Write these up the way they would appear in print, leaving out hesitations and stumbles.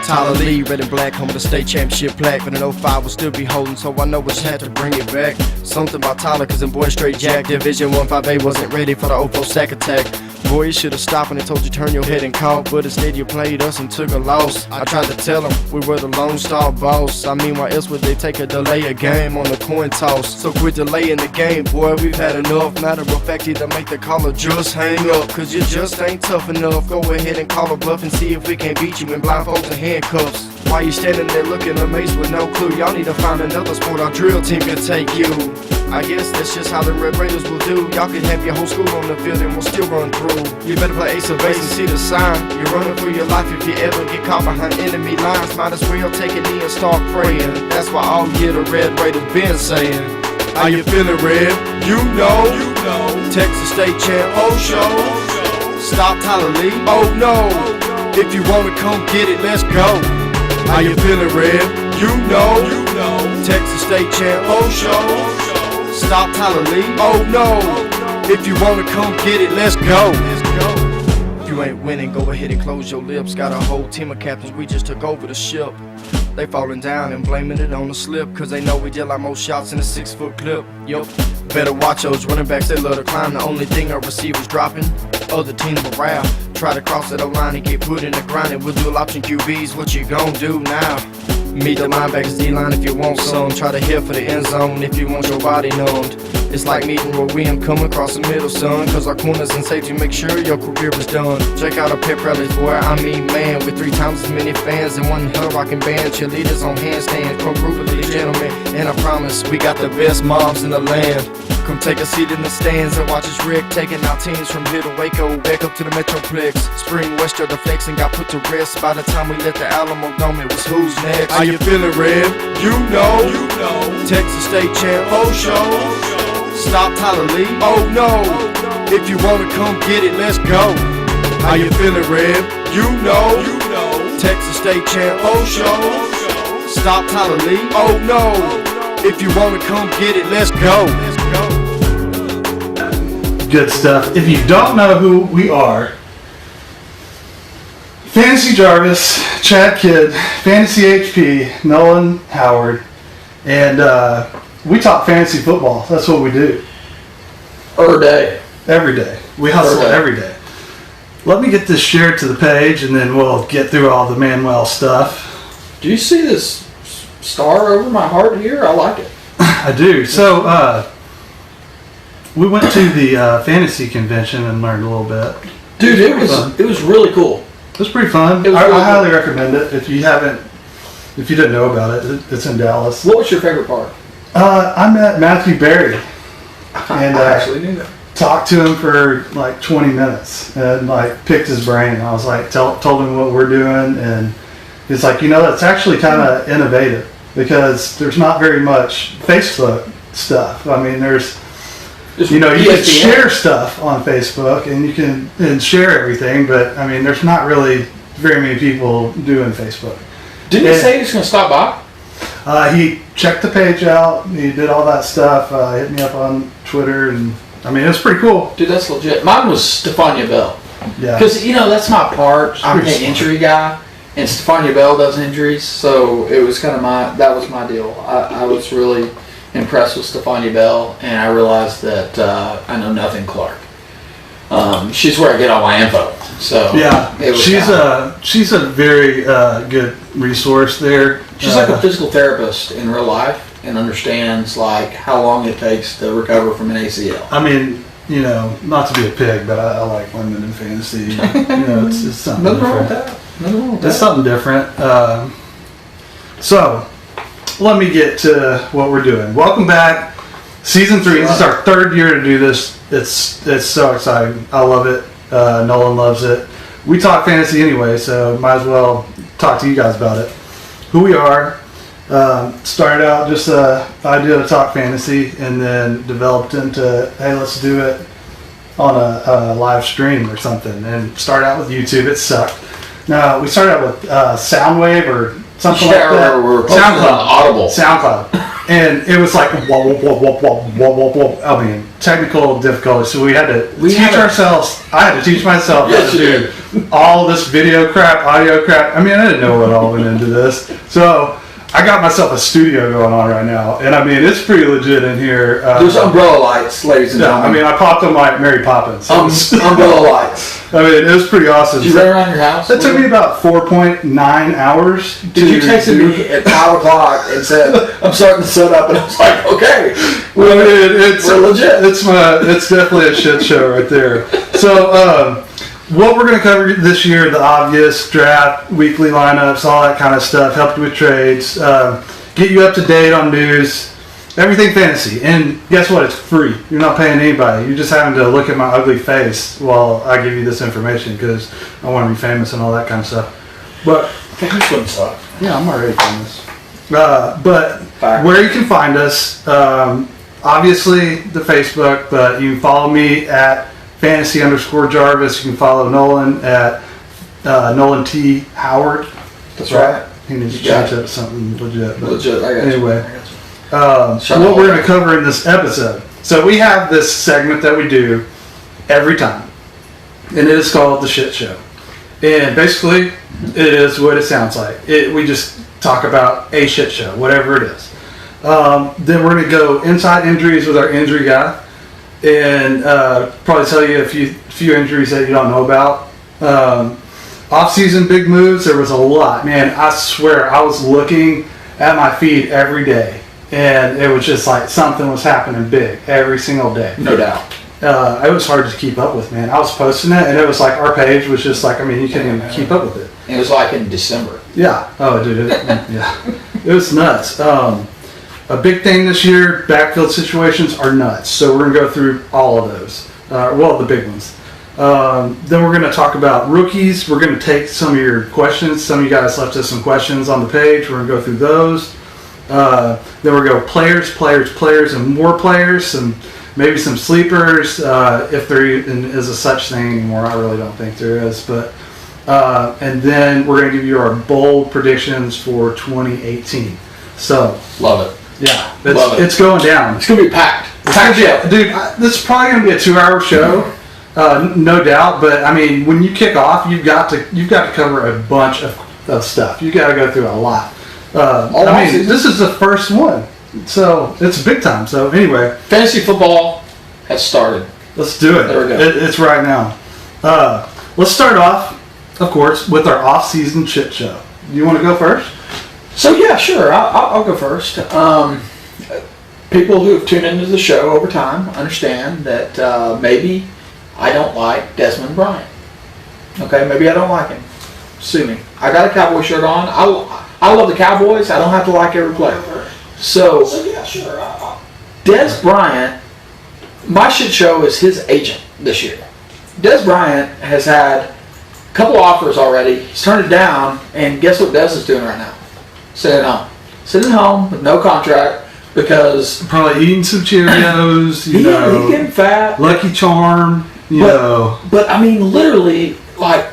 Tyler Lee, red and black, home of the state championship plaque. But in 05 will still be holding, so I know which had to bring it back. Something about Tyler, cause them boys straight jack. Division 1-5A wasn't ready for the 04 sack attack. Boy, you should've stopped when they told you turn your head and call, but instead you played us and took a loss. I tried to tell them we were the Lone Star boss. I mean, why else would they take a delay a game on the coin toss? So quit delaying the game, boy, we've had enough. Matter of fact, either make the caller just hang up, cause you just ain't tough enough. Go ahead and call a bluff and see if we can't beat you in blindfolds and handcuffs. Why you standing there looking amazed with no clue? Y'all need to find another sport our drill team can take you. I guess that's just how the Red Raiders will do. Y'all can have your whole school on the field and we'll still run through. You better play ace of base and see the sign. You're running for your life if you ever get caught behind enemy lines. Might as well take a knee and start praying. That's why all year the Red Raiders been saying, how you feeling, Red? You know. Texas State Champ, show. Stop Tyler Lee, oh no. If you wanna come get it, let's go. How you feeling, Red? You know. Texas State Champ, show. Stop Tyler Lee, oh no. If you wanna come get it, let's go. If you ain't winning, go ahead and close your lips. Got a whole team of captains, we just took over the ship. They falling down and blaming it on the slip, cause they know we deal like most shots in a 6-foot clip. Yup, better watch those running backs, they love to climb. The only thing our receivers dropping, other teams morale. Try to cross that line and get put in the grind, and we'll dual option QBs, what you gon' do now? Meet the linebackers, D-line if you want some. Try to hit for the end zone if you want your body numbed. It's like meeting Roy Williams coming across the middle, son. Cause our corners and safety make sure your career was done. Check out our pep rallies, boy, I mean man. With 3 times as many fans and one hell rocking band. Cheerleaders on handstands, pro group of these gentlemen. And I promise, we got the best moms in the land. Come take a seat in the stands and watch us Rick taking our teams from here to Waco, back up to the Metroplex. Spring West of the flex and got put to rest. By the time we left the Alamo Dome, it was who's next. How you feeling, Red? You know. Texas State Champ, show. Stop Tyler Lee, oh no. If you wanna come get it, let's go. How you feeling, Red? You know. Texas State Champ, show. Stop Tyler Lee, oh no. If you wanna come get it, let's go. Good stuff. If you don't know who we are, Fantasy J.A.R.V.I.S, Chad Kidd, Fantasy HP, Nolan Howard, and we talk fantasy football. That's what we do. Every day. We hustle every day. Let me get this shared to the page, and then we'll get through all the Manuel stuff. Do you see this star over my heart here? I like it. I do. So, we went to the fantasy convention and learned a little bit. Dude, it was really cool. It was pretty fun. I highly recommend it. If you didn't know about it, it's in Dallas. What was your favorite part? I met Matthew Berry, and I actually knew that. Talked to him for like 20 minutes and like picked his brain. I was like, told him what we're doing, and he's like, that's actually kind of innovative because there's not very much Facebook stuff. I mean, you can share stuff on Facebook and you can share everything, but I mean, there's not really very many people doing Facebook. Didn't he say he was going to stop by? He checked the page out. He did all that stuff. Hit me up on Twitter, and I mean, it was pretty cool. Dude, that's legit. Mine was Stephania Bell. Yeah. Because, that's my part. I'm an injury guy, and Stephania Bell does injuries, so it was kind of that was my deal. I was really impressed with Stephania Bell, and I realized that I know nothing Clark. She's where I get all my info. So yeah, she's a very good resource there. She's like a physical therapist in real life and understands like how long it takes to recover from an ACL. I mean, not to be a pig, but I like women in fantasy. It's something Nothing different. wrong with that. Nothing wrong with that. It's something different. So let me get to what we're doing. Welcome back. Season 3. This is our 3rd year to do this. It's so exciting. I love it. Nolan loves it. We talk fantasy anyway, so might as well talk to you guys about it. Who we are. Started out just the idea to talk fantasy, and then developed into, hey, let's do it on a live stream or something. And started out with YouTube. It sucked. No, we started out with Soundwave or something like that. We're Audible. SoundCloud. And it was like, whoa, whoa, whoa, whoa, whoa, whoa, whoa, whoa. I mean, technical difficulty. So we had to teach ourselves. I had to teach myself how to do all this video crap, audio crap. I mean, I didn't know what all went into this. So I got myself a studio going on right now. And I mean, it's pretty legit in here. There's umbrella lights, ladies and gentlemen. I mean, I popped them like Mary Poppins. Umbrella lights. I mean, it was pretty awesome. Did you run around your house? It took me about 4.9 hours. Did you text me at 5 o'clock and said, I'm starting to set up? And I was like, okay. Well, it's we're legit. It's definitely a shit show right there. So, what we're going to cover this year, the obvious draft, weekly lineups, all that kind of stuff, help you with trades, get you up to date on news, everything fantasy. And guess what? It's free. You're not paying anybody. You're just having to look at my ugly face while I give you this information because I want to be famous and all that kind of stuff. But famous wouldn't suck. Yeah, I'm already famous. But where you can find us, obviously the Facebook, but you can follow me at fantasy_J.A.R.V.I.S. You can follow Nolan at Nolan T. Howard. That's right. He needs to change that to something legit. But legit, I got anyway, you. what we're going to cover in this episode. So we have this segment that we do every time, and it is called The Shit Show. And basically, it is what it sounds like. We just talk about a shit show, whatever it is. Then we're going to go inside injuries with our injury guy, and probably tell you a few injuries that you don't know about. Off-season big moves, there was a lot. Man, I swear, I was looking at my feed every day, and it was just like something was happening big every single day. No doubt. It was hard to keep up with, man. I was posting it, and it was like our page was just like, I mean, you couldn't even keep up with it. It was like in December. Yeah. Oh, dude. Yeah. It was nuts. A big thing this year, backfield situations are nuts. So we're going to go through all of those. The big ones. Then we're going to talk about rookies. We're going to take some of your questions. Some of you guys left us some questions on the page. We're going to go through those. Then we're going to go players, and more players. Maybe some sleepers, if there even is a such thing anymore. I really don't think there is. But and then we're going to give you our bold predictions for 2018. So love it. Yeah, it's going down. It's going to be packed. Dude, this is probably going to be a 2-hour show, no doubt. But I mean, when you kick off, you've got to cover a bunch of stuff. You got to go through a lot. This is the first one. So it's big time. So anyway, fantasy football has started. Let's do it. There we go. It's right now. Let's start off, of course, with our off-season shit show. You want to go first? So yeah, sure. I'll go first. People who have tuned into the show over time understand that maybe I don't like Desmond Bryant. Okay, maybe I don't like him. Sue me. I got a Cowboy shirt on. I love the Cowboys. I don't have to like every player. So yeah, sure. Des Bryant, my shit show is his agent this year. Des Bryant has had a couple offers already. He's turned it down, and guess what Des is doing right now? Sitting home with no contract because probably eating some Cheerios. He's getting fat. Lucky Charm. But I mean, literally, like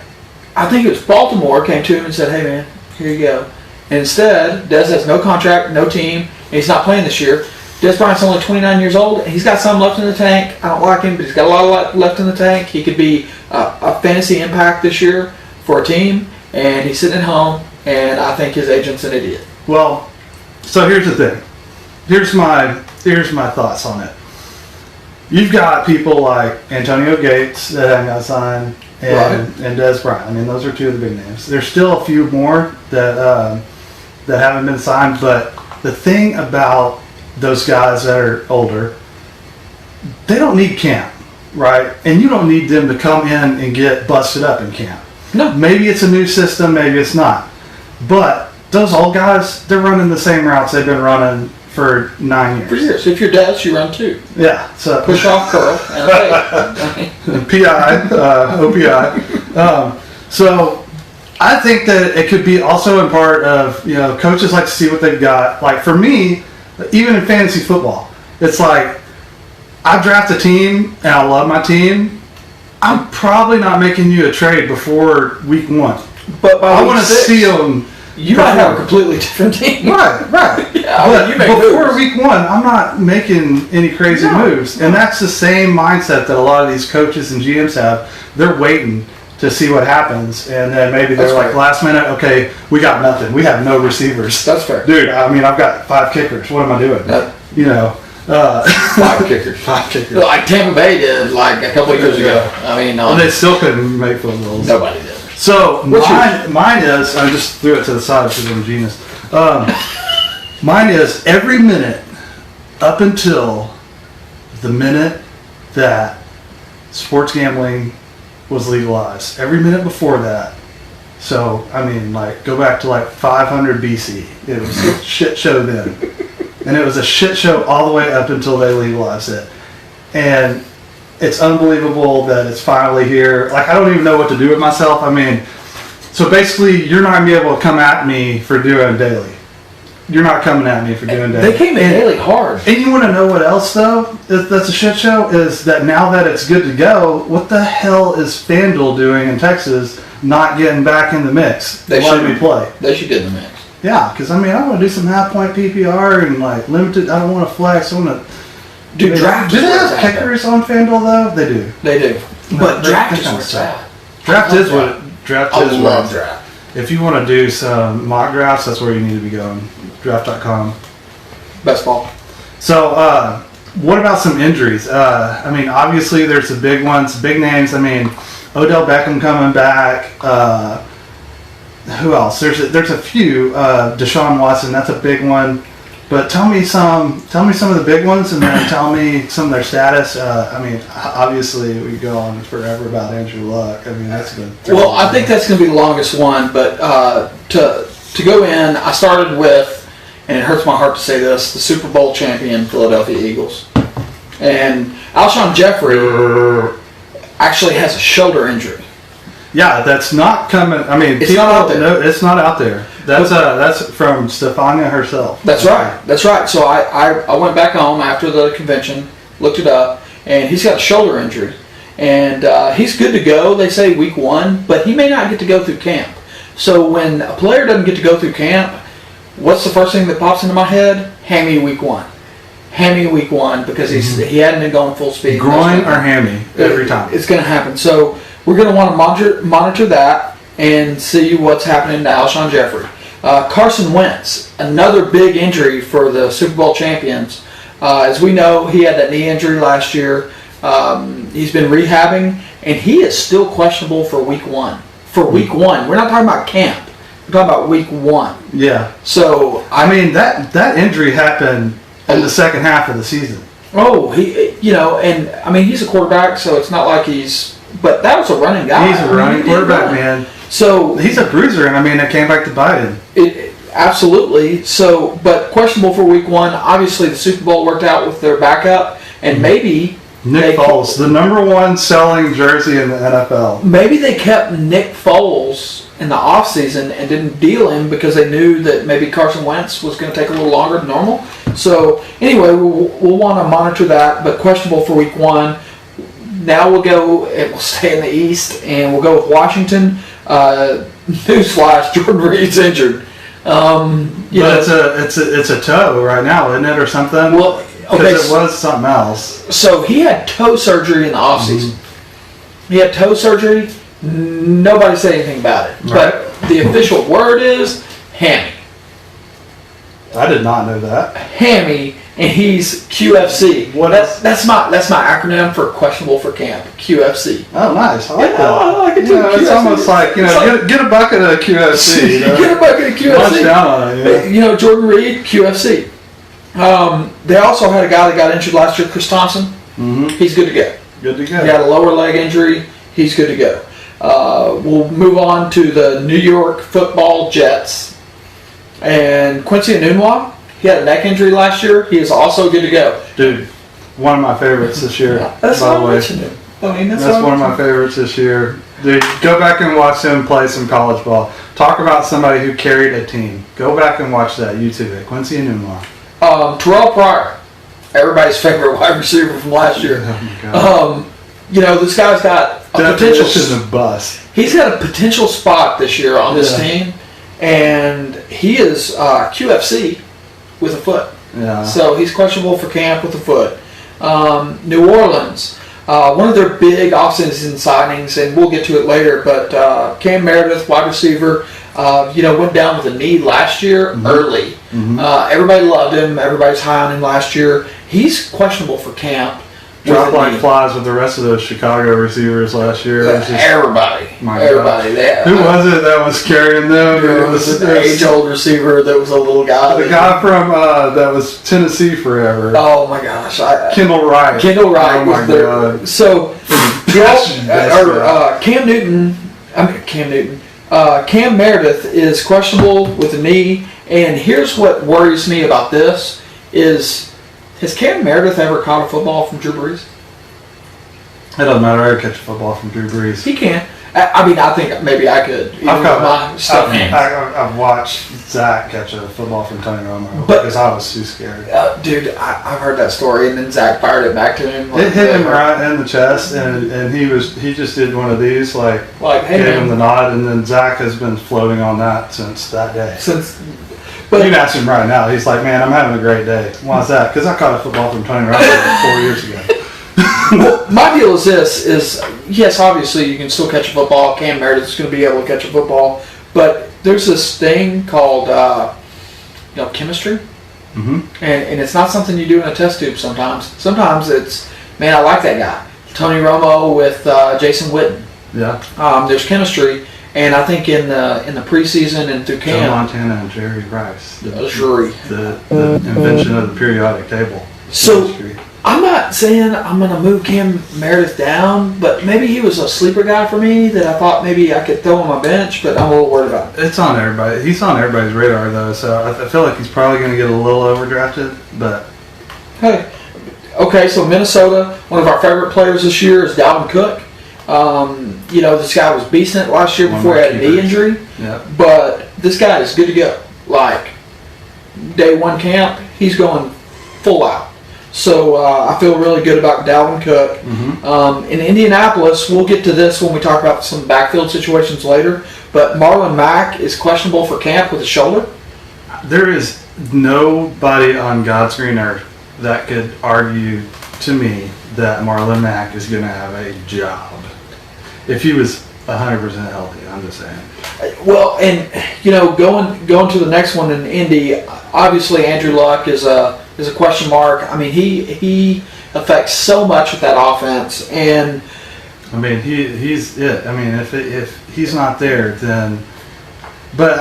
I think it was Baltimore came to him and said, "Hey man, here you go." And instead, Des has no contract, no team, and he's not playing this year. Des Bryant's only 29 years old, and he's got some left in the tank. I don't like him, but he's got a lot left in the tank. He could be a fantasy impact this year for a team, and he's sitting at home, and I think his agent's an idiot. Well, so here's the thing. Here's my thoughts on it. You've got people like Antonio Gates that haven't got signed, and Des Bryant. I mean, those are two of the big names. There's still a few more that haven't been signed, but the thing about those guys that are older, they don't need camp, right? And you don't need them to come in and get busted up in camp. No. Maybe it's a new system, maybe it's not. But those old guys, they're running the same routes they've been running for 9 years. For years. If you're Des, you run too. Yeah. So push off, curl, and PI, OPI. So I think that it could be also in part of, coaches like to see what they've got. Like for me, even in fantasy football, it's like I draft a team and I love my team. I'm probably not making you a trade before week 1. But I want to see them. You might have a completely different team. Right. Yeah, but you make before moves. week one, I'm not making any crazy moves. And that's the same mindset that a lot of these coaches and GMs have. They're waiting to see what happens. And then maybe they're That's like, fair. last minute, okay, we got nothing. We have no receivers. That's fair. Dude, I mean, I've got 5 kickers. What am I doing? You know. 5 kickers. 5 kickers. Like Tampa Bay did like a couple of years ago. I mean, And they still couldn't make field goals. nobody did. So What's mine is, I just threw it to the side because I'm a genius. Mine is every minute up until the minute that sports gambling was legalized. Every minute before that. So, I mean, like, go back to like 500 BC. It was a shit show then. And it was a shit show all the way up until they legalized it. And it's unbelievable that it's finally here. Like, I don't even know what to do with myself. I mean, so basically, you're not going to be able to come at me for doing daily. You're not coming at me for doing daily. They came in daily hard. And you want to know what else, though, that's a shit show? Is that now that it's good to go, what the hell is FanDuel doing in Texas not getting back in the mix? They Letting should me play. They should get in the mix. Yeah, because, I mean, I want to do some half-point PPR and, like, limited. I don't want to flex. I want to... Dude, draft Do is they where have it's at, kickers on FanDuel, though? They do. They do. But That- draft that is kinda where it's sucks. at. Draft I is love what draft I is. love what- draft. If you want to do some mock drafts, that's where you need to be going. Draft.com. Best ball. So, what about some injuries? I mean, obviously there's the big ones, big names. I mean, Odell Beckham coming back. Who else? There's a few. Deshaun Watson, that's a big one. But tell me some of the big ones, and then tell me some of their status. I mean, obviously we go on forever about Andrew Luck. I mean, that's been. Well, I think that's going to be the longest one. But to go in, I started with, and it hurts my heart to say this, the Super Bowl champion Philadelphia Eagles. And Alshon Jeffrey actually has a shoulder injury. Yeah, that's not coming. I mean, It's not out there. No, it's not out there. That's from Stefania herself. That's right. That's right. So I went back home after the convention, looked it up, and he's got a shoulder injury. And he's good to go, they say, week 1, but he may not get to go through camp. So when a player doesn't get to go through camp, what's the first thing that pops into my head? Hammy week 1. Hammy week 1 because he hadn't been going full speed. Groin or hammy every time. It's going to happen. So we're going to want to monitor that and see what's happening to Alshon Jeffrey. Carson Wentz, another big injury for the Super Bowl champions. As we know, he had that knee injury last year. He's been rehabbing, and he is still questionable for week 1. For week 1. We're not talking about camp. We're talking about week 1. Yeah. So, I mean, that injury happened in the second half of the season. oh, and I mean, he's a quarterback, so it's not like but that was a running guy. He's a running quarterback, man. So He's a bruiser, and I mean, it came back to bite him. Absolutely. So, but questionable for week 1. Obviously, the Super Bowl worked out with their backup, and maybe Nick Foles, the number 1 selling jersey in the NFL. Maybe they kept Nick Foles in the offseason and didn't deal him because they knew that maybe Carson Wentz was going to take a little longer than normal. So, anyway, we'll want to monitor that, but questionable for week 1. Now we'll stay in the East, and we'll go with Washington. Newsflash: Jordan Reed's injured. It's a toe right now, isn't it, or something? Well, okay, because it was something else. So he had toe surgery in the offseason. He had toe surgery. Nobody said anything about it. Right. But the official word is hammy. I did not know that. Hammy, and he's QFC. That's my acronym for questionable for camp. QFC. Oh, nice. I like Yeah, that. I like it too. It's QFC. almost like, get a bucket of QFC. You know? Get a bucket of QFC. Punch down on it, yeah. Jordan Reed, QFC. They also had a guy that got injured last year, Chris Thompson. Mm-hmm. He's good to go. Good to go. He had a lower leg injury. He's good to go. We'll move on to the New York Football Jets. And Quincy Enunwa, he had a neck injury last year. He is also good to go. Dude, one of my favorites this year. That's by why the I way. mentioned him. I mean, That's one of my favorites this year. Dude, go back and watch him play some college ball. Talk about somebody who carried a team. Go back and watch that. YouTube it. Quincy Enunwa. Terrell Pryor, everybody's favorite wide receiver from last year. Oh my God. This guy's got a potential. Definition of bust. He's got a potential spot this year on this team, and he is QFC with a foot. Yeah. So he's questionable for camp with a foot. New Orleans, one of their big offseason signings, and we'll get to it later, but Cam Meredith, wide receiver, went down with a knee last year early. Mm-hmm. Everybody loved him. Everybody's high on him last year. He's questionable for camp. Dropped like flies with the rest of those Chicago receivers last year. Everybody. Who was it that was carrying them? It was an age-old receiver that was a little guy. The guy from that was Tennessee forever. Oh my gosh. Kendall Wright. Kendall Wright. Oh my God. So, Cam Meredith is questionable with a knee, and here's what worries me about this is, has Cam Meredith ever caught a football from Drew Brees? It doesn't matter. I could catch a football from Drew Brees. He can. I think maybe I could. I've watched Zach catch a football from Tony Romo because I was too scared. Dude, I've heard that story, and then Zach fired it back to him. It hit him right in the chest, and he just did one of these, hey, gave him the nod, and then Zach has been floating on that since that day. But you can ask him right now. He's like, man, I'm having a great day. Why is that? Because I caught a football from Tony Romo 4 years ago. Well, my deal is this: yes, obviously you can still catch a football. Cam Meredith is going to be able to catch a football, but there's this thing called chemistry, and it's not something you do in a test tube. Sometimes it's, man, I like that guy. Tony Romo with Jason Witten. Yeah. There's chemistry. And I think in the preseason and through camp, Joe Montana and J.A.R.V.I.S. The invention of the periodic table. So I'm not saying I'm going to move Cam Meredith down, but maybe he was a sleeper guy for me that I thought maybe I could throw on my bench, but I'm a little worried about it. It's on everybody. He's on everybody's radar though, so I feel like he's probably going to get a little overdrafted. But hey, okay, so Minnesota, one of our favorite players this year is Dalvin Cook. This guy was beasting it last year before he had a knee injury. Yeah. But this guy is good to go. Like, day one camp, he's going full out. So I feel really good about Dalvin Cook. Mm-hmm. In Indianapolis, we'll get to this when we talk about some backfield situations later, but Marlon Mack is questionable for camp with a shoulder. There is nobody on God's green earth that could argue to me that Marlon Mack is going to have a job. If he was 100% healthy, I'm just saying. Well, and going to the next one in Indy, obviously Andrew Luck is a question mark. I mean, he affects so much with that offense, and I mean he's it. I mean, if he's not there, then. But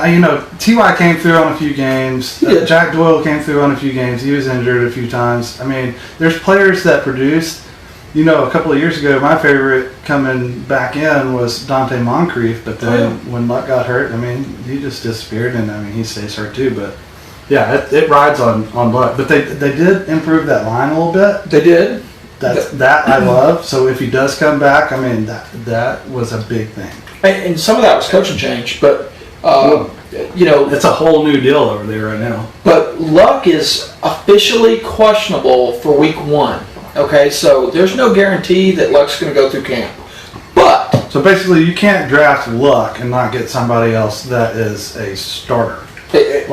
T.Y. came through on a few games. Jack Doyle came through on a few games. He was injured a few times. I mean, there's players that produced. A couple of years ago, my favorite coming back in was Dante Moncrief, but then when Luck got hurt, I mean, he just disappeared, and I mean, he stays hurt too. But yeah, it rides on Luck. But they did improve that line a little bit. They did. That I love. So if he does come back, I mean, that was a big thing. And some of that was coaching change, but it's a whole new deal over there right now. But Luck is officially questionable for week 1. Okay, so there's no guarantee that Luck's going to go through camp. But so basically, you can't draft Luck and not get somebody else that is a starter, a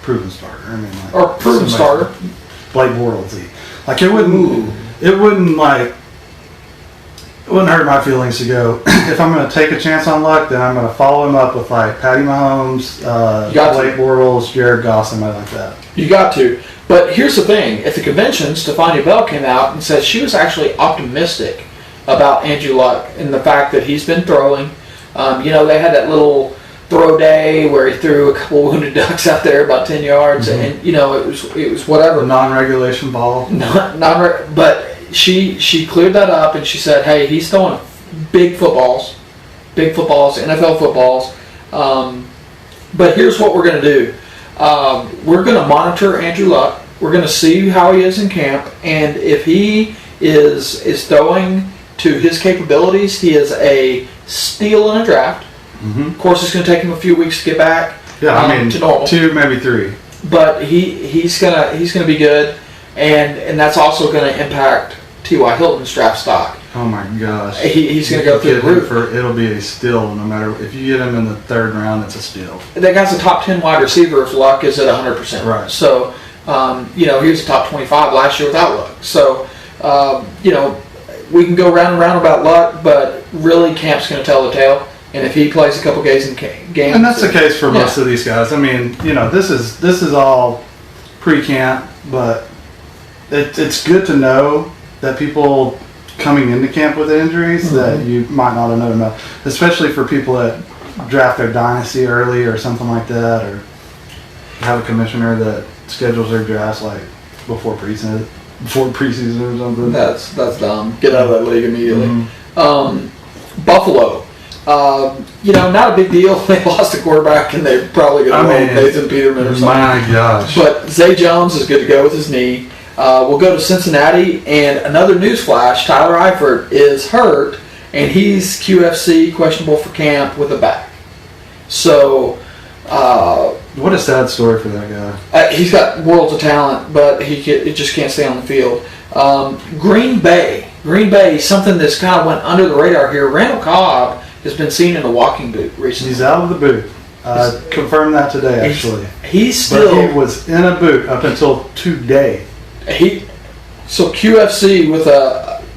proven starter. I mean, or proven starter, Blake Bortles. Like it wouldn't hurt my feelings to go. If I'm going to take a chance on Luck, then I'm going to follow him up with like Patty Mahomes, Blake Bortles, Jared Goff, somebody like that. You got to. But here's the thing. At the convention, Stefania Bell came out and said she was actually optimistic about Andrew Luck and the fact that he's been throwing. They had that little throw day where he threw a couple wounded ducks out there about 10 yards, and it was whatever. Non-regulation ball. But she cleared that up and she said, hey, he's throwing big footballs, NFL footballs. But here's what we're going to do. We're going to monitor Andrew Luck. We're going to see how he is in camp, and if he is throwing to his capabilities, he is a steal in a draft. Mm-hmm. Of course, it's going to take him a few weeks to get back. To normal. 2, maybe 3. But he's gonna be good, and that's also going to impact T.Y. Hilton's draft stock. Oh my gosh. He's going to go through the roof. It'll be a steal no matter if you get him in the third round. It's a steal. That guy's a top 10 wide receiver if luck is at 100%. Right. So, he was a top 25 last year without luck. So, we can go round and round about luck, but really camp's going to tell the tale. And if he plays a couple games in games, and that's the case for most of these guys. I mean, this is all pre-camp, but it's good to know that people coming into camp with injuries that you might not have known about, especially for people that draft their dynasty early or something like that, or have a commissioner that schedules their drafts like before preseason or something. That's dumb. Get out of that league immediately. Buffalo. Not a big deal. They lost a quarterback, and they're probably going to roll Nathan Peterman or something. My gosh. But Zay Jones is good to go with his knee. We'll go to Cincinnati, and another news flash, Tyler Eifert is hurt, and he's QFC, questionable for camp, with a back. So... what a sad story for that guy. He's got worlds of talent, but he just can't stay on the field. Green Bay, something that's kind of went under the radar here. Randall Cobb has been seen in a walking boot recently. He's out of the boot. Confirmed that today, actually. He's still... But he was in a boot up until today. So QFC with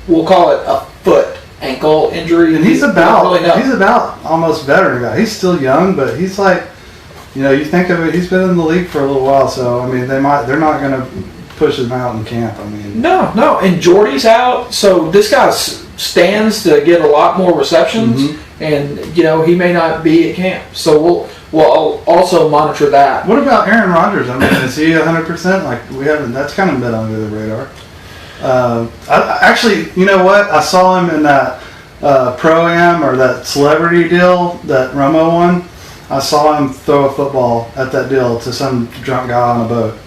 we'll call it a foot ankle injury. And he's about almost veteran guy. He's still young, but he's like, you think of it, he's been in the league for a little while, so, I mean, they're not going to push him out in camp. I mean... No, and Jordy's out, so this guy stands to get a lot more receptions, and, he may not be at camp. So we'll also monitor that. What about Aaron Rodgers? I mean, is he 100%? Like, that's kind of been under the radar. Actually, you know what? I saw him in that Pro-Am or that celebrity deal that Romo won. I saw him throw a football at that deal to some drunk guy on a boat.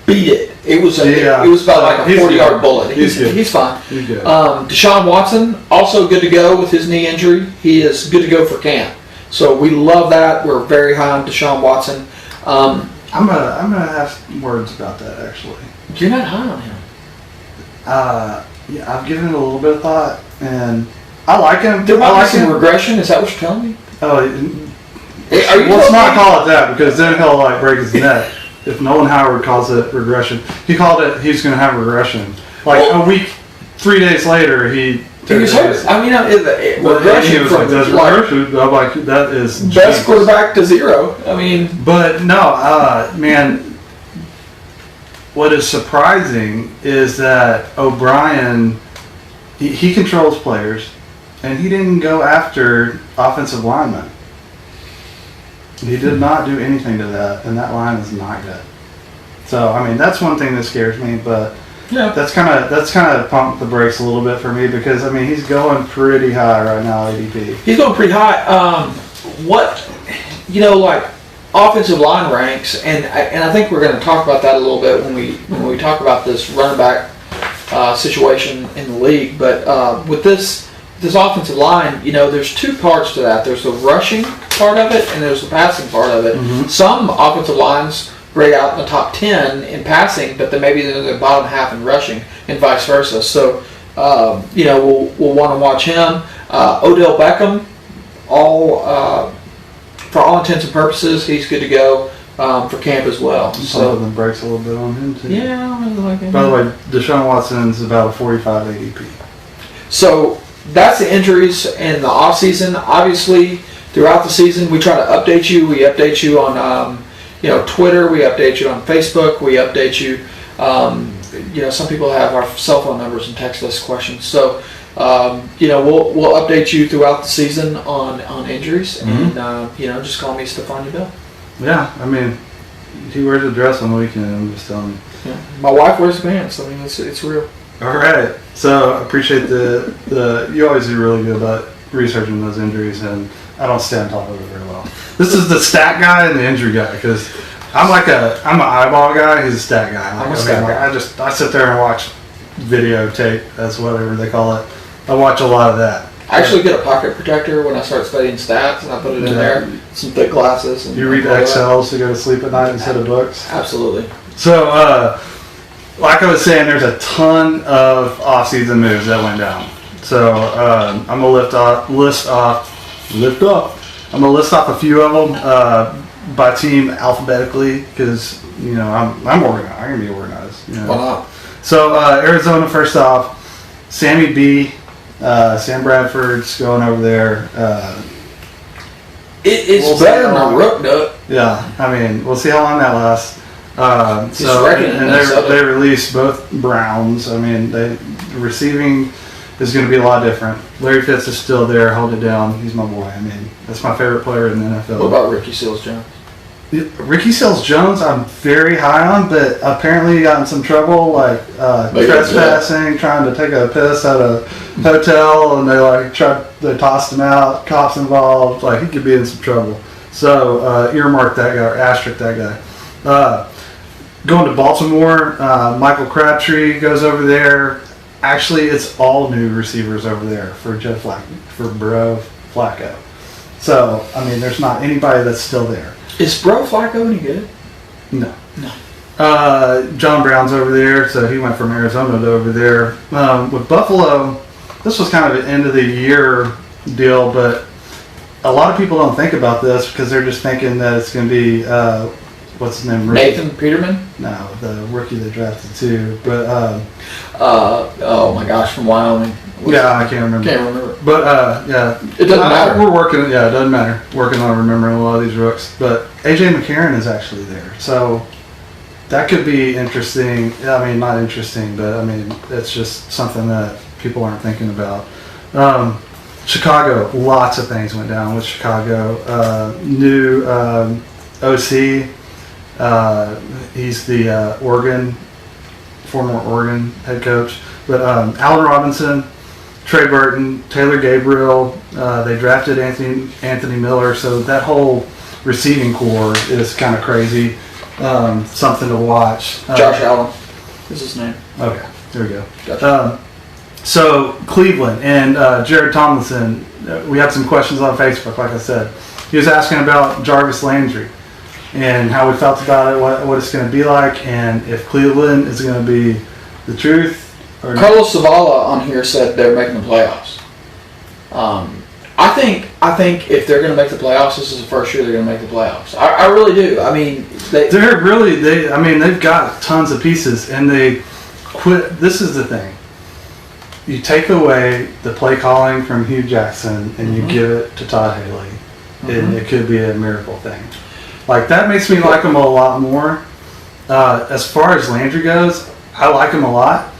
Beat it. It was about like a 40-yard bullet. He's fine. He's good. Deshaun Watson, also good to go with his knee injury. He is good to go for camp. So we love that. We're very high on Deshaun Watson. I'm gonna have words about that, actually. You're not high on him. I've given it a little bit of thought, and I like him. There might be some regression. Is that what you're telling me? Let's not call it that, because then he'll break his neck. If Nolan Howard calls it regression, he called it he's going to have regression. A week, 3 days later, he was hurt. I mean, regression. He was like, "That's regression." I'm like, that is best quarterback to zero. I mean, but no, man. What is surprising is that O'Brien, he controls players, and he didn't go after offensive linemen. He did not do anything to that, and that line is not good. So, I mean, that's one thing that scares me, but that's kind of pumped the brakes a little bit for me, because, I mean, he's going pretty high right now, ADP. He's going pretty high. Offensive line ranks, and I think we're going to talk about that a little bit when we talk about this running back situation in the league. But with this offensive line, there's two parts to that. There's the rushing part of it, and there's the passing part of it. Mm-hmm. Some offensive lines grade out in the top 10 in passing, but then maybe they're in the bottom half in rushing, and vice versa. So, we'll want to watch him. Odell Beckham, for all intents and purposes, he's good to go for camp as well. So the brakes a little bit on him too. Yeah, I really like him. By the way, Deshaun Watson's about a 45 ADP. So that's the injuries in the off season. Obviously, throughout the season, we try to update you. We update you on Twitter. We update you on Facebook. We update you. Some people have our cell phone numbers and text us questions. So. We'll update you throughout the season on injuries, mm-hmm. and just call me Stephania Bell. Yeah, I mean, he wears a dress on the weekend. I'm just telling you. Yeah. My wife wears pants. I mean, it's real. All right. So I appreciate the you always do really good about researching those injuries, and I don't stay on top of it very well. This is the stat guy and the injury guy, because I'm an eyeball guy. He's a stat guy. I'm a stat guy. I sit there and watch videotape. That's whatever they call it. I watch a lot of that. I actually get a pocket protector when I start studying stats, and I put it in there. Some thick glasses. And you read Excels to go to sleep at night instead of books? Absolutely. So, like I was saying, there's a ton of off-season moves that went down. So I'm gonna list off a few of them by team alphabetically because I'm organized. I'm gonna be organized. Why not? So Arizona, first off, Sammy B, Sam Bradford's going over there. It's better than a rook duck. Yeah, I mean, we'll see how long that lasts. They released both Browns. I mean, receiving is going to be a lot different. Larry Fitz is still there, hold it down. He's my boy. I mean, that's my favorite player in the NFL. What about Ricky Seals-Jones? Ricky Seals-Jones, I'm very high on, but apparently he got in some trouble, like trespassing, trying to take a piss at a hotel, and they tossed him out. Cops involved, like he could be in some trouble. So earmark that guy, or asterisk that guy. Going to Baltimore, Michael Crabtree goes over there. Actually, it's all new receivers over there for Bro Flacco. So I mean, there's not anybody that's still there. Is Bro Flacco any good? No. John Brown's over there, so he went from Arizona to over there. With Buffalo, this was kind of an end of the year deal, but a lot of people don't think about this because they're just thinking that it's going to be what's his name? Nathan Peterman? No, the rookie they drafted too. But oh my gosh, from Wyoming. I can't remember. But yeah, it doesn't matter. We're working. Yeah, it doesn't matter. Working on remembering a lot of these rooks. But AJ McCarron is actually there, so that could be interesting. I mean, not interesting, but I mean, it's just something that people aren't thinking about. Chicago, lots of things went down with Chicago. New OC. He's the former Oregon head coach. But Allen Robinson, Trey Burton, Taylor Gabriel, they drafted Anthony Miller, so that whole receiving core is kind of crazy. Something to watch. Josh Allen is his name. Okay, there we go. Gotcha. So Cleveland and Jared Tomlinson, we had some questions on Facebook, like I said. He was asking about Jarvis Landry and how we felt about it, what it's going to be like, and if Cleveland is going to be the truth. Carlos Zavala on here said they're making the playoffs. I think if they're going to make the playoffs, this is the first year they're going to make the playoffs. I really do. I mean, they've got tons of pieces, and they quit. This is the thing. You take away the play calling from Hugh Jackson, and you give it to Todd Haley, and it could be a miracle thing. Like, that makes me like him a lot more. As far as Landry goes, I like him a lot.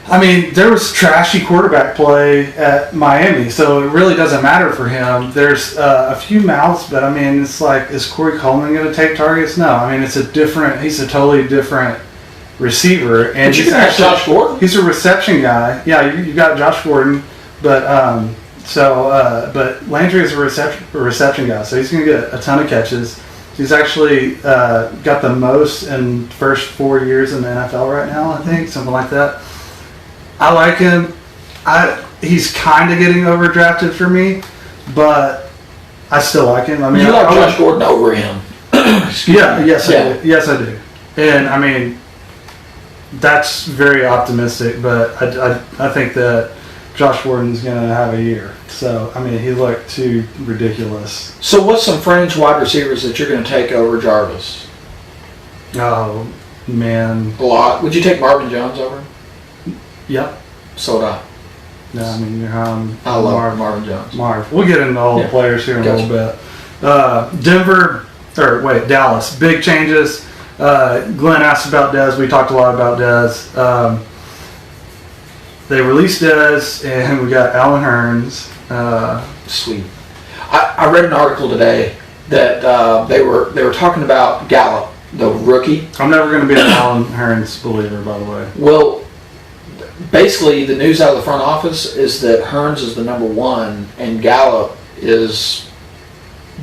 I mean, there was trashy quarterback play at Miami, so it really doesn't matter for him. There's a few mouths, but I mean, it's like, is Corey Coleman going to take targets? No. I mean, he's a totally different receiver. And but you can have Josh Gordon. He's a reception guy. Yeah, you got Josh Gordon, but Landry is a reception guy, so he's going to get a ton of catches. He's actually got the most in first 4 years in the NFL right now, I think, something like that. I like him. He's kind of getting overdrafted for me, but I still like him. I mean, you like Josh Gordon over him? Yes, I do. And I mean, that's very optimistic, but I think that Josh Gordon's going to have a year. So, I mean, he looked too ridiculous. So, what's some fringe wide receivers that you're going to take over Jarvis? Oh, man. A lot. Would you take Marvin Jones over him? Yep. So would I. No, I mean, I love Marvin Jones. We'll get into all the players here in a little bit. Dallas. Big changes. Glenn asked about Dez. We talked a lot about Dez. They released Dez, and we got Allen Hurns. Sweet. I read an article today that they were talking about Gallup, the rookie. I'm never going to be an Allen Hurns believer, by the way. Well, basically, the news out of the front office is that Hurns is the number one, and Gallup is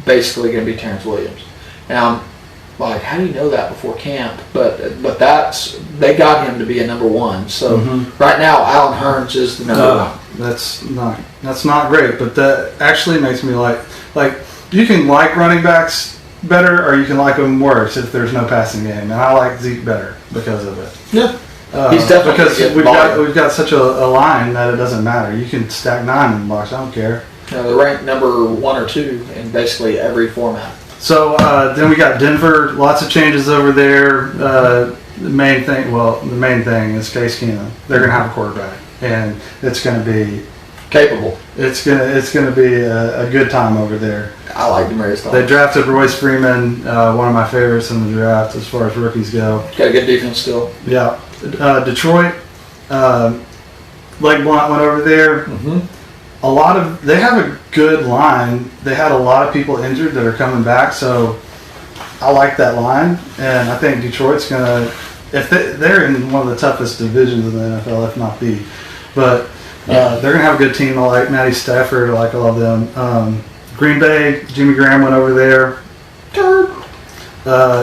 basically going to be Terrence Williams. Now, I'm like, how do you know that before camp? But they got him to be a number one. So right now, Allen Hurns is the number one. That's not great, but that actually makes me like you can like running backs better, or you can like them worse if there's no passing game, and I like Zeke better because of it. Yeah. He's definitely because gonna get we've got such a line that it doesn't matter. You can stack 9 in the box. I don't care. They're ranked number 1 or 2 in basically every format. So then we got Denver. Lots of changes over there. The main thing is Case Keenum. They're going to have a quarterback, and it's going to be Capable. It's gonna be a good time over there. I like Demarius Thomas. They drafted Royce Freeman, one of my favorites in the draft as far as rookies go. Got a good defense still. Yeah, Detroit. Blake Blount went over there. Mm-hmm. They have a good line. They had a lot of people injured that are coming back, so I like that line, and I think Detroit's gonna. If they're in one of the toughest divisions in the NFL, if not the, but. They're going to have a good team. I like Matty Stafford. I like all of them. Green Bay, Jimmy Graham went over there.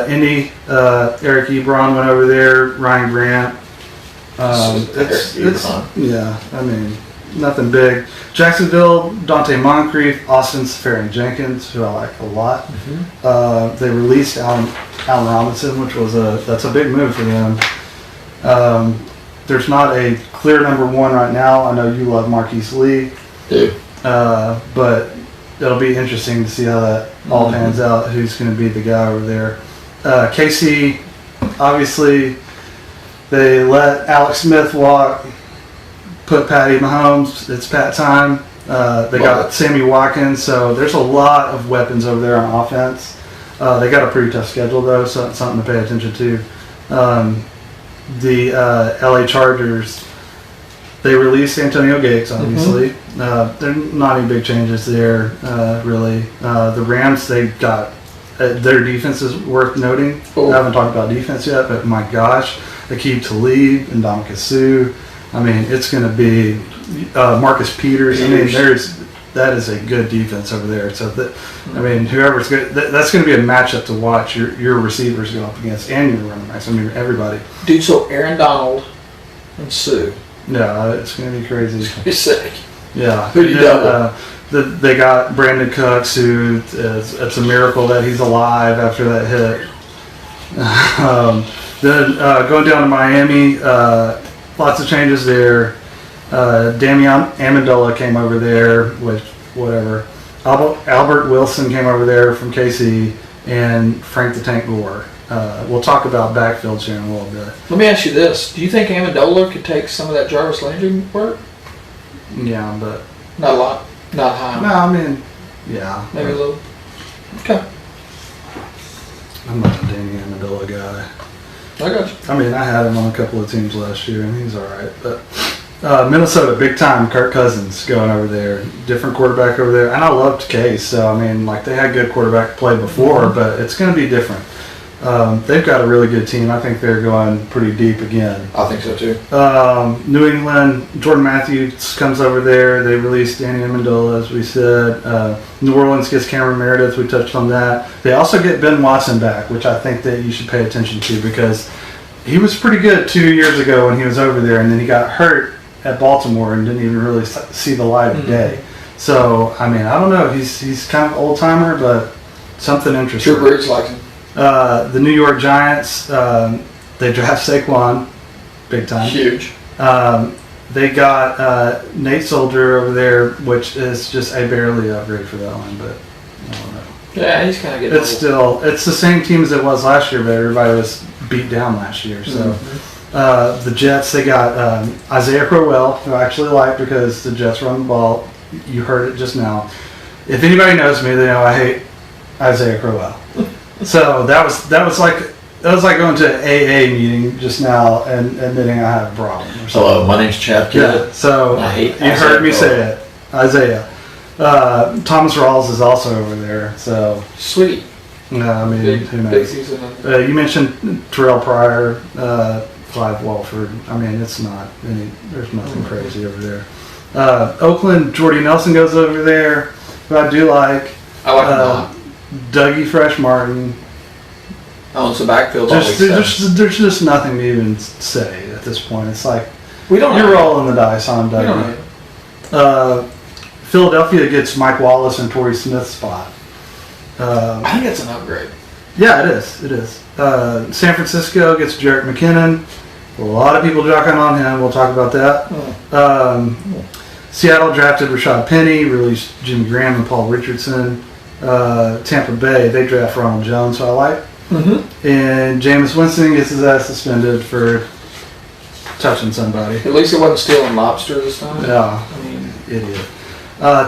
Indy, Eric Ebron went over there. Ryan Grant. Nothing big. Jacksonville, Dante Moncrief, Austin Seferian-Jenkins, who I like a lot. Mm-hmm. They released Allen Robinson, which was that's a big move for them. There's not a clear number 1 right now. I know you love Marquise Lee. Dude. But it'll be interesting to see how that all pans out, who's going to be the guy over there. KC, obviously, they let Alex Smith walk, put Patty Mahomes. It's Pat time. They got Sammy Watkins, so there's a lot of weapons over there on offense. They got a pretty tough schedule, though, so it's something to pay attention to. The LA Chargers, they released Antonio Gates, obviously. There are not any big changes there, really. The Rams, they got their defense is worth noting. I haven't talked about defense yet, but my gosh, Aqib Talib and Ndamukong Suh. I mean, it's going to be Marcus Peters. I mean, that is a good defense over there. So whoever's good, that's going to be a matchup to watch your receivers go up against and your running backs. I mean, everybody. Dude, so Aaron Donald and Sue. Yeah, it's going to be crazy. He's sick. Yeah. Who do you double? They got Brandon Cooks, who it's a miracle that he's alive after that hit. Then going down to Miami, lots of changes there. Damian Amendola came over there, which, whatever. Albert Wilson came over there from KC, and Frank the Tank Gore. We'll talk about backfields here in a little bit. Let me ask you this. Do you think Amendola could take some of that Jarvis Landry work? Yeah, but... Not a lot. Not high. No, I mean, yeah. Maybe a little. Okay. I'm not a Damian Amendola guy. I got you. I mean, I had him on a couple of teams last year, and he's all right. But Minnesota, big time. Kirk Cousins going over there. Different quarterback over there. And I loved Case. So, I mean, they had good quarterback play before, but it's going to be different. They've got a really good team. I think they're going pretty deep again. I think so, too. New England, Jordan Matthews comes over there. They released Danny Amendola, as we said. New Orleans gets Cameron Meredith. We touched on that. They also get Ben Watson back, which I think that you should pay attention to because he was pretty good 2 years ago when he was over there, and then he got hurt at Baltimore and didn't even really see the light of day. So, I mean, I don't know. He's kind of old-timer, but something interesting. Drew Brees likes him. The New York Giants, they draft Saquon, big time. Huge. They got Nate Soldier over there, which is just a barely upgrade for that one, but I don't know. Yeah, he's kind of getting It's the same team as it was last year, but everybody was beat down last year. So the Jets, they got Isaiah Crowell, who I actually like because the Jets run the ball. You heard it just now. If anybody knows me, they know I hate Isaiah Crowell. So that was like going to an AA meeting just now and admitting I have a problem. Hello, my name's Chad. Yeah, so you heard me say it, Isaiah. Thomas Rawls is also over there. So sweet. I mean, who knows? Big season. You mentioned Terrell Pryor, Clive Walford. I mean, there's nothing crazy over there. Oakland, Jordy Nelson goes over there, who I do like. I like him a lot. Dougie Fresh Martin. Owns the backfield. There's just nothing to even say at this point. It's like you're rolling the dice on Dougie. Philadelphia gets Mike Wallace and Torrey Smith's spot. I think it's an upgrade. Yeah, it is. San Francisco gets Jerick McKinnon. A lot of people jockeying on him. We'll talk about that. Seattle drafted Rashad Penny, released Jimmy Graham and Paul Richardson. Tampa Bay, they draft Ronald Jones, who I like. And Jameis Winston gets his ass suspended for touching somebody. At least it wasn't stealing lobster this time. Yeah, I mean, idiot.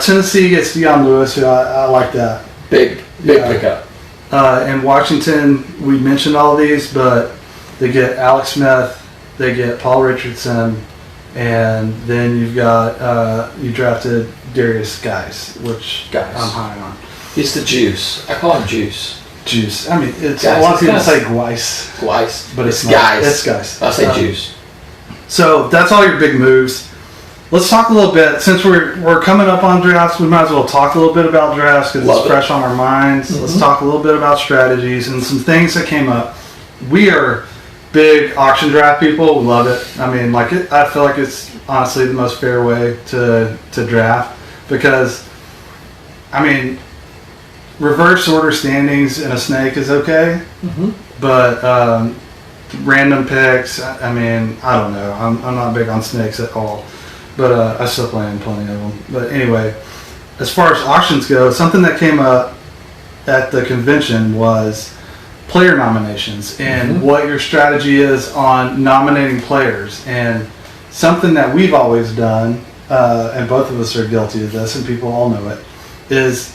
Tennessee gets Deion Lewis, who I like that. Big pickup. And Washington, we mentioned all these, but they get Alex Smith, they get Paul Richardson, and then you've got you drafted Darius Guice, which Guice. I'm high on. He's the juice. I call him juice. Juice. I mean, it's Guice. a lot of people say Guice. Guice. But it's Guice. It's Guice. I say juice. So that's all your big moves. Let's talk a little bit, since we're coming up on drafts, we might as well talk a little bit about drafts because it's fresh on our minds. Let's talk a little bit about strategies and some things that came up. We are big auction draft people. We love it. I mean, I feel like it's honestly the most fair way to draft because, I mean, reverse order standings in a snake is okay, but random picks, I mean, I don't know. I'm not big on snakes at all. But I still play in plenty of them. But anyway, as far as auctions go, something that came up at the convention was player nominations and what your strategy is on nominating players. And something that we've always done, and both of us are guilty of this, and people all know it, is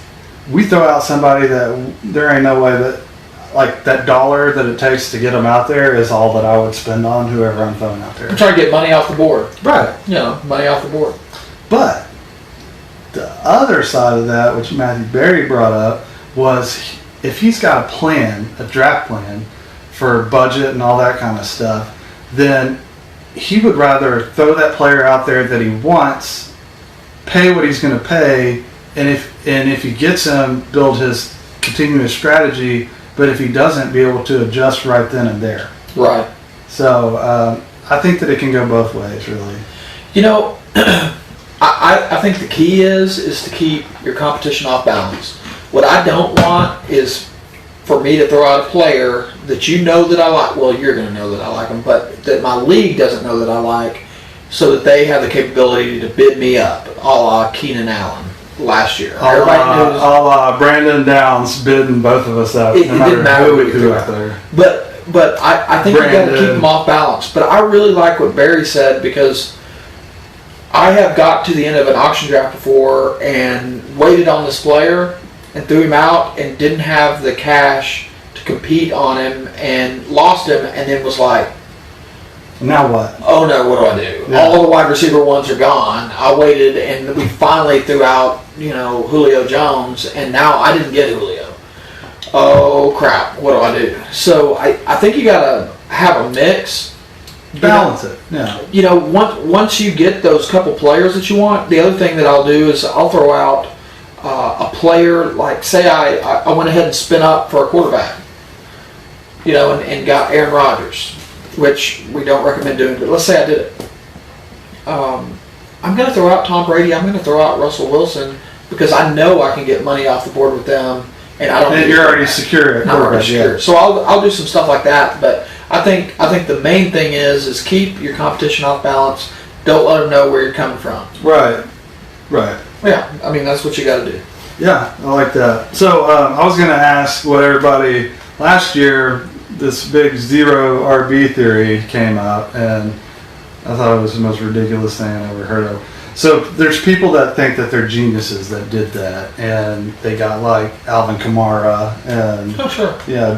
we throw out somebody that there ain't no way that, like, that dollar that it takes to get them out there is all that I would spend on whoever I'm throwing out there. I'm trying to get money off the board. Right. You know, money off the board. But the other side of that, which Matthew Berry brought up, was if he's got a plan, a draft plan for budget and all that kind of stuff, then he would rather throw that player out there that he wants, pay what he's going to pay, and if he gets him, build his continuous strategy. But if he doesn't, be able to adjust right then and there. Right. So I think that it can go both ways, really. You know, I think the key is to keep your competition off balance. What I don't want is for me to throw out a player that you know that I like. Well, you're going to know that I like them, but that my league doesn't know that I like, so that they have the capability to bid me up, a la Keenan Allen last year. Brandon Downs bidding both of us up. It didn't matter who we threw out there. But I think you got to keep them off balance. But I really like what Barry said, because I have got to the end of an auction draft before and waited on this player and threw him out and didn't have the cash to compete on him and lost him, and then was like, now what? Oh no, what do I do? Yeah. All the wide receiver ones are gone. I waited and we finally threw out, Julio Jones, and now I didn't get Julio. Oh crap, what do I do? So I think you gotta have a mix. Balance it, yeah. Once you get those couple players that you want, the other thing that I'll do is I'll throw out a player, like say I went ahead and spin up for a quarterback, and got Aaron Rodgers, which we don't recommend doing, but let's say I did it. I'm going to throw out Tom Brady. I'm going to throw out Russell Wilson because I know I can get money off the board with them, and I don't. And you're already secure. I'm already secure. So I'll do some stuff like that. But I think the main thing is keep your competition off balance. Don't let them know where you're coming from. Right. Yeah, I mean that's what you got to do. Yeah, I like that. So I was going to ask what everybody last year. This big J.A.R.V.I.S theory came up, and I thought it was the most ridiculous thing I ever heard of. So there's people that think that they're geniuses that did that, and they got like Alvin Kamara and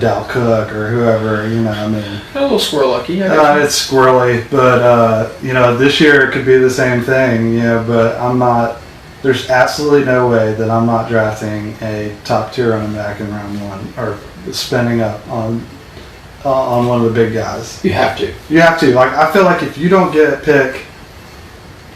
Dal Cook or whoever, I mean. A little squirrely. It's squirrely, but this year it could be the same thing, but I'm not. There's absolutely no way that I'm not drafting a top tier running back in round one or spending up on one of the big guys. You have to. Like, I feel like if you don't get pick,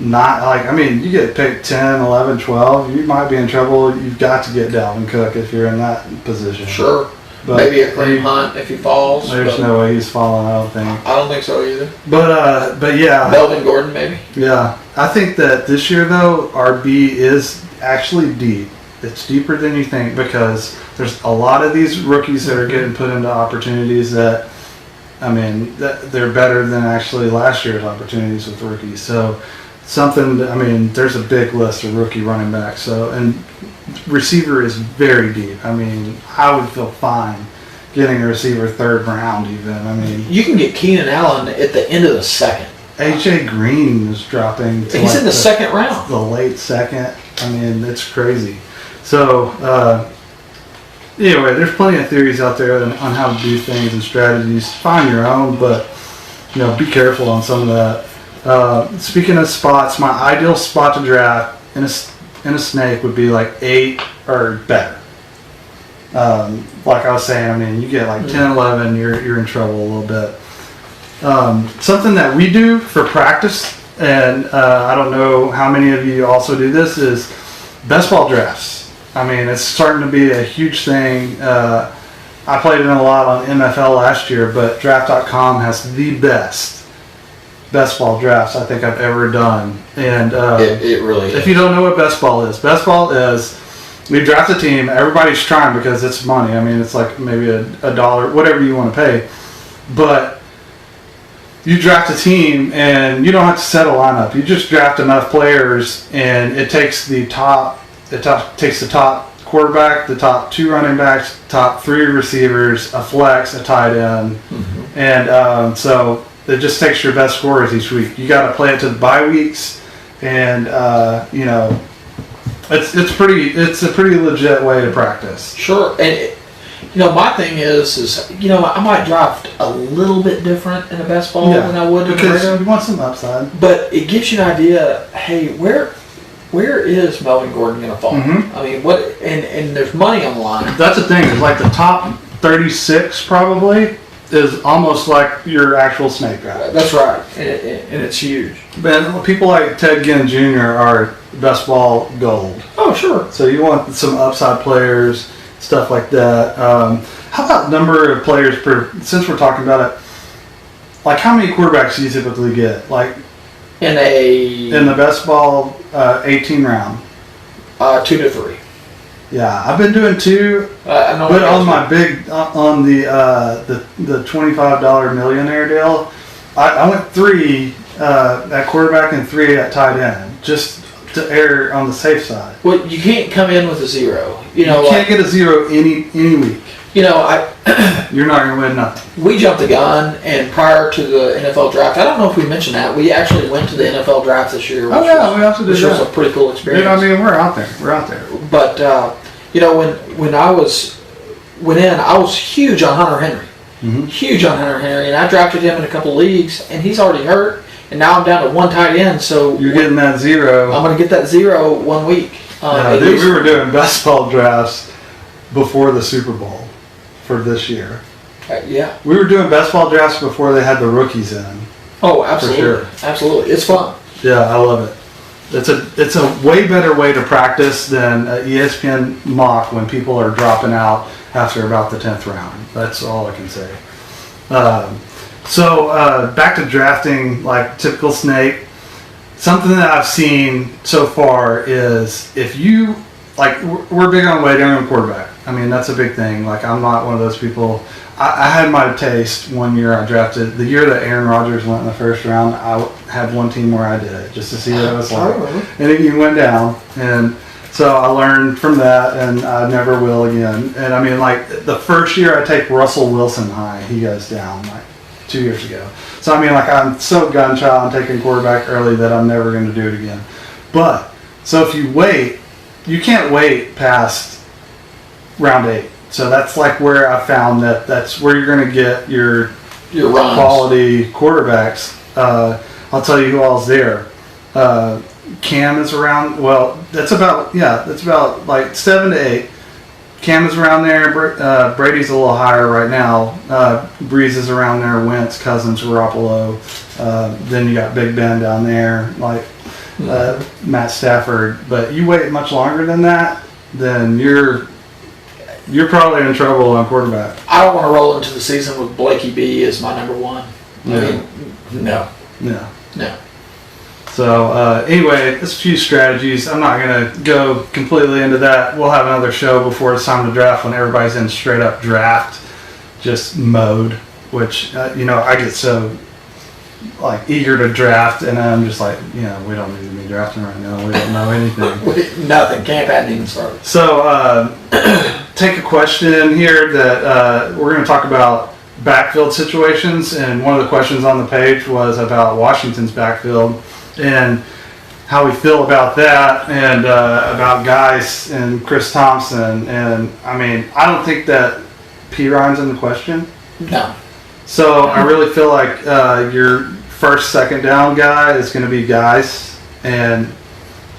you get pick 10, 11, 12, you might be in trouble. You've got to get Dalvin Cook if you're in that position. Sure. But maybe a Kareem Hunt if he falls. There's no way he's falling, I don't think. I don't think so either. But yeah. Melvin Gordon, maybe? Yeah. I think that this year, though, RB is actually deep. It's deeper than you think because there's a lot of these rookies that are getting put into opportunities that I mean, they're better than actually last year's opportunities with rookies. So there's a big list of rookie running backs. So, and receiver is very deep. I mean, I would feel fine getting a receiver 3rd round even. I mean, you can get Keenan Allen at the end of the second. AJ Green is dropping to he's in the 2nd round. The late 2nd. I mean, it's crazy. So, anyway, there's plenty of theories out there on how to do things and strategies. Find your own, but be careful on some of that. Speaking of spots, my ideal spot to draft in a snake would be like 8 or better. Like I was saying, I mean, you get like 10, 11, you're in trouble a little bit. Something that we do for practice, and I don't know how many of you also do this, is best ball drafts. I mean, it's starting to be a huge thing. I played in a lot on MFL last year, but draft.com has the best ball drafts I think I've ever done. And it really is. If you don't know what best ball is we draft a team. Everybody's trying because it's money. I mean, it's like maybe a dollar, whatever you want to pay. But you draft a team and you don't have to set a lineup. You just draft enough players, and it takes the top quarterback, the top 2 running backs, top 3 receivers, a flex, a tight end, and so it just takes your best scorers each week. You got to play it to the bye weeks, and it's a pretty legit way to practice. Sure, and my thing is I might draft a little bit different in a best ball than I would in a regular. Because you want some upside, but it gives you an idea. Hey, where is Melvin Gordon going to fall? Mm-hmm. I mean, what? And there's money on the line. That's the thing. Is like the top 36 probably is almost like your actual snake draft. That's right, and it's huge. But people like Ted Ginn Jr. are best ball gold. Oh, sure. So you want some upside players, stuff like that. How about number of players per? Since we're talking about it, like how many quarterbacks do you typically get? Like in the best ball 18 round. 2 to 3. Yeah, I've been doing 2, but on my big on the $25 millionaire deal, I went 3 at quarterback and 3 at tight end, just to err on the safe side. Well, you can't come in with a 0. You can't get a 0 any week. You're not going to win nothing. We jumped the gun, and prior to the NFL draft, I don't know if we mentioned that, we actually went to the NFL draft this year. We also did that. Which was a pretty cool experience. I mean, we're out there. But, when I went in, I was huge on Hunter Henry. Mm-hmm. Huge on Hunter Henry, and I drafted him in a couple leagues, and he's already hurt, and now I'm down to 1 tight end, so... You're getting that 0. I'm going to get that 0 1 week. We were doing best ball drafts before the Super Bowl for this year. Yeah. We were doing best ball drafts before they had the rookies in. Oh, absolutely. For sure. Absolutely. It's fun. Yeah, I love it. It's a way better way to practice than ESPN mock when people are dropping out after about the 10th round. That's all I can say. So back to drafting, like typical snake. Something that I've seen so far is if you, like, we're big on waiting on quarterback. I mean, that's a big thing. Like, I'm not one of those people. I had my taste one year I drafted. The year that Aaron Rodgers went in the first round, I had one team where I did it just to see what it was like. And he went down. And so I learned from that, and I never will again. And I mean, like, the first year I take Russell Wilson high, he goes down, like, 2 years ago. So, I mean, like, I'm so gun-shy on taking quarterback early that I'm never going to do it again. But, so if you wait, you can't wait past round 8. So that's like where I found that's where you're going to get your quality quarterbacks. I'll tell you who all's there. Cam is around. Well, that's about like 7 to 8. Cam is around there. Brady's a little higher right now. Breeze is around there. Wentz, Cousins, Garoppolo. Then you got Big Ben down there, like Matt Stafford. But you wait much longer than that, then you're probably in trouble on quarterback. I don't want to roll into the season with Blakey B as my number 1. Yeah. I mean, no. So anyway, there's a few strategies. I'm not going to go completely into that. We'll have another show before it's time to draft when everybody's in straight up draft just mode. which I get so like eager to draft, and I'm just like, we don't need to be drafting right now. We don't know anything. Nothing. Camp hadn't even started. So take a question here that we're going to talk about backfield situations, and one of the questions on the page was about Washington's backfield and how we feel about that, and about Geis and Chris Thompson. And I mean, I don't think that P. Ryan's in the question. No. So I really feel like your first, second down guy is going to be Geis, and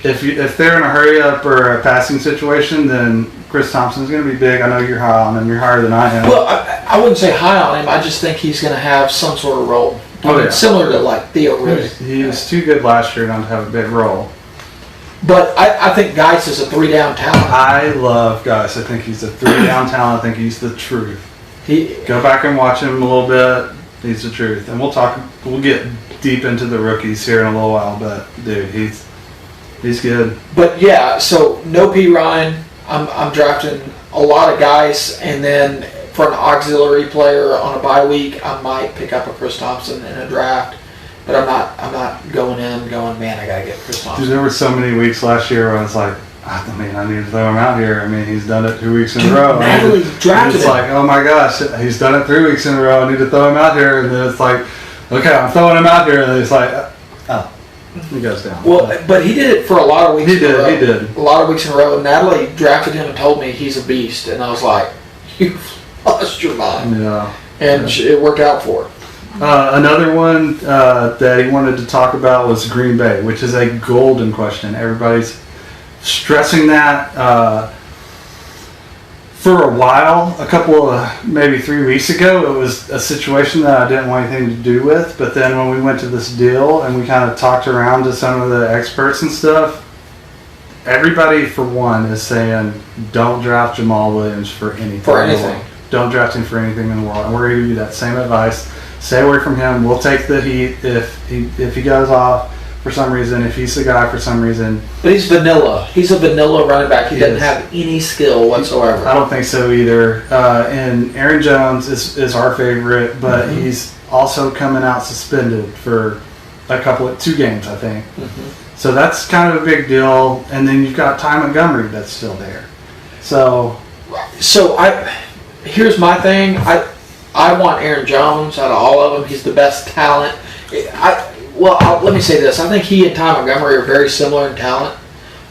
if they're in a hurry up or a passing situation, then Chris Thompson's going to be big. I know you're high on him. You're higher than I am. Well, I wouldn't say high on him. I just think he's going to have some sort of role. Similar to like Theo Riddick. He was too good last year not to have a big role. But I think Geis is a 3-down talent. I love Geis. I think he's a 3-down talent. I think he's the truth. Go back and watch him a little bit. He's the truth. And we'll get deep into the rookies here in a little while, but dude, he's good. But yeah, so no P. Ryan. I'm drafting a lot of Geis, and then for an auxiliary player on a bye week, I might pick up a Chris Thompson in a draft. But I'm not going, man, I gotta get Chris Thompson. Dude, there were so many weeks last year where I was like, I mean, I need to throw him out here. I mean, he's done it 2 weeks in a row. Natalie drafted It's him. like, oh my gosh, he's done it 3 weeks in a row. I need to throw him out here. And then it's like, okay, I'm throwing him out here. And it's like, oh, he goes down. Well, but he did it for a lot of weeks in a row. He did. A lot of weeks in a row. And Natalie drafted him and told me he's a beast. And I was like, you've lost your mind. Yeah. And it worked out for her. Another one that he wanted to talk about was Green Bay, which is a golden question. Everybody's stressing that. For a while, a couple of maybe 3 weeks ago, it was a situation that I didn't want anything to do with. But then when we went to this deal and we kind of talked around to some of the experts and stuff, everybody for one is saying don't draft Jamal Williams for anything. For anything. Don't draft him for anything in the world. And we're going to give you that same advice. Stay away from him. We'll take the heat if he goes off for some reason, if he's the guy for some reason. But he's vanilla. He's a vanilla running back. He doesn't have any skill whatsoever. I don't think so either. And Aaron Jones is our favorite, but he's also coming out suspended for 2 games, I think. Mm-hmm. So that's kind of a big deal. And then you've got Ty Montgomery that's still there. So here's my thing. I want Aaron Jones out of all of them. He's the best talent. Let me say this. I think he and Ty Montgomery are very similar in talent.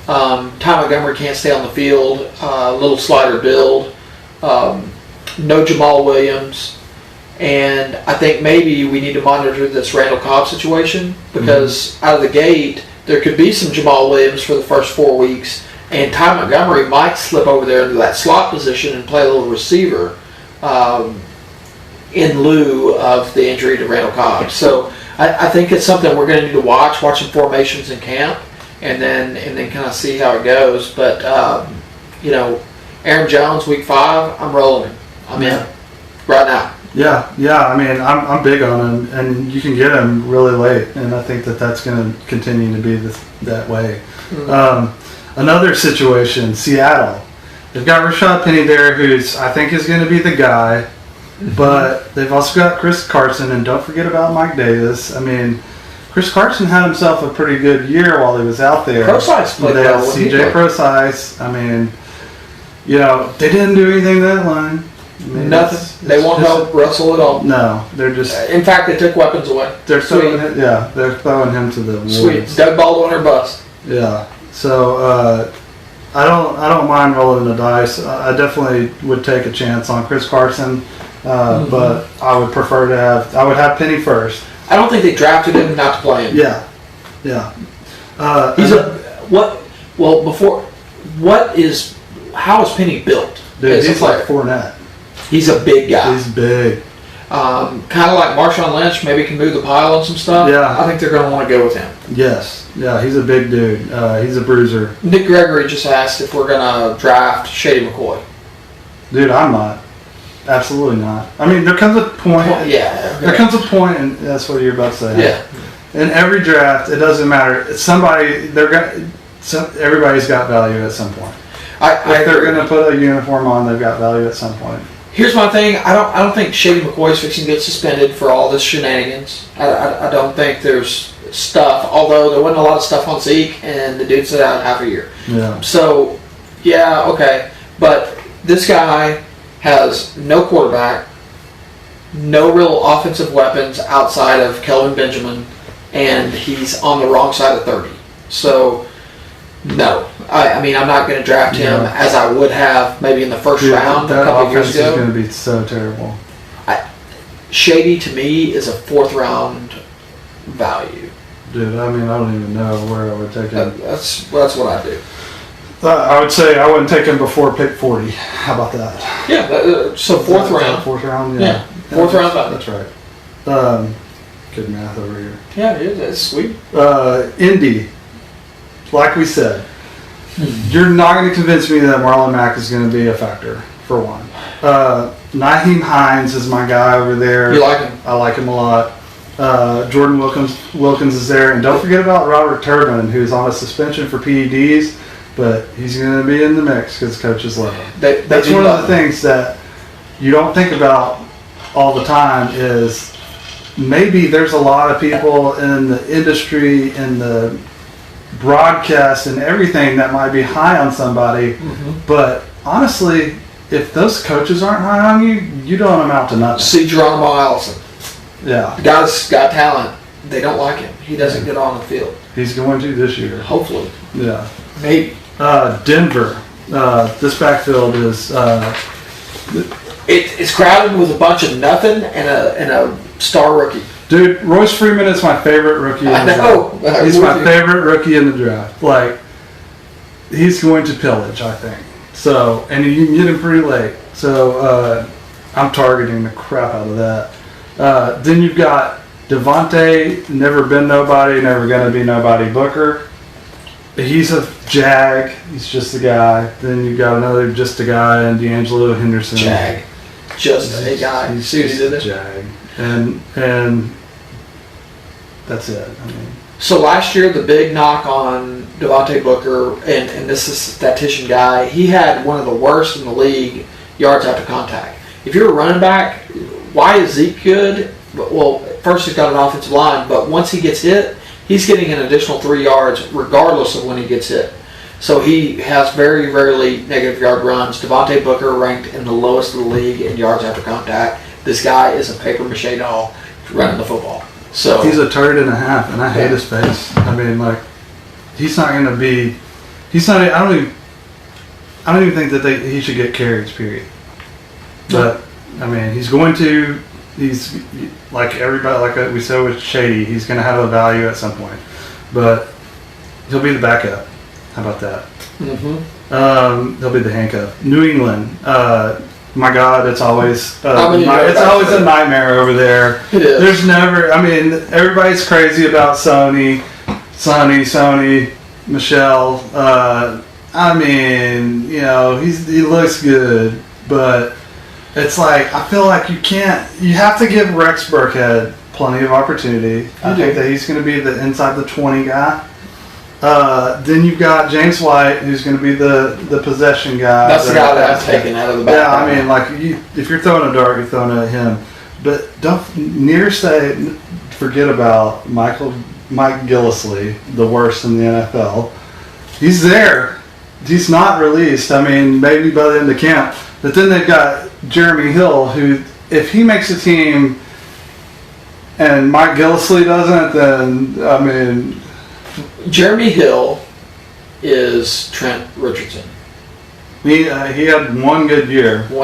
Ty Montgomery can't stay on the field. Little slider build. No Jamal Williams. And I think maybe we need to monitor this Randall Cobb situation because out of the gate, there could be some Jamal Williams for the first 4 weeks. And Ty Montgomery might slip over there into that slot position and play a little receiver in lieu of the injury to Randall Cobb. So I think it's something we're going to need to watch some formations in camp, and then kind of see how it goes. But Aaron Jones, week 5, I'm rolling him. I'm in right now. Yeah. I mean, I'm big on him, and you can get him really late, and I think that's going to continue to be that way. Mm-hmm. Another situation, Seattle. They've got Rashad Penny there, who's I think is going to be the guy. But they've also got Chris Carson, and don't forget about Mike Davis. I mean, Chris Carson had himself a pretty good year while he was out there. Procise played they well. had CJ Procise. I mean, they didn't do anything that line. I mean, Nothing. They won't help Russell at all. No, they're just. In fact, they took weapons away. They're throwing him to the wolves. Sweet. Doug Baldwin or bust. Yeah. So I don't mind rolling the dice. I definitely would take a chance on Chris Carson. But I would prefer to have Penny first. I don't think they drafted him not to play him. Yeah. How is Penny built? Dude, he's like Fournette. He's a big guy. He's big. Kind of like Marshawn Lynch, maybe can move the pile on some stuff. Yeah. I think they're going to want to go with him. Yes. Yeah, he's a big dude. He's a bruiser. Nick Gregory just asked if we're going to draft Shady McCoy. Dude, I'm not. Absolutely not. I mean, there comes a point. Yeah. There comes a point, and that's what you're about to say. Yeah. In every draft, it doesn't matter. Everybody's got value at some point. If they're going to put a uniform on, they've got value at some point. Here's my thing. I don't think Shady McCoy is fixing to get suspended for all this shenanigans. I don't think there's stuff. Although there wasn't a lot of stuff on Zeke, and the dude sat out half a year. Yeah. So, yeah, okay. But this guy has no quarterback, no real offensive weapons outside of Kelvin Benjamin, and he's on the wrong side of 30. So, no. I mean, I'm not going to draft him as I would have maybe in the first round a couple of years ago. That offense is going to be so terrible. Shady, to me, is a 4th round value. Dude, I mean, I don't even know where I would take him. That's what I do. I would say I wouldn't take him before pick 40. How about that? Yeah, so 4th round. 4th round, Yeah, 4th round value. That's right. Good math over here. Yeah, it is. It's sweet. Indy, like we said, you're not going to convince me that Marlon Mack is going to be a factor, for one. Nyheim Hines is my guy over there. You like him? I like him a lot. Jordan Wilkins is there. And don't forget about Robert Turbin, who's on a suspension for PEDs, but he's going to be in the mix because coaches love him. That's one of the things that you don't think about all the time is maybe there's a lot of people in the industry, in the broadcast and everything that might be high on somebody, but honestly, if those coaches aren't high on you, you don't amount to nothing. See Geronimo Allison. Yeah. The guy's got talent. They don't like him. He doesn't get on the field. He's going to this year. Hopefully. Yeah. Maybe. Denver. This backfield is... It's crowded with a bunch of nothing and a star rookie. Dude, Royce Freeman is my favorite rookie in the draft. He's my favorite rookie in the draft. Like, he's going to pillage, I think. So, and you can get him pretty late. So, I'm targeting the crap out of that. Then you've got Devontae, never been nobody, never going to be nobody Booker. He's a jag. He's just a guy. Then you've got another just a guy, and D'Angelo Henderson. Jag. Just a guy. See what he did there? Jag. And that's it. I mean. So last year, the big knock on Devontae Booker, and this is a statistician guy, he had one of the worst in the league yards after contact. If you're a running back, why is Zeke good? Well, first he's got an offensive line, but once he gets hit, he's getting an additional 3 yards regardless of when he gets hit. So he has very rarely negative yard runs. Devontae Booker ranked in the lowest of the league in yards after contact. This guy is a paper mache doll running the football. So he's a turd and a half, and I hate his face. I mean, like, he's not going to be. He's not. I don't even think that he should get carries. Period. But I mean, he's going to. He's like everybody. Like we said with Shady, he's going to have a value at some point. But he'll be the backup. How about that? He'll be the handcuff. New England. My God, it's always a nightmare over there. It is. There's never. I mean, everybody's crazy about Sonny, Michelle. I mean, you know, he looks good, but it's like I feel like you can't. You have to give Rex Burkhead plenty of opportunity. I think that he's going to be the inside the 20 guy. Then you've got James White, who's going to be the possession guy. That's the guy that I'm taking out of the back. Yeah, I mean, like if you're throwing a dart, you're throwing it at him. But don't forget about Mike Gillislee, the worst in the NFL. He's there. He's not released. I mean, maybe by the end of camp. But then they've got Jeremy Hill, who, if he makes a team and Mike Gillislee doesn't, then, I mean... Jeremy Hill is Trent Richardson. He had one good year. But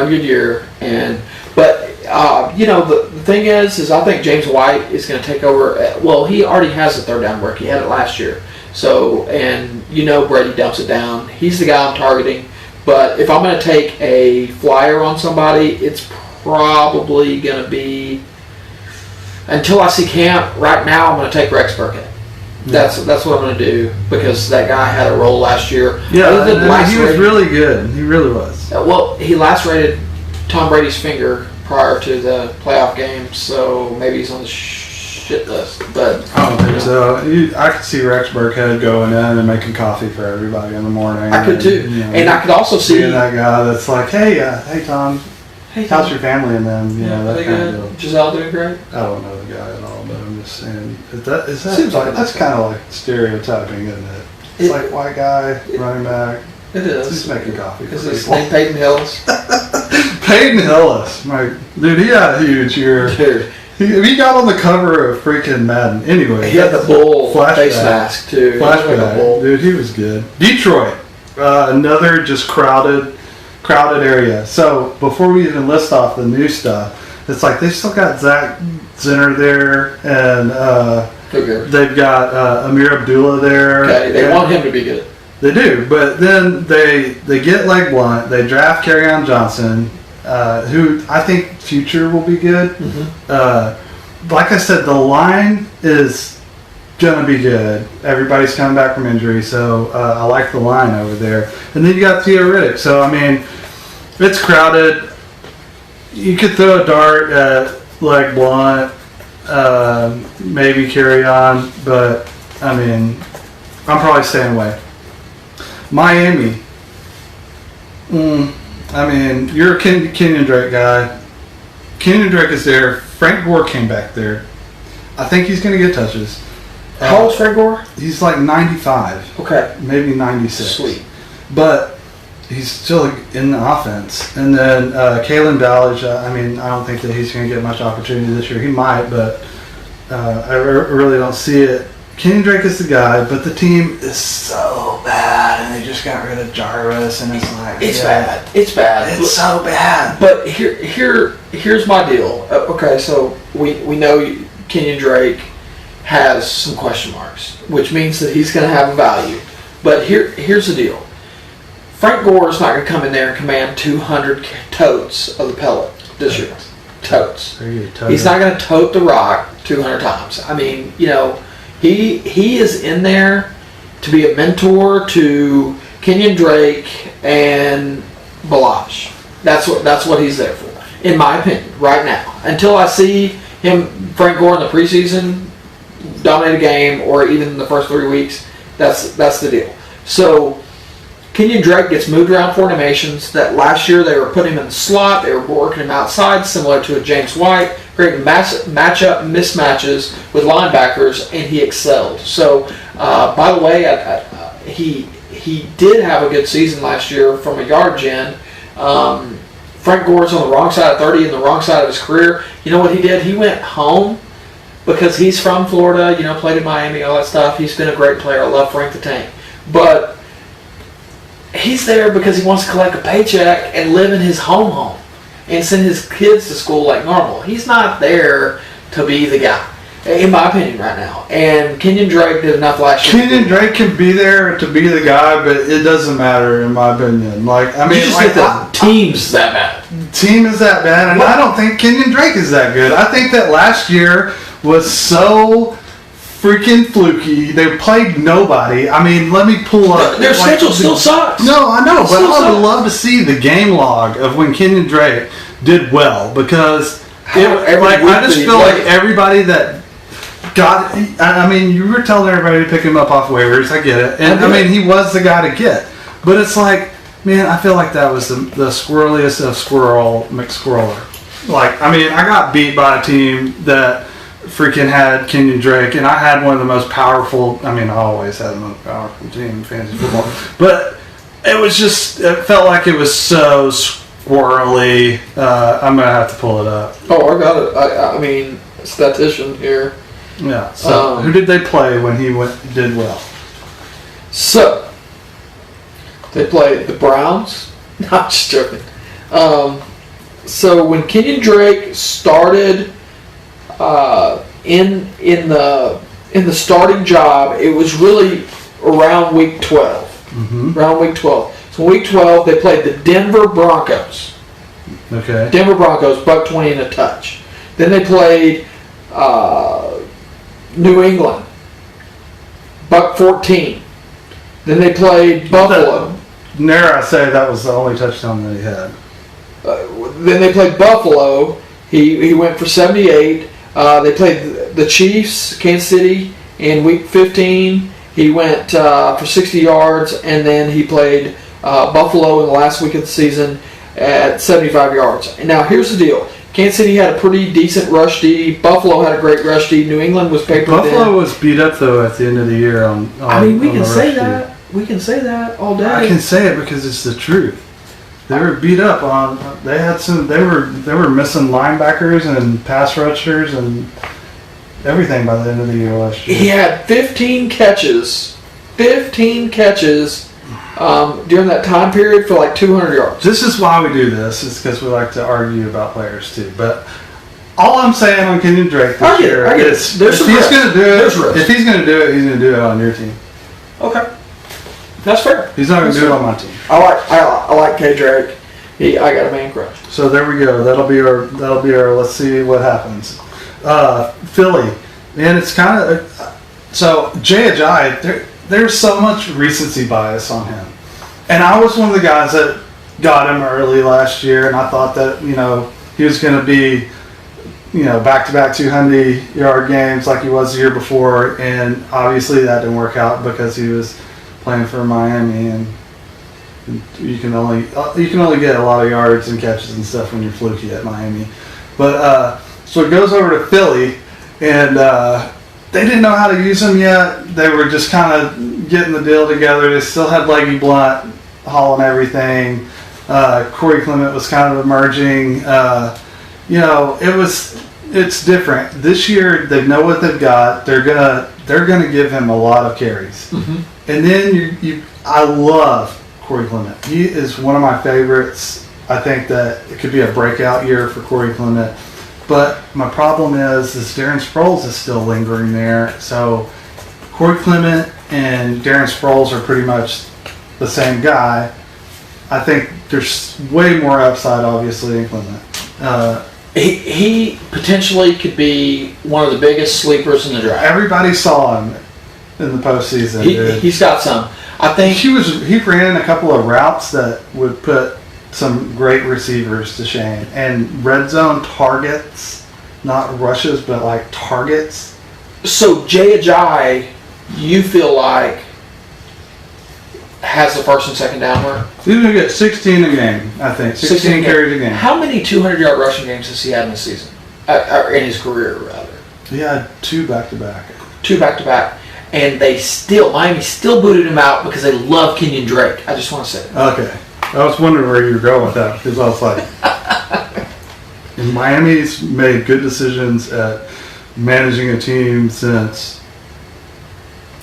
the thing is I think James White is going to take over. Well, he already has the third down work. He had it last year. So, and Brady dumps it down. He's the guy I'm targeting. But if I'm going to take a flyer on somebody, it's probably going to be, until I see camp, right now I'm going to take Rex Burkhead. That's what I'm going to do, because that guy had a role last year. Yeah, he was really good. He really was. Well, he lacerated Tom Brady's finger prior to the playoff game, so maybe he's on the shit list. But I don't think so. I could see Rex Burkhead going in and making coffee for everybody in the morning. I could too, and I could also see that guy that's like, hey Tom. how's your family and them? You know, that kind of deal. Giselle doing great? I don't know the guy at all, but I'm just saying. Is that Seems like that's kind of like stereotyping, isn't it? It's like white guy, running back. It is. He's making coffee. Is his name Peyton Hillis? Peyton Hillis. Dude, he had a huge year. Dude. He got on the cover of freaking Madden. Anyway. He had the bull face flashback. mask, too. Flashback. Dude, he was good. Detroit. Another just crowded area. So, before we even list off the new stuff, it's like they still got Zach Zinner there, and they've got Amir Abdullah there. Okay, they want him to be good. They do, but then they get Leg Blunt, they draft Kerryon Johnson, who I think future will be good. Mm-hmm. Like I said, the line is going to be good. Everybody's coming back from injury, so I like the line over there. And then you got Theo Riddick, so I mean, it's crowded. You could throw a dart at Leg Blunt, maybe Kerryon, but I mean, I'm probably staying away. Miami. I mean, you're a Kenyon Drake guy. Kenyon Drake is there. Frank Gore came back there. I think he's going to get touches. How old's Frank Gore? He's like 95. Okay. Maybe 96. Sweet. But he's still in the offense. And then Kalen Ballage, I mean, I don't think that he's going to get much opportunity this year. He might, but I really don't see it. Kenyon Drake is the guy, but the team is so bad, and they just got rid of J.A.R.V.I.S, and it's like... It's bad. It's bad. It's so bad. But here's my deal. Okay, so we know Kenyon Drake has some question marks, which means that he's going to have a value. But here's the deal. Frank Gore is not going to come in there and command 200 totes of the pellet this year. Totes. He's not going to tote the rock 200 times. I mean, you know... He is in there to be a mentor to Kenyon Drake and Ballage. That's what he's there for, in my opinion, right now. Until I see Frank Gore in the preseason dominate a game, or even in the first 3 weeks, that's the deal. So Kenyon Drake gets moved around formations. That last year they were putting him in the slot, they were working him outside, similar to a James White, creating matchup mismatches with linebackers, and he excelled. So, by the way, he did have a good season last year from a yardage end. Frank Gore's on the wrong side of 30 and the wrong side of his career. You know what he did? He went home because he's from Florida, you know, played in Miami, all that stuff. He's been a great player. I love Frank the Tank. But he's there because he wants to collect a paycheck and live in his home and send his kids to school like normal. He's not there to be the guy, in my opinion, right now. And Kenyon Drake did enough last year. Kenyon Drake can be there to be the guy, but it doesn't matter, in my opinion. Like, I mean, you just think the team's that bad. Team is that bad, and I don't think Kenyon Drake is that good. I think that last year was so freaking fluky. They played nobody. I mean, let me pull up. Their schedule still sucks. No, I know, but I would love to see the game log of when Kenyon Drake did well, because I just feel like everybody that got. I mean, you were telling everybody to pick him up off waivers. I get it, and I mean, he was the guy to get. But it's like, man, I feel like that was the squirreliest of McSquirreler. Like, I mean, I got beat by a team that freaking had Kenyon Drake, and I had one of the most powerful. I mean, I always had the most powerful team in fantasy football, but it felt like it was so squirrely. I'm gonna have to pull it up. Oh, I got it. I mean, statistician here. Yeah. So, who did they play when he did well? So they played the Browns. No, I'm just joking. So when Kenyon Drake started in the starting job, it was really around week 12. Mm-hmm. Around week 12. So week 12, they played the Denver Broncos. Okay. Denver Broncos, $120 and a touch. Then they played New England, $114. Then they played Buffalo. Dare I say that was the only touchdown that he had. Then they played Buffalo. He went for 78. They played the Chiefs, Kansas City, in week 15. He went for 60 yards, and then he played Buffalo in the last week of the season. at 75 yards. And now here's the deal. Kansas City had a pretty decent rush D. Buffalo had a great rush D. New England was papered Buffalo in. was beat up though at the end of the year on we on can the say rush D. that. We can say that all day. I can say it because it's the truth. They were beat up on. They had some. They were missing linebackers and pass rushers and everything by the end of the year last year. He had 15 catches. 15 catches during that time period for like 200 yards. This is why we do this. Is because we like to argue about players too. But all I'm saying on Kenyon Drake this year is if he's going to do it, if he's going to do it, he's going to do it on your team. Okay, that's fair. He's not going to do it on my team. I like K Drake. I got a man crush. So there we go. That'll be our. Let's see what happens. Philly, man, it's kind of so J.A.R.V.I.S. There's so much recency bias on him, and I was one of the guys that got him early last year, and I thought that he was going to be back-to-back 200-yard games like he was the year before, and obviously that didn't work out because he was playing for Miami, and you can only get a lot of yards and catches and stuff when you're fluky at Miami. But so it goes over to Philly, and they didn't know how to use him yet. They were just kind of getting the deal together. They still had Leggy Blunt hauling everything. Corey Clement was kind of emerging. It's different this year. They know what they've got. They're gonna give him a lot of carries. Mm-hmm. And then I love Corey Clement. He is one of my favorites. I think that it could be a breakout year for Corey Clement. But my problem is Darren Sproles is still lingering there. So Corey Clement and Darren Sproles are pretty much the same guy. I think there's way more upside, obviously, in Clement. He potentially could be one of the biggest sleepers in the draft. Everybody saw him in the postseason. He's got some. I think he ran a couple of routes that would put some great receivers to shame, and red zone targets, not rushes, but like targets. So J.A.R.V.I.S, you feel like has the first and second down work? He's going to get 16 a game, I think. 16 carries a game. How many 200-yard rushing games has he had in the season? Or in his career, rather? He had 2 back-to-back. 2 back-to-back. And Miami still booted him out because they love Kenyon Drake. I just want to say that. Okay. I was wondering where you were going with that because I was like, Miami's made good decisions at managing a team since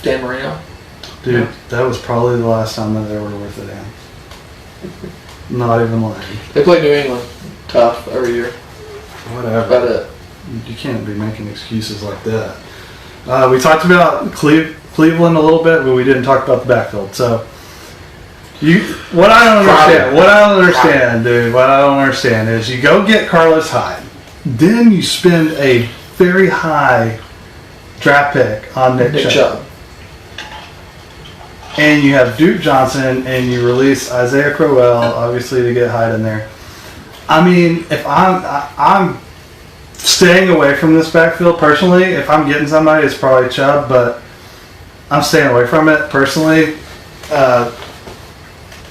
Dan Marino? Dude, yeah. That was probably the last time that they were worth a damn. Not even lying. They play New England tough every year. Whatever. About it. You can't be making excuses like that. We talked about Cleveland a little bit, but we didn't talk about the backfield. So, what I don't understand is you go get Carlos Hyde, then you spend a very high draft pick on Nick Chubb. And you have Duke Johnson, and you release Isaiah Crowell, obviously, to get Hyde in there. I mean, if I'm staying away from this backfield personally. If I'm getting somebody, it's probably Chubb, but I'm staying away from it personally.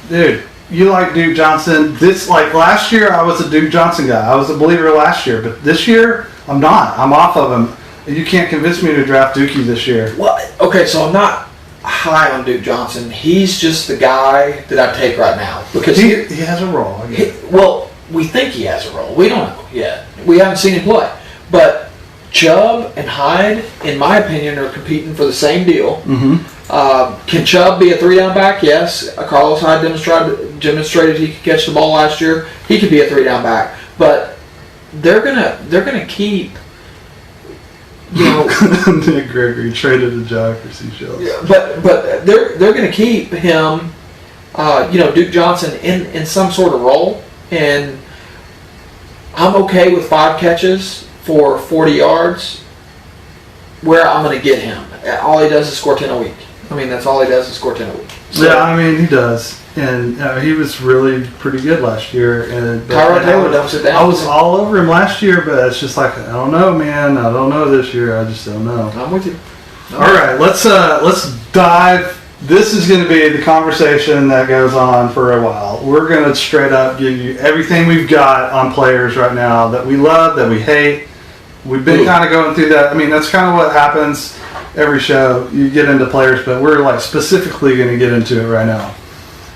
Dude, you like Duke Johnson. Last year, I was a Duke Johnson guy. I was a believer last year, but this year, I'm not. I'm off of him. You can't convince me to draft Dookie this year. Well, okay, so I'm not high on Duke Johnson. He's just the guy that I take right now because he has a role. Well, we think he has a role. We don't know yet. We haven't seen him play. But Chubb and Hyde, in my opinion, are competing for the same deal. Mm-hmm. Can Chubb be a 3-down back? Yes. Carlos Hyde demonstrated he could catch the ball last year. He could be a 3-down back. But they're gonna keep. Nick Gregory traded a job for Seashells. Yeah, but they're going to keep him, Duke Johnson in some sort of role, and I'm okay with 5 catches for 40 yards. Where I'm going to get him, all he does is score 10 a week. I mean, that's all he does is score 10 a week. So, yeah, I mean he does, and he was really pretty good last year. And Tyrod Taylor dumps it down. I was all over him last year, but it's just like I don't know, man. I don't know this year. I just don't know. I'm with you. All right, let's dive this is going to be the conversation that goes on for a while. We're going to straight up give you everything we've got on players right now that we love, that we hate. We've been kind of going through that. I mean, that's kind of what happens every show. You get into players, but we're like specifically going to get into it right now.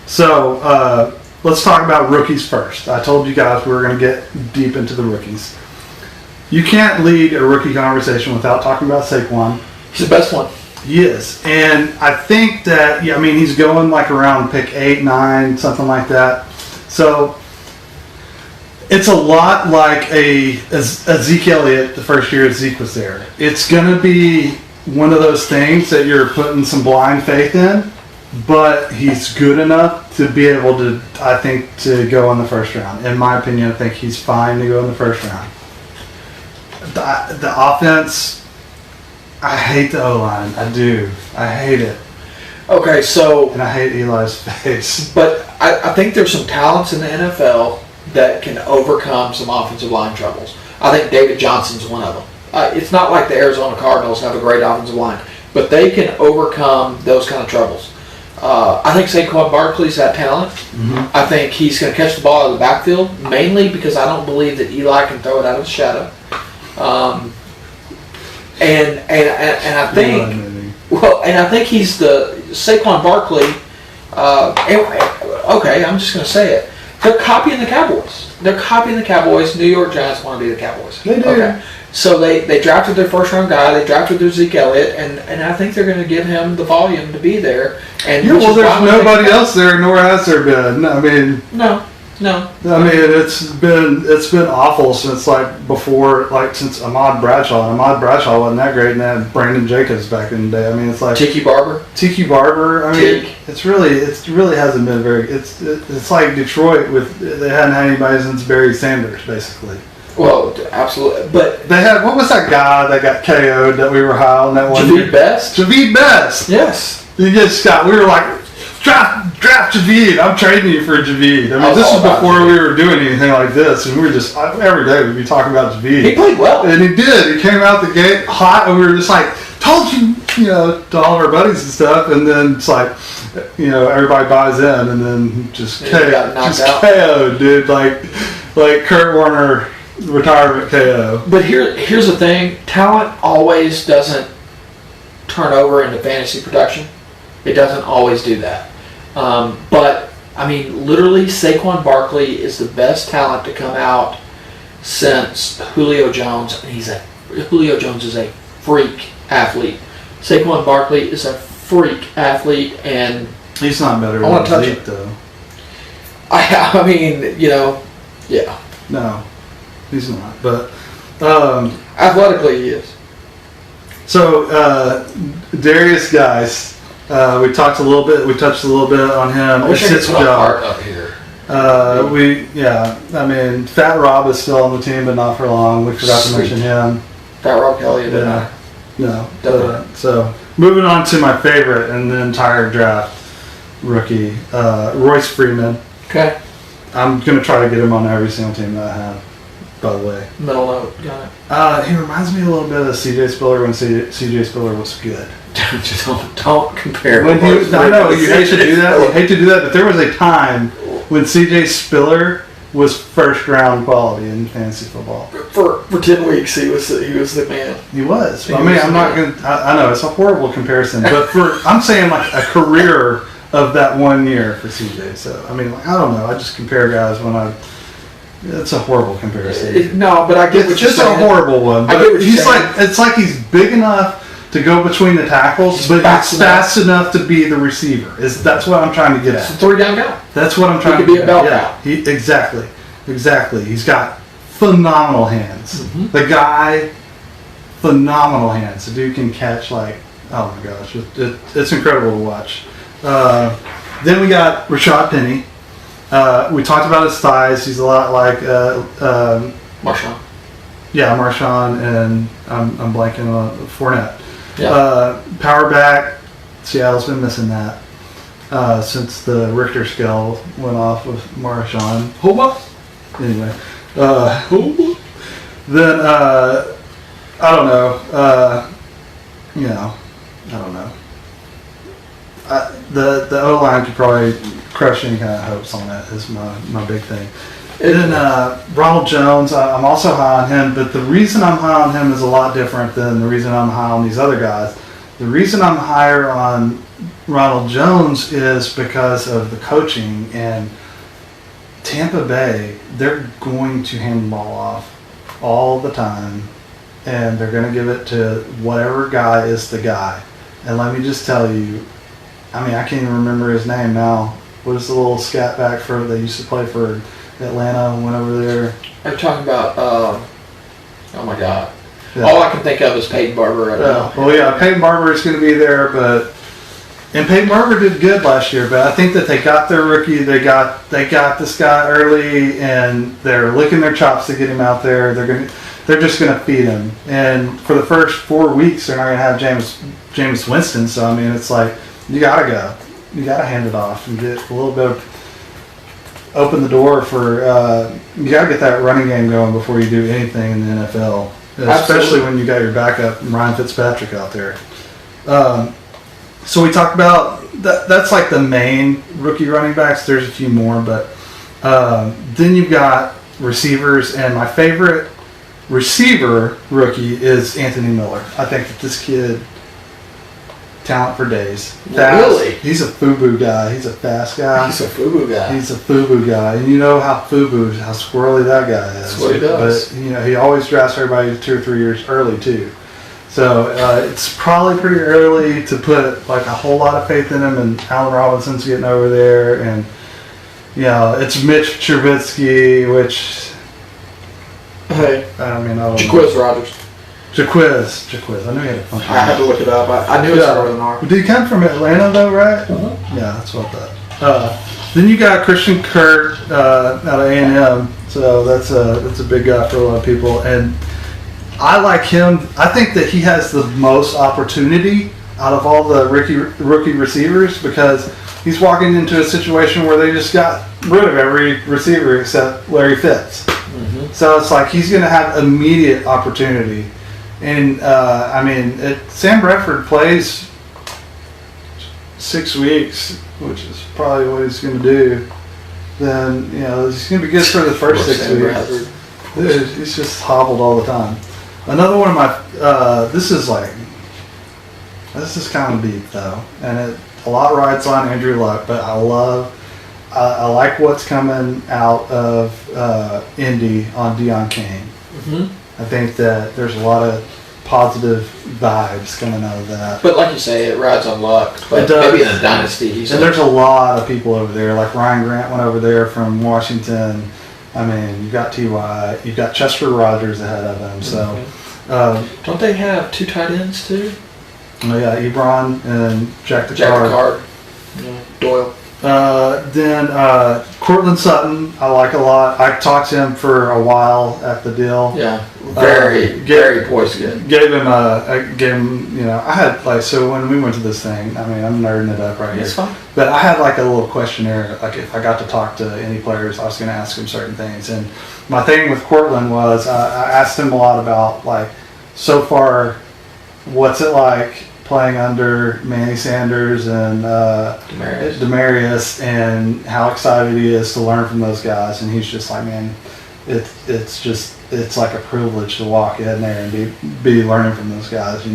So let's talk about rookies first. I told you guys we were going to get deep into the rookies. You can't lead a rookie conversation without talking about Saquon. He's the best one. He is. And I think that, yeah, I mean, he's going like around pick 8, 9, something like that. So it's a lot like a Zeke Elliott the first year Zeke was there. It's going to be one of those things that you're putting some blind faith in, but he's good enough to be able to, I think, to go in the first round. In my opinion, I think he's fine to go in the first round. The offense, I hate the O-line. I do. I hate it. Okay, so... And I hate Eli's face. But I think there's some talents in the NFL that can overcome some offensive line troubles. I think David Johnson's one of them. It's not like the Arizona Cardinals have a great offensive line, but they can overcome those kind of troubles. I think Saquon Barkley's that talent. Mm-hmm. I think he's going to catch the ball out of the backfield, mainly because I don't believe that Eli can throw it out of the shadow. And I think, well, and I think he's the Saquon Barkley. Okay, I'm just going to say it. They're copying the Cowboys. They're copying the Cowboys. New York Giants want to be the Cowboys. They do. Okay. So they drafted their first round guy. They drafted their Zeke Elliott, and I think they're going to give him the volume to be there. And yeah, well, there's nobody else there, nor has there been. I mean, no. I mean, it's been awful since since Ahmad Bradshaw. And Ahmad Bradshaw wasn't that great, and they had Brandon Jacobs back in the day. I mean, it's like Tiki Barber. I mean, it really hasn't been very. It's like Detroit they hadn't had anybody since Barry Sanders, basically. Well, absolutely, but they had, what was that guy that got KO'd that we were high on that one? J.A.R.V.I.S. Best. J.A.R.V.I.S. Yes. We were like, draft J.A.R.V.I.S. I'm trading you for J.A.R.V.I.S. I mean, this was before we were doing anything like this, and we were just every day we'd be talking about J.A.R.V.I.S. He played well, and he did. He came out the gate hot, and we were just like, told you, to all of our buddies and stuff, and then it's like, everybody buys in, and then just KO, dude, like Kurt Warner retirement KO. But here's the thing: talent always doesn't turn over into fantasy production. It doesn't always do that. But I mean, literally, Saquon Barkley is the best talent to come out since Julio Jones, and Julio Jones is a freak athlete. Saquon Barkley is a freak athlete, and he's not better than Zeke, though. I mean, yeah. No, he's not. But athletically, he is. So Darius Guice, we touched a little bit on him. I wish I could put a heart up here. I mean, Fat Rob is still on the team, but not for long. We forgot to mention him. Fat Rob Kelly, didn't I? No. So moving on to my favorite in the entire draft rookie, Royce Freeman. Okay. I'm going to try to get him on every single team that I have, by the way. Middle note, got it. He reminds me a little bit of C.J. Spiller when C.J. Spiller was good. Don't compare. I know, you hate to do that. But there was a time when C.J. Spiller was first round quality in fantasy football. For 10 weeks, he was the man. He was. I know it's a horrible comparison, but I'm saying like a career of that 1 year for CJ. So I mean, I don't know. I just compare guys it's a horrible comparison. But I get what you're saying. It's a horrible one. But it's like he's big enough to go between the tackles, but he's fast enough to be the receiver. That's what I'm trying to get at. It's a 3-down guy. That's what I'm trying to get get at. He could be a bell cow. Exactly. He's got phenomenal hands. Mm-hmm. The guy, phenomenal hands. The dude can catch oh my gosh, it's incredible to watch. Then we got Rashad Penny. We talked about his thighs. He's a lot like Marshawn. Yeah, Marshawn, and I'm blanking on Fournette. Yeah. Power back. Seattle's been missing that since the Richter scale went off with Marshawn. Anyway, then I don't know. I don't know. the O line could probably crush any kind of hopes on that. Is my big thing. And then Ronald Jones, I'm also high on him, but the reason I'm high on him is a lot different than the reason I'm high on these other guys. The reason I'm higher on Ronald Jones is because of the coaching, and Tampa Bay, they're going to hand the ball off all the time, and they're going to give it to whatever guy is the guy. And let me just tell you, I mean, I can't even remember his name now. What is the little scat back for they used to play for Atlanta, went over there? I'm talking about, oh my God. Yeah. All I can think of is Peyton Barber right now. Well, yeah, Peyton Barber is going to be there, and Peyton Barber did good last year, but I think that they got their rookie, they got this guy early, and they're licking their chops to get him out there. They're just going to feed him, and for the first 4 weeks, they're not going to have Jameis Winston. So I mean, it's like you got to go, you got to hand it off and get a little bit of open the door for. You got to get that running game going before you do anything in the NFL. Especially when you got your backup Ryan Fitzpatrick out there. So we talked about that. That's like the main rookie running backs. There's a few more, but then you've got receivers, and my favorite receiver rookie is Anthony Miller. I think that this kid, talent for days. Fast. Really? He's a FUBU guy. He's a fast guy. He's a FUBU guy. He's a FUBU guy, and you know how squirrely that guy is. That's what he does. But he always drafts everybody 2 or 3 years early too. So it's probably pretty early to put like a whole lot of faith in him. And Allen Robinson's getting over there, and it's Mitch Trubisky, which I mean, Jaquiz Rogers. Jaquiz. I knew he had a funky I had to look it up. I knew it started with an R. Did he come from Atlanta though, right? Yeah, that's what I thought. Then you got Christian Kirk out of A&M, so that's a big guy for a lot of people, and I like him. I think that he has the most opportunity out of all the rookie receivers because he's walking into a situation where they just got rid of every receiver except Larry Fitz. Mm-hmm. So it's like he's going to have immediate opportunity. And, Sam Bradford plays 6 weeks, which is probably what he's going to do. Then, he's going to be good for the first 6 weeks. Dude, he's just hobbled all the time. Another one of my, this is kind of deep though. And a lot rides on Andrew Luck, but I like what's coming out of Indy on Deion Kane. Mm-hmm. I think that there's a lot of positive vibes coming out of that. But like you say, it rides on luck. But maybe in a dynasty. And there's a lot of people over there. Like Ryan Grant went over there from Washington. I mean, you've got T.Y., you've got Chester Rogers ahead of him. So, don't they have 2 tight ends too? Oh yeah, Ebron and Jack the Card. Yeah, Doyle. Then Cortland Sutton, I like a lot. I talked to him for a while at the deal. Yeah, very poised kid. Gave him. I had so when we went to this thing. I mean, I'm nerding it up right here. It's fine. But I had like a little questionnaire. Like if I got to talk to any players, I was going to ask him certain things. And my thing with Cortland was I asked him a lot about like so far, what's it like playing under Manny Sanders and Demarius, and how excited he is to learn from those guys. And he's just like, man, it's like a privilege to walk in there and be learning from those guys. You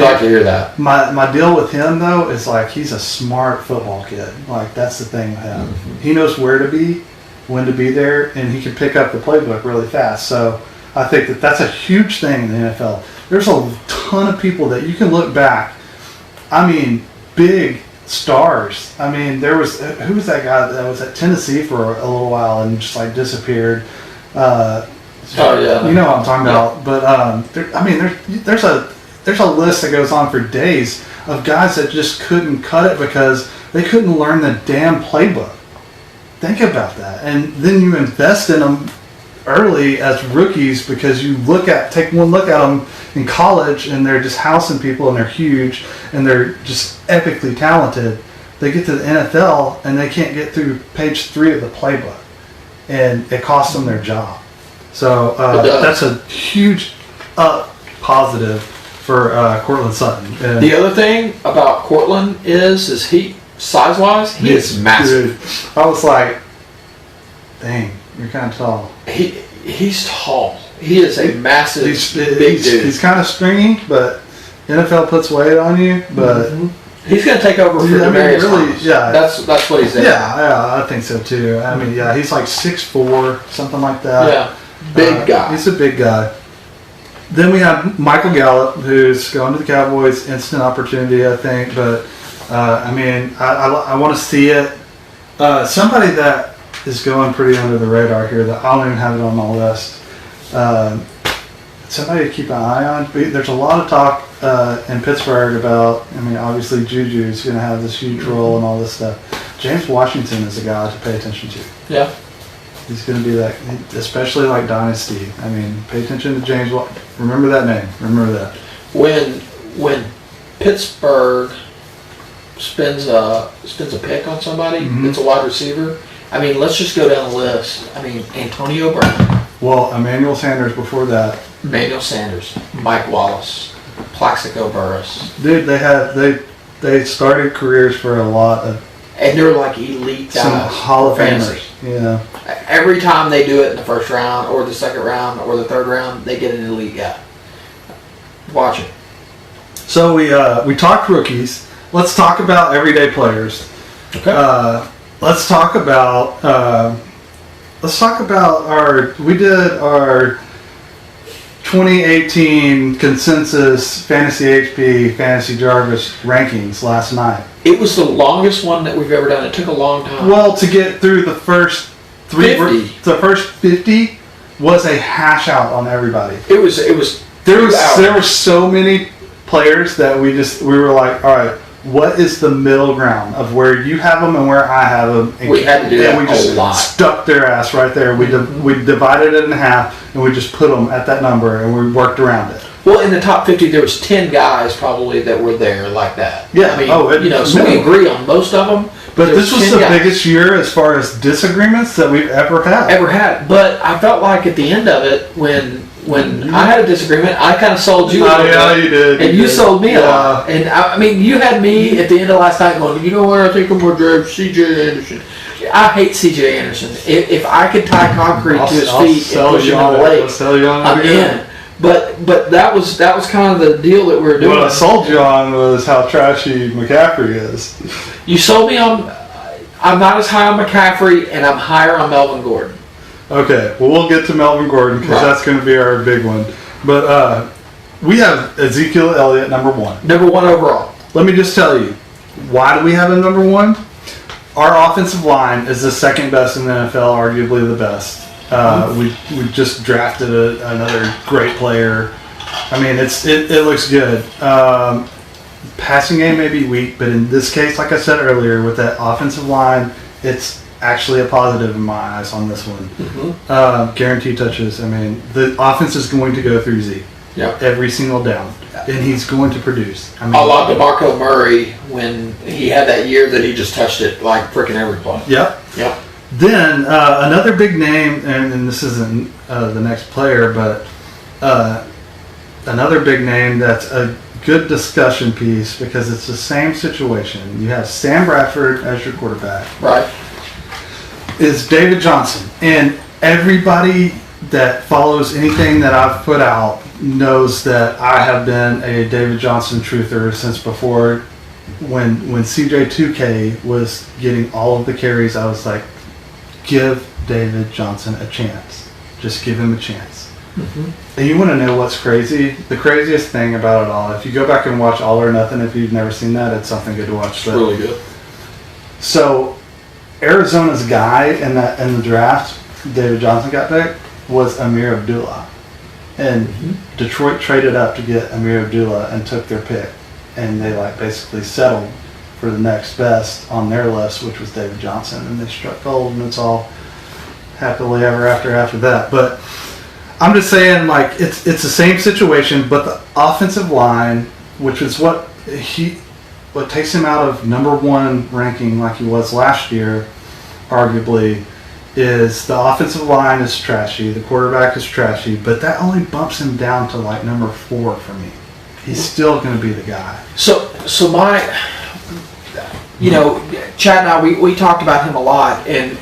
like to hear that. My deal with him though is like he's a smart football kid. Like that's the thing with him. Mm-hmm. He knows where to be, when to be there, and he can pick up the playbook really fast. So I think that that's a huge thing in the NFL. There's a ton of people that you can look back. I mean, big stars. I mean, who was that guy that was at Tennessee for a little while and just like disappeared? You know what I'm talking about. But there's a list that goes on for days of guys that just couldn't cut it because they couldn't learn the damn playbook. Think about that, and then you invest in them early as rookies because you take one look at them in college and they're just housing people and they're huge and they're just epically talented. They get to the NFL and they can't get through page 3 of the playbook, and it costs them their job. So that's a huge positive for Cortland Sutton. And The other thing about Cortland is he size-wise, he is massive. Dude, I was like, dang, you're kind of tall. He's tall. He is a massive, big dude. He's kind of stringy, but NFL puts weight on you. But he's going to take over for Demarius Thomas. Yeah, that's what he's in. Yeah, I think so too. I mean, yeah, he's like 6'4", something like that. Yeah, big guy. He's a big guy. Then we have Michael Gallup, who's going to the Cowboys. Instant opportunity, I think. But I mean, I want to see it. Somebody that is going pretty under the radar here that I don't even have it on my list. Somebody to keep an eye on. There's a lot of talk in Pittsburgh about, I mean, obviously Juju's going to have this huge role and all this stuff. James Washington is a guy to pay attention to. Yeah. He's going to be that, especially like Dynasty. I mean, pay attention to James. Remember that name. Remember that. When Pittsburgh spends a pick on somebody, it's a wide receiver. I mean, let's just go down the list. I mean, Antonio Brown. Well, Emmanuel Sanders before that. Emmanuel Sanders, Mike Wallace, Plaxico Burress. Dude, they started careers for a lot of. And they're like elite guys. Some Hall of Famers. Yeah. Every time they do it in the first round or the second round or the third round, they get an elite guy. Watch it. So we talked rookies. Let's talk about everyday players. Okay. Let's talk about we did our 2018 consensus fantasy HP fantasy J.A.R.V.I.S rankings last night. It was the longest one that we've ever done. It took a long time. Well, to get through the first 50. The first 50 was a hash out on everybody. It was there were so many players that we were like, all right, what is the middle ground of where you have them and where I have them? And we had to do that we just a lot. Stuck their ass right there. We divided it in half and we just put them at that number and we worked around it. Well, in the top 50, there was 10 guys probably that were there like that. Yeah. I mean, so we agree on most of them. But this was the biggest year as far as disagreements that we've ever had. But I felt like at the end of it, when I had a disagreement, I kind of sold you a little bit. You did. And you sold me a lot. And I mean, you had me at the end of last night going, you know where I think I'm going to draft C.J. Anderson. I hate C.J. Anderson. If I could tie concrete to his feet and push him on the lake, I'm in. But that was kind of the deal that we were doing. What I sold you on was how trashy McCaffrey is. You sold me on. I'm not as high on McCaffrey, and I'm higher on Melvin Gordon. Okay, well we'll get to Melvin Gordon because that's going to be our big one. But we have Ezekiel Elliott number 1. Number 1 overall. Let me just tell you, why do we have him number 1? Our offensive line is the second best in the NFL, arguably the best. We just drafted another great player. I mean, it looks good. Passing game may be weak, but in this case, like I said earlier, with that offensive line, it's actually a positive in my eyes on this one. Guaranteed touches. I mean, the offense is going to go through Zeke every single down, and he's going to produce. I mean, a la DeMarco Murray when he had that year that he just touched it like freaking every play. Yep. Then another big name, and this isn't the next player, but another big name that's a good discussion piece because it's the same situation. You have Sam Bradford as your quarterback. Right. Is David Johnson. And everybody that follows anything that I've put out knows that I have been a David Johnson truther since before when CJ2K was getting all of the carries. I was like, give David Johnson a chance. Just give him a chance. And you want to know what's crazy? The craziest thing about it all, if you go back and watch All or Nothing, if you've never seen that, it's something good to watch. It's really good. So, Arizona's guy in the draft, David Johnson got picked, was Amir Abdullah. And Detroit traded up to get Amir Abdullah and took their pick. And they basically settled for the next best on their list, which was David Johnson. And they struck gold, and it's all happily ever after that. But I'm just saying, it's the same situation, but the offensive line, which is what takes him out of number 1 ranking like he was last year, arguably, is the offensive line is trashy, the quarterback is trashy, but that only bumps him down to number 4 for me. he's still going to be the guy. So my, Chad and I, we talked about him a lot, and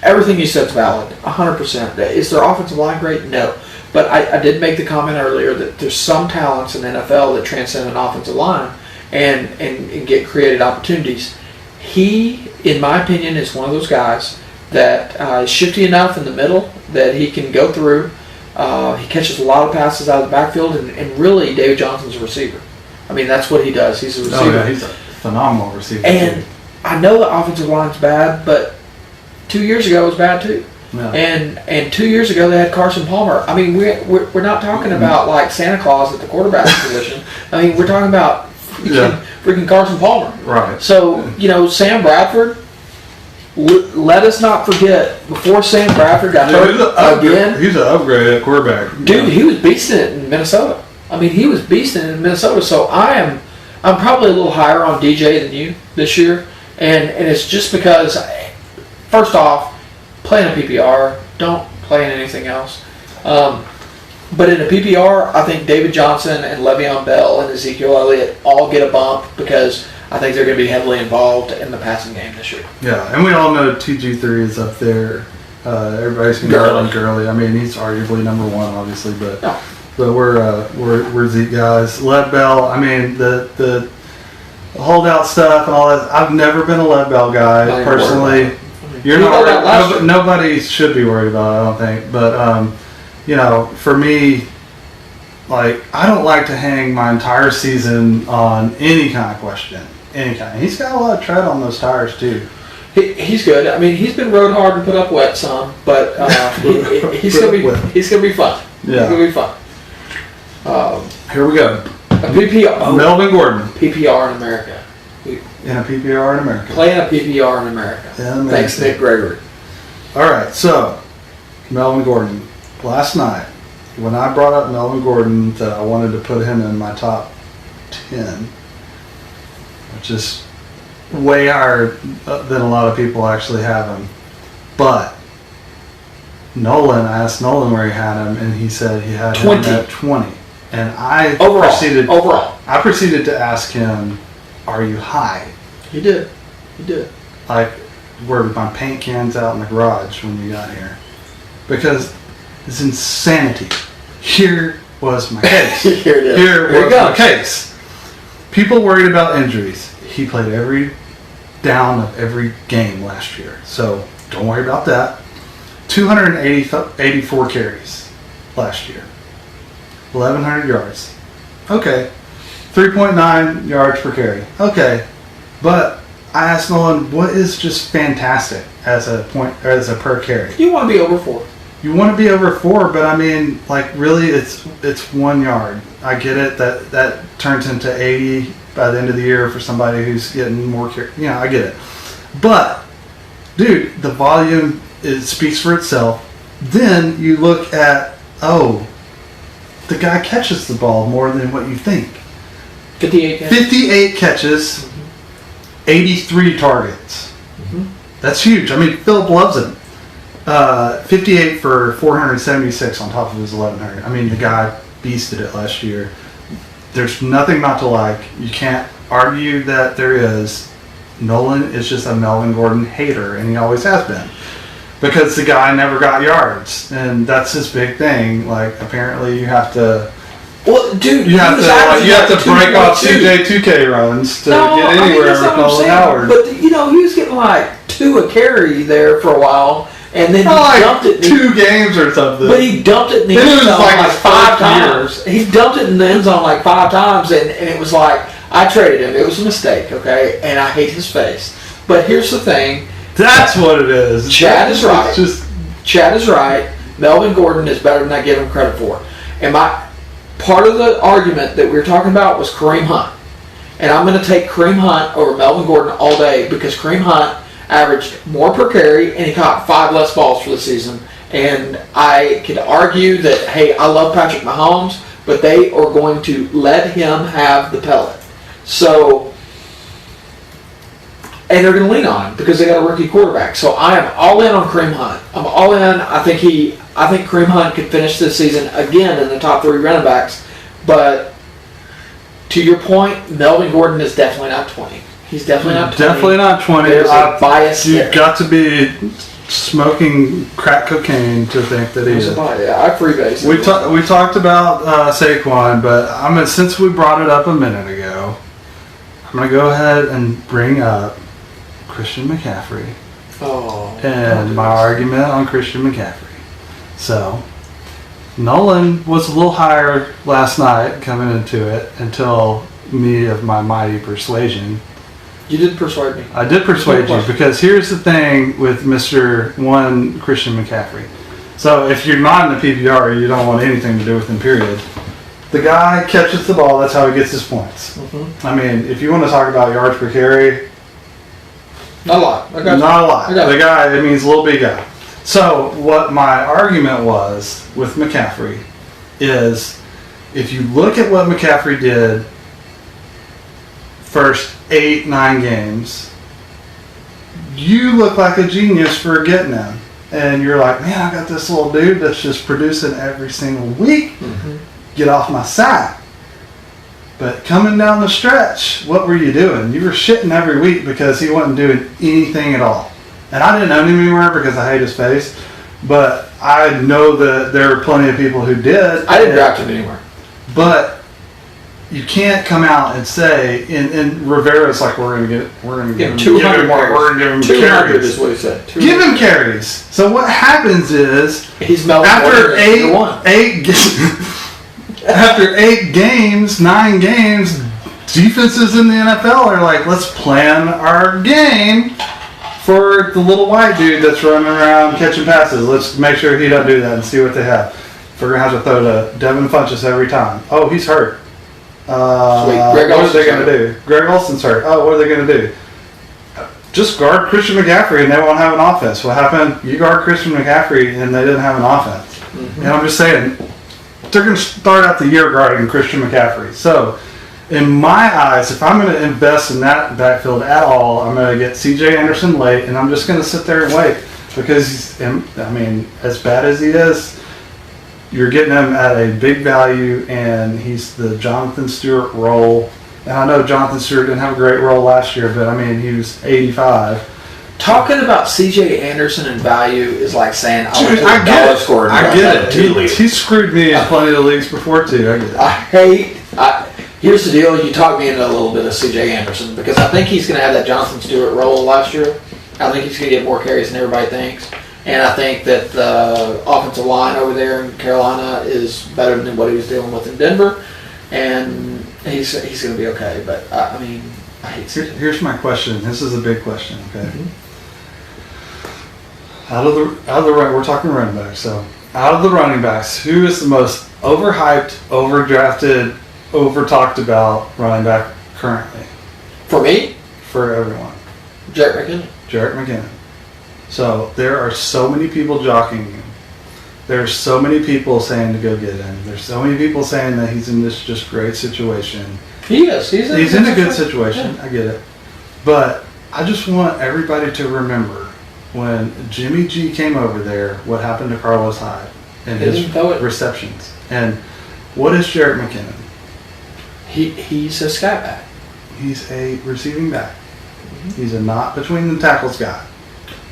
everything you said is valid, 100%. Is their offensive line great? No. But I did make the comment earlier that there's some talents in the NFL that transcend an offensive line and get created opportunities. He, in my opinion, is one of those guys that is shifty enough in the middle that he can go through. He catches a lot of passes out of the backfield, and really, David Johnson's a receiver. I mean, that's what he does. He's a receiver. Oh, yeah, he's a phenomenal receiver. And I know the offensive line's bad, but 2 years ago it was bad too. Yeah. And 2 years ago they had Carson Palmer. I mean, we're not talking about like Santa Claus at the quarterback position. I mean, we're talking about freaking Carson Palmer. Right. So, Sam Bradford, let us not forget, before Sam Bradford got hurt again. He's an upgrade at quarterback. Dude, he was beasting it in Minnesota. I mean, he was beasting it in Minnesota. So I'm probably a little higher on DJ than you this year. And it's just because, first off, play in a PPR. Don't play in anything else. But in a PPR, I think David Johnson and Le'Veon Bell and Ezekiel Elliott all get a bump because I think they're going to be heavily involved in the passing game this year. Yeah, and we all know TG3 is up there. Everybody's going to go on Gurley. I mean, he's arguably number one, obviously, but we're Zeke guys. Lev Bell. I mean, the holdout stuff and all that. I've never been a Lev Bell guy personally. You're not worried. Nobody should be worried about it, I don't think. But for me, like, I don't like to hang my entire season on any kind of question. Any kind. He's got a lot of tread on those tires too. He's good. I mean, he's been rode hard and put up wet some, but he's gonna be fun. Yeah, he's gonna be fun. Here we go. A PPR. Melvin Gordon. PPR in America. In a PPR in America. Playing a PPR in America. Thanks, Nick Gregory. All right, so Melvin Gordon. Last night, when I brought up Melvin Gordon, that I wanted to put him in my top 10, which is way higher than a lot of people actually have him. But I asked Nolan where he had him, and he said he had 20. him at 20. And I proceeded to ask him, "Are you high?" He did. Like, were my paint cans out in the garage when you got here? Because it's insanity. Here was my case. Here it is. Here was my case. People worried about injuries. He played every down of every game last year, so don't worry about that. 284 carries last year. 1,100 yards. Okay. 3.9 yards per carry. Okay. But I asked Nolan, what is just fantastic as a per carry? You want to be over 4. You want to be over 4, but I mean, like, really, it's 1 yard. I get it that turns into 80 by the end of the year for somebody who's getting more carry. I get it. But, dude, the volume, it speaks for itself. Then you look at, the guy catches the ball more than what you think. 58 catches, 83 targets. Mm-hmm. That's huge. I mean, Philip loves him. 58 for 476 on top of his 1,100. I mean, the guy beasted it last year. There's nothing not to like. You can't argue that there is. Nolan is just a Melvin Gordon hater, and he always has been. Because the guy never got yards, and that's his big thing. Like, apparently you have to... Well, dude, you have to break off CJ 2K runs to get anywhere with Nolan Howard. But, he was getting like 2 a carry there for a while. And then he dumped it. 2 games or something. But he dumped it in the end zone like 5 times. He dumped it in the end zone like 5 times, and it was like, I traded him. It was a mistake, okay? And I hate his face. But here's the thing. That's what it is. Chad is right. Chad is right. Melvin Gordon is better than I give him credit for. And part of the argument that we were talking about was Kareem Hunt. And I'm going to take Kareem Hunt over Melvin Gordon all day because Kareem Hunt averaged more per carry, and he caught 5 less balls for the season. And I could argue that, hey, I love Patrick Mahomes, but they are going to let him have the pellet. So, and they're going to lean on him because they got a rookie quarterback. So I am all in on Kareem Hunt. I'm all in. I think Kareem Hunt could finish this season again in the top 3 running backs But to your point, Melvin Gordon is definitely not 20. He's definitely not 20. Definitely not 20. There's a bias You've there. got to be smoking crack cocaine to think that he is. I freebase. We talked about Saquon, but since we brought it up a minute ago, I'm going to go ahead and bring up Christian McCaffrey and my argument on Christian McCaffrey. So, Nolan was a little higher last night coming into it until me of my mighty persuasion. You did persuade me. I did persuade you because here's the thing with Mr. One Christian McCaffrey. So if you're not in the PPR, you don't want anything to do with him, period. The guy catches the ball, that's how he gets his points. Mm-hmm. I mean, if you want to talk about yards per carry, not a lot. Not a lot. The guy, I mean, he's a little big guy. So what my argument was with McCaffrey is if you look at what McCaffrey did first 8-9 games, you look like a genius for getting him. And you're like, man, I got this little dude that's just producing every single week. Mm-hmm. Get off my side. But coming down the stretch, what were you doing? You were shitting every week because he wasn't doing anything at all. And I didn't own him anywhere because I hate his face. But I know that there are plenty of people who did. I didn't draft him anywhere. But you can't come out and say, and Rivera's like, we're gonna give him 200 more. We're gonna give him 200 carries. is what he said. 200. Give him carries. So what happens is he's after after 8 games, 9 games, defenses in the NFL are like, let's plan our game for the little white dude that's running around catching passes. Let's make sure he doesn't do that and see what they have. We're gonna have to throw to Devin Funchess every time. Oh, he's hurt. What are they going to do? Greg Olson's hurt. Oh, what are they going to do? Just guard Christian McCaffrey and they won't have an offense. What happened? You guard Christian McCaffrey and they didn't have an offense. Mm-hmm. And I'm just saying, they're going to start out the year guarding Christian McCaffrey. So, in my eyes, if I'm going to invest in that backfield at all, I'm going to get C.J. Anderson late and I'm just going to sit there and wait. Because, I mean, as bad as he is, you're getting him at a big value, and he's the Jonathan Stewart role. And I know Jonathan Stewart didn't have a great role last year, but I mean, he was 85. Talking about C.J. Anderson and value is like saying I get it. He screwed me in plenty of leagues before too. I get it. Here's the deal. You talked me into a little bit of C.J. Anderson because I think he's going to have that Jonathan Stewart role last year. I think he's going to get more carries than everybody thinks. And I think that the offensive line over there in Carolina is better than what he was dealing with in Denver. And he's going to be okay. But, I mean, I hate it. Here's my question. This is a big question, okay? Mm-hmm. Out of the we're talking running backs. So, out of the running backs, who is the most overhyped, overdrafted, over-talked about running back currently? For me? For everyone. J.A.R.V.I.S. McKinnon. So there are so many people jockeying him. There's so many people saying to go get him. There's so many people saying that he's in this just great situation. He is. He's in a good situation. Yeah. I get it. But I just want everybody to remember when Jimmy G came over there, what happened to Carlos Hyde and his receptions. And what is J.A.R.V.I.S McKinnon? He's a scat back. He's a receiving back. Mm-hmm. He's a not between the tackles guy.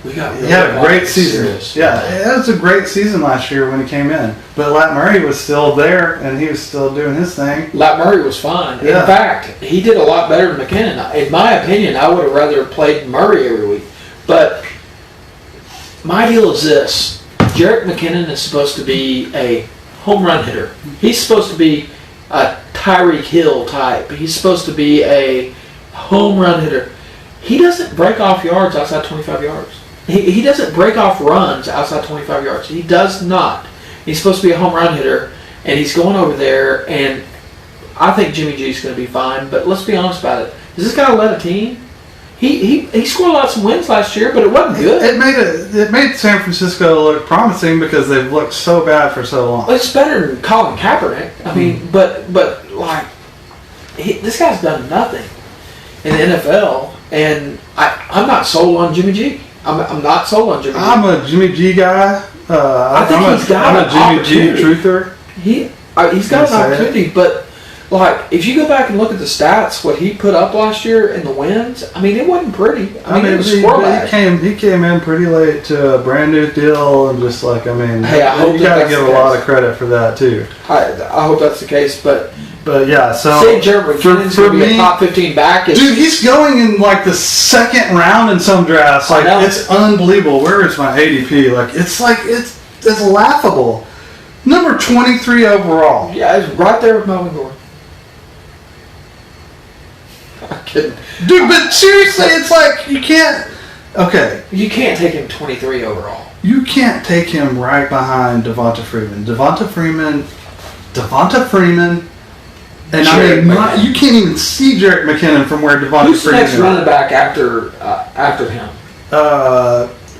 He had a great season. Yeah, it was a great season last year when he came in. But Lat Murray was still there, and he was still doing his thing. Lat Murray was fine. Yeah. In fact, he did a lot better than McKinnon. In my opinion, I would have rather played Murray every week. But my deal is this. Jerick McKinnon is supposed to be a home run hitter. He's supposed to be a Tyreek Hill type. He's supposed to be a home run hitter. He doesn't break off yards outside 25 yards. He doesn't break off runs outside 25 yards. He does not. He's supposed to be a home run hitter, and he's going over there, and I think Jimmy G's going to be fine, but let's be honest about it. Does this guy lead a team? He scored lots of wins last year, but it wasn't good. It made San Francisco look promising because they've looked so bad for so long. Well, it's better than Colin Kaepernick. I mean, but like, this guy's done nothing in the NFL, and I'm not sold on Jimmy G. I'm not sold on Jimmy G. I'm a Jimmy G guy. I think he's got I'm a Jimmy G truther. He's got an opportunity, but like if you go back and look at the stats, what he put up last year in the wins, I mean, it wasn't pretty. I mean, it was he came in pretty late to a brand new deal, and just like, I mean, hey, I hope you got to give a lot of credit for that too. I hope that's the case, but yeah, so St. J.A.R.V.I.S going to be a top 15 back. Dude, he's going in like the second round in some drafts. Like, it's unbelievable. Where is my ADP? Like it's laughable. Number 23 overall. Yeah, it's right there with Melvin Gordon. I'm kidding. Dude, but seriously, it's like you can't. Okay. You can't take him 23 overall. You can't take him right behind Devonta Freeman. Devonta Freeman. And you can't even see Jerick McKinnon from where Devonta Freeman is. Who's the next running back after him?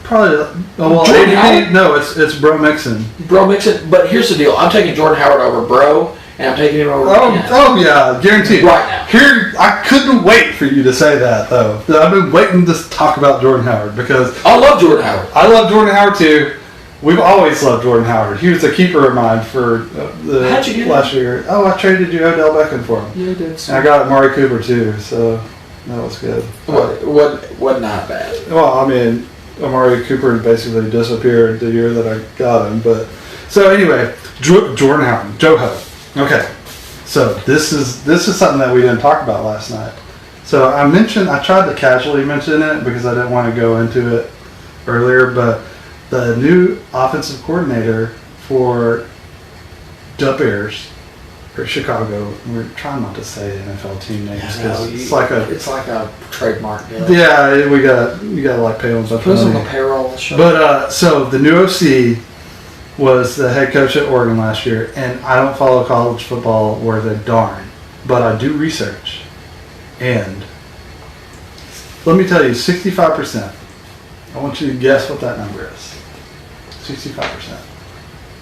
Probably. ADP, no, it's Bro Mixon. Bro Mixon, but here's the deal. I'm taking Jordan Howard over Bro, and I'm taking him over McKinnon. Oh yeah, guaranteed. Right now. Here, I couldn't wait for you to say that, though. I've been waiting to talk about Jordan Howard because I love Jordan Howard. I love Jordan Howard too. We've always loved Jordan Howard. He was a keeper of mine for How'd you get last year. Oh, I traded you Odell Beckham for him. Yeah, you did. And I got Amari Cooper too, so that was good. What not bad. Well, I mean, Amari Cooper basically disappeared the year that I got him. But so anyway, Jordan Howard, Joe. Okay, so this is something that we didn't talk about last night. So I tried to casually mention it because I didn't want to go into it earlier, but the new offensive coordinator for J.A.R.V.I.S or Chicago. We're trying not to say NFL team names because it's like a trademark. Yeah, you gotta like pay them a bunch of money. Put on the payroll. But so the new OC was the head coach at Oregon last year, and I don't follow college football worth a darn, but I do research, and let me tell you, 65%. I want you to guess what that number is. 65%.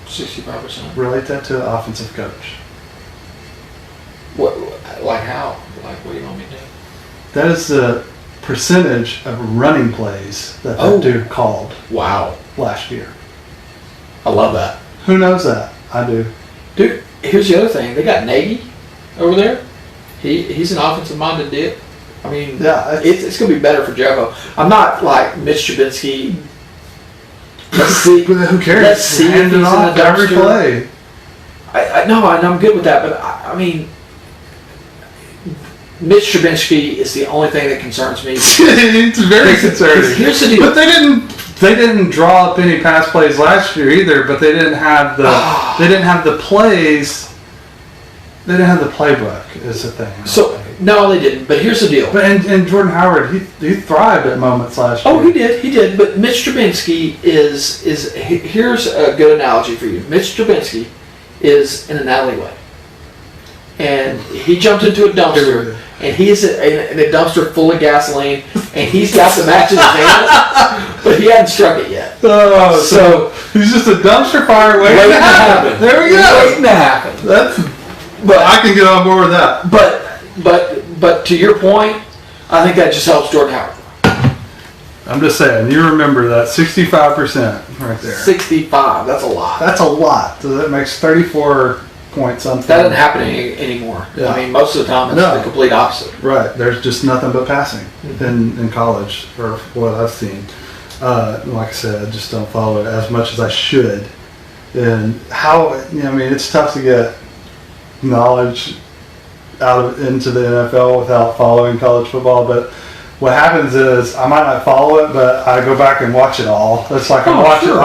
65%. Relate that to an offensive coach. What? Like how? Like what do you want me to do? That is the percentage of running plays that dude called. Wow. Last year. I love that. Who knows that? I do. Dude, here's the other thing. They got Nagy over there. He's an offensive-minded dude. I mean, yeah, it's going to be better for Jericho. I'm not like Mitch Trubisky. Let's see. Who cares? Let's see if he's in the every dumpster. play. I know, and I'm good with that, but I mean, Mitch Trubisky is the only thing that concerns me. It's very concerning. Here's the deal. But they didn't draw up any pass plays last year either. But they didn't have the plays. They didn't have the playbook. Is the thing. So no, they didn't. But here's the deal. But and Jordan Howard, he thrived at moments last year. Oh, he did. But Mitch Trubisky is here's a good analogy for you. Mitch Trubisky is in an alleyway, and he jumped into a dumpster, and he's in a dumpster full of gasoline, and he's got the match in his hand, but he hadn't struck it yet. Oh, so he's just a dumpster fire waiting to happen. There we go. Waiting to happen. But I can get on board with that. But to your point, I think that just helps Jordan Howard. I'm just saying, you remember that 65% right there. 65, that's a lot. That's a lot. So that makes 34 points something. That doesn't happen anymore. Yeah. I mean, most of the time it's the complete opposite. Right. There's just nothing but passing in college, or what I've seen. Like I said, I just don't follow it as much as I should. And it's tough to get knowledge into the NFL without following college football, but what happens is I might not follow it, but I go back and watch it all. It's like I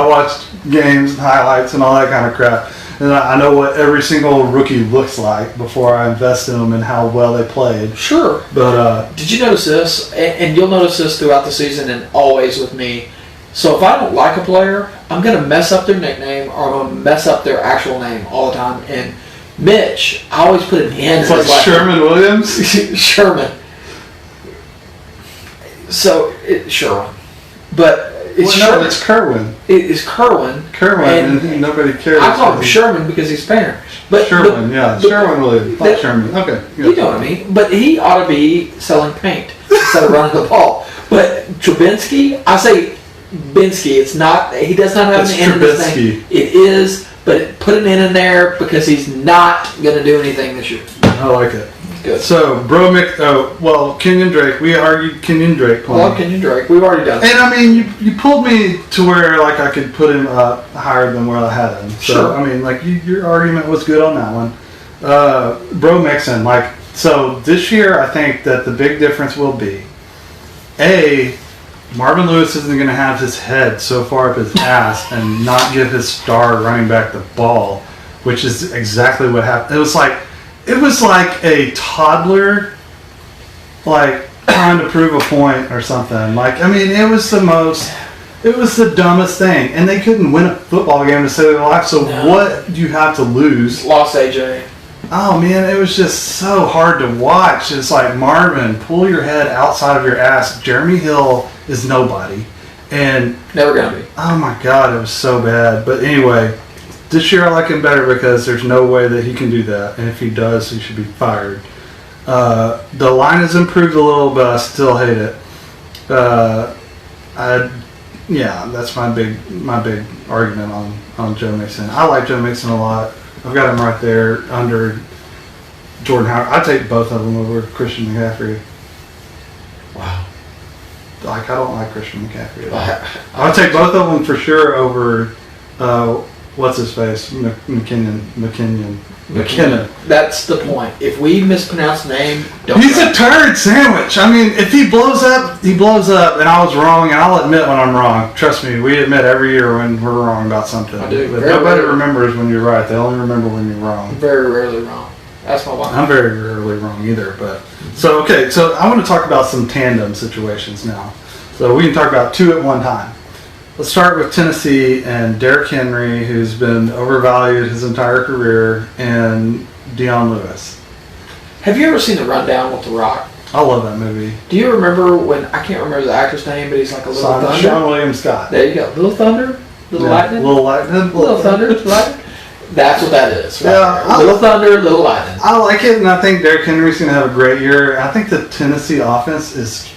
watch games and highlights and all that kind of crap, and I know what every single rookie looks like before I invest in them and how well they played. Sure. But did you notice this? And you'll notice this throughout the season and always with me. So if I don't like a player, I'm going to mess up their nickname or I'm going to mess up their actual name all the time. And Mitch, I always put an N. It's like Sherman Williams? Sherman. So, Sherman. But it's Sherman. No, it's Kerwin. It is Kerwin. And nobody cares. I call him Sherman because he's Spanish. Sherman Williams. Not Sherman. Okay. You know what I mean. But he ought to be selling paint instead of running the ball. But Trubinsky, I say Binsky. It's not. He does not have an N in his name. It is but put an in there because he's not going to do anything this year. I like it. Good. So, Kenyon Drake. We argued Kenyon Drake. I love Kenyon Drake. We've already done it. And I mean, you pulled me to where like I could put him up higher than where I had him. So Sure. I mean, like your argument was good on that one. Bro Mixon, like so this year, I think that the big difference will be Marvin Lewis isn't going to have his head so far up his ass and not give his star running back the ball, which is exactly what happened. It was like a toddler, like trying to prove a point or something. Like, I mean, it was the dumbest thing. And they couldn't win a football game to save their life. So what do you have to lose? Lost AJ. Oh man, it was just so hard to watch. It's like, Marvin, pull your head outside of your ass. Jeremy Hill is nobody. And never gonna be. Oh my God, it was so bad. But anyway, this year I like him better because there's no way that he can do that. And if he does, he should be fired. The line has improved a little, but I still hate it. That's my big argument on Joe Mixon. I like Joe Mixon a lot. I've got him right there under Jordan Howard. I'd take both of them over Christian McCaffrey. Wow. Like, I don't like Christian McCaffrey at all. I'll take both of them for sure over, what's his face? McKinnon. That's the point. If we mispronounce the name, He's a turd sandwich. I mean, if he blows up, he blows up, and I was wrong, and I'll admit when I'm wrong. Trust me, we admit every year when we're wrong about something. I do. But nobody remembers when you're right. They only remember when you're wrong. Very rarely wrong. That's my one. I'm very rarely wrong either. But so I want to talk about some tandem situations now. So we can talk about two at one time. Let's start with Tennessee and Derrick Henry, who's been overvalued his entire career, and Deion Lewis. Have you ever seen The Rundown with The Rock? I love that movie. Do you remember when, I can't remember the actor's name, but he's like a little thunder? Sean William Scott. There you go. Little Thunder? Little Lightning? Little Lightning. Little Thunder? Lightning? That's what that is. Right Yeah, Little Thunder, Little Lightning. I like it, and I think Derrick Henry's going to have a great year. I think the Tennessee offense is...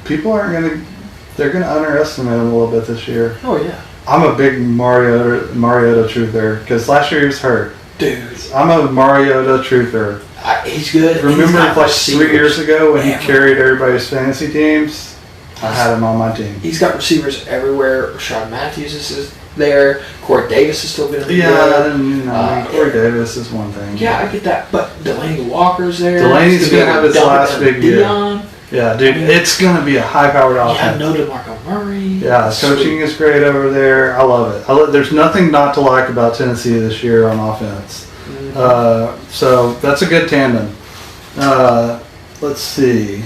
People aren't going to... They're going to underestimate him a little bit this year. Oh, yeah. I'm a big Mariota truther, because last year he was hurt. Dude. I'm a Mariota truther. He's good. Remember like 3 years ago when he carried everybody's fantasy teams? I had him on my team. He's got receivers everywhere. Rashad Matthews is there. Corey Davis is still going to be good. Corey Davis is one thing. Yeah, I get that. But Delaney Walker's there. Delaney's going to have his last big year. Deion. Yeah, dude, it's going to be a high-powered offense. Yeah, no DeMarco Murray. Yeah, coaching is great over there. I love it. There's nothing not to like about Tennessee this year on offense. Mm-hmm. So that's a good tandem. Let's see.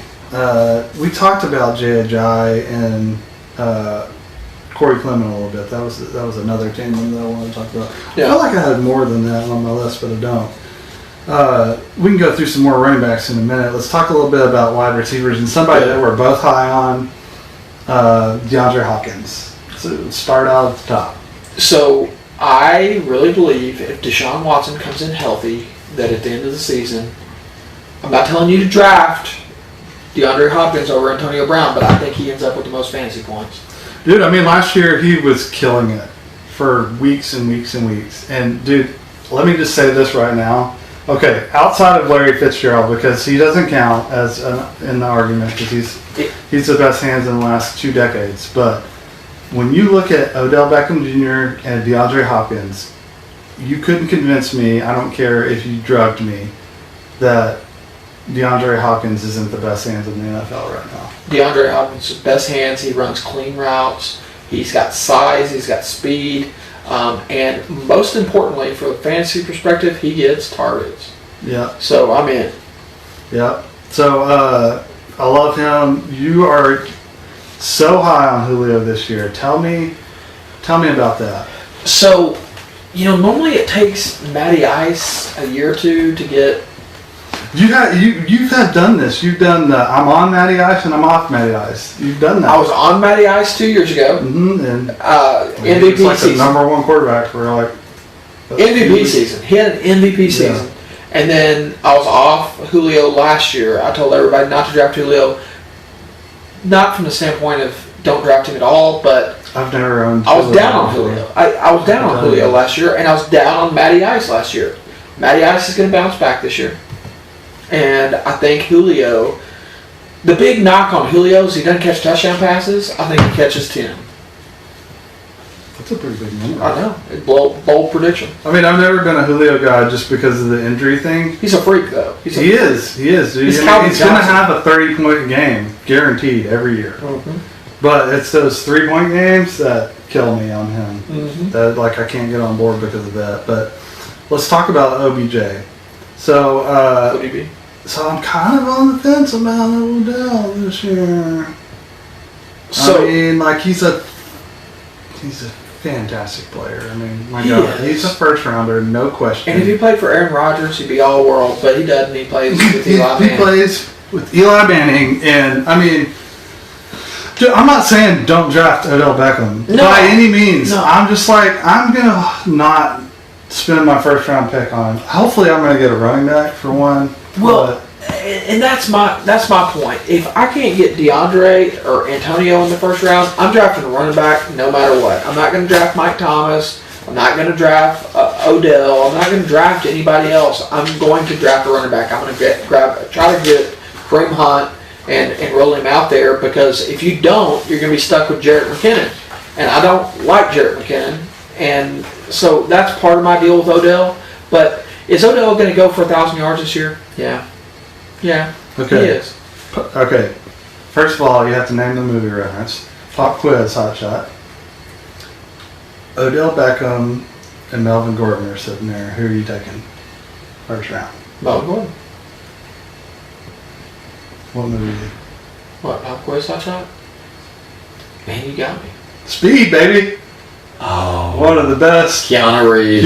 We talked about J.A.R.V.I.S and Corey Clement a little bit. That was another tandem that I wanted to talk about. Yeah. I feel like I had more than that on my list, but I don't. We can go through some more running backs in a minute. Let's talk a little bit about wide receivers and somebody that we're both high on, DeAndre Hopkins. So let's start out at the top. So I really believe if Deshaun Watson comes in healthy, that at the end of the season, I'm not telling you to draft DeAndre Hopkins over Antonio Brown, but I think he ends up with the most fantasy points. Dude, I mean, last year he was killing it for weeks and weeks and weeks. And, dude, let me just say this right now. Okay, outside of Larry Fitzgerald, because he doesn't count as in the argument because he's the best hands in the last 2 decades. But when you look at Odell Beckham Jr. and DeAndre Hopkins, you couldn't convince me, I don't care if you drugged me, that DeAndre Hopkins isn't the best hands in the NFL right now. DeAndre Hopkins' best hands. He runs clean routes. He's got size. He's got speed. And most importantly, for the fantasy perspective, he gets targets. Yeah. So I'm in. Yeah. So I love him. You are so high on Julio this year. Tell me about that. So, normally it takes Matty Ice a year or two to get. You've done this. You've done the I'm on Matty Ice and I'm off Matty Ice. You've done that. I was on Matty Ice 2 years ago. Mm-hmm. And MVP like season. The number one quarterback for like MVP season. He had an MVP season. And then I was off Julio last year. I told everybody not to draft Julio. Not from the standpoint of don't draft him at all, but I've never owned. I was down on Julio. I was down on Julio last year, and I was down on Matty Ice last year. Matty Ice is going to bounce back this year. And I think Julio, the big knock on Julio is he doesn't catch touchdown passes. I think he catches 10. That's a pretty big number. I know. It's bold prediction. I mean, I've never been a Julio guy just because of the injury thing. He's a freak, though. He is, dude. He's going to have a 30-point game, guaranteed, every year. Mm-hmm. But it's those 3-point games that kill me on him. Mm-hmm. That, like, I can't get on board because of that. But let's talk about OBJ. So, ODB. So I'm kind of on the fence about Odell this year. So, I mean, like, he's a fantastic player. I mean, my God, he's a first rounder, no question. and if he played for Aaron Rodgers, he'd be all world. But he doesn't. He plays with Eli Manning. He plays with Eli Manning, and I mean, dude, I'm not saying don't draft Odell Beckham by any means. No. I'm just like, I'm gonna not spend my first round pick on him. Hopefully, I'm gonna get a running back for one. Well, and that's my point. If I can't get DeAndre or Antonio in the first round, I'm drafting a running back no matter what. I'm not going to draft Mike Thomas. I'm not going to draft Odell. I'm not going to draft anybody else. I'm going to draft a running back. I'm going to try to get Kareem Hunt and roll him out there, because if you don't, you're going to be stuck with Jarrett McKinnon. And I don't like Jarrett McKinnon. And so that's part of my deal with Odell. But is Odell going to go for 1,000 yards this year? Yeah. Yeah. Okay. He is. Okay. First of all, you have to name the movie reference. Pop quiz, hot shot. Odell Beckham and Melvin Gordon are sitting there. Who are you taking? First round. Melvin Gordon. What movie? What, Pop Quiz Hot Shot? Man, you got me. Speed, baby. Oh. One of the best. Keanu Reeves.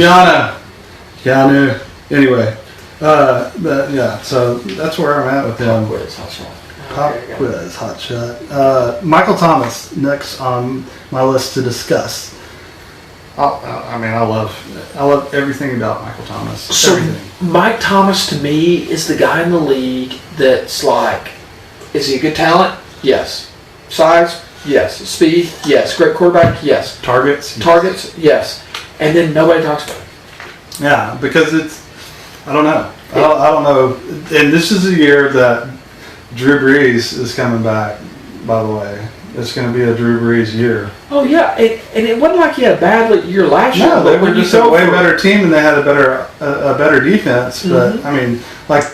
Keanu. Anyway. But yeah, so that's where I'm at with him. Pop Quiz Hot Shot. Pop quiz, hot shot. Michael Thomas, next on my list to discuss. I love everything about Michael Thomas. So Everything. Mike Thomas to me is the guy in the league that's like, is he a good talent? Yes. Size? Yes. Speed? Yes. Great quarterback? Yes. Targets? Targets? Yes. And then nobody talks about it. Yeah, because I don't know. I don't know. And this is a year that Drew Brees is coming back, by the way. It's going to be a Drew Brees year. Oh, yeah. And it wasn't like he had a bad year last year. No, they were just a way better team, and they had a better defense. But, Mm-hmm. I mean, like,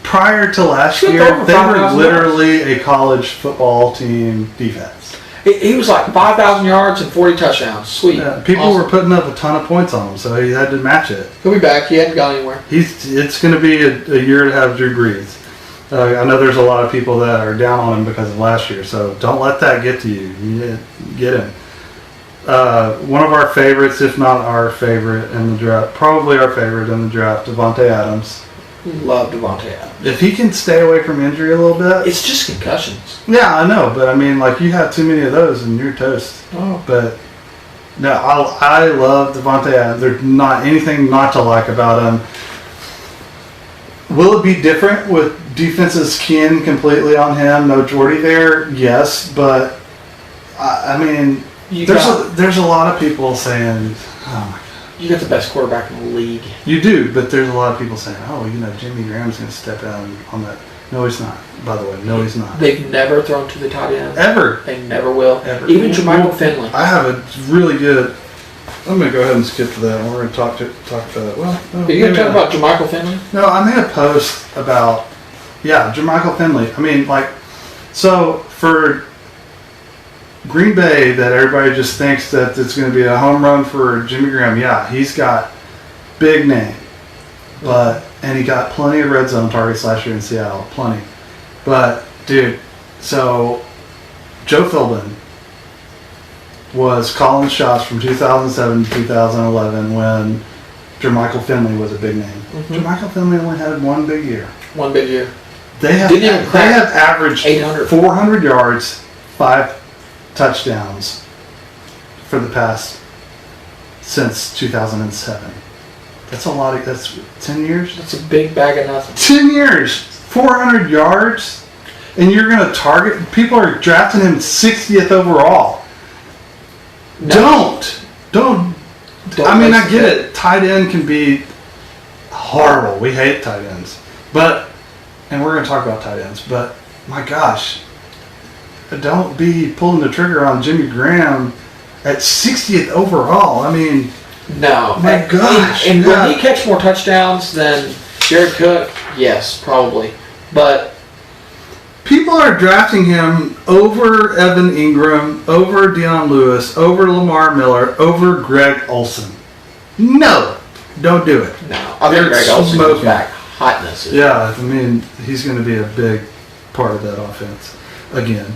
prior to last Should year, go for they were 5,000 literally a college football team defense. He was like 5,000 yards and 40 touchdowns. Sweet. Yeah, people Awesome. were putting up a ton of points on him, so he had to match it. He'll be back. He hadn't gone anywhere. It's going to be a year to have Drew Brees. I know there's a lot of people that are down on him because of last year, so don't let that get to you. You get him. One of our favorites, if not our favorite in the draft, probably our favorite in the draft, Devontae Adams. Love Devontae Adams. If he can stay away from injury a little bit. It's just concussions. Yeah, I know, but I mean, like, you have too many of those and you're toast. Oh. But no, I love Devontae Adams. There's not anything not to like about him. Will it be different with defenses keying completely on him? No Jordy there? Yes, but I mean, there's a lot of people saying, oh my God. You got the best quarterback in the league. You do, but there's a lot of people saying, oh, Jimmy Graham's going to step out on that. No, he's not. By the way, no, he's not. They've never thrown to the tight end. Ever. They never will. Ever. Even Jermichael Finley. I have a really good. I'm going to go ahead and skip to that. We're going to talk to that. Well, Are you going to talk about Jermichael Finley? No, I made a post about, Jermichael Finley. I mean, like, so for Green Bay, that everybody just thinks that it's going to be a home run for Jimmy Graham. Yeah, he's got big name, and he got plenty of red zone targets last year in Seattle, plenty. But dude, so Joe Philbin was calling shots from 2007 to 2011 when Jermichael Finley was a big name. Mm-hmm. Jermichael Finley only had one big year. One big year. They have averaged 800. 400 yards, 5 touchdowns for the past since 2007. That's a lot. That's 10 years. That's a big bag of nothing. 10 years, 400 yards, and you're going to target. People are drafting him 60th overall. No. Don't. I mean, I get it. Tight end can be horrible. We hate tight ends. And we're going to talk about tight ends, but my gosh, don't be pulling the trigger on Jimmy Graham at 60th overall. I mean, no. My gosh. And will he catch more touchdowns than Jared Cook? Yes, probably. But people are drafting him over Evan Ingram, over Deion Lewis, over Lamar Miller, over Greg Olsen. No, don't do it. No, I think Greg Olsen goes back hotness. Yeah, I mean, he's going to be a big part of that offense again.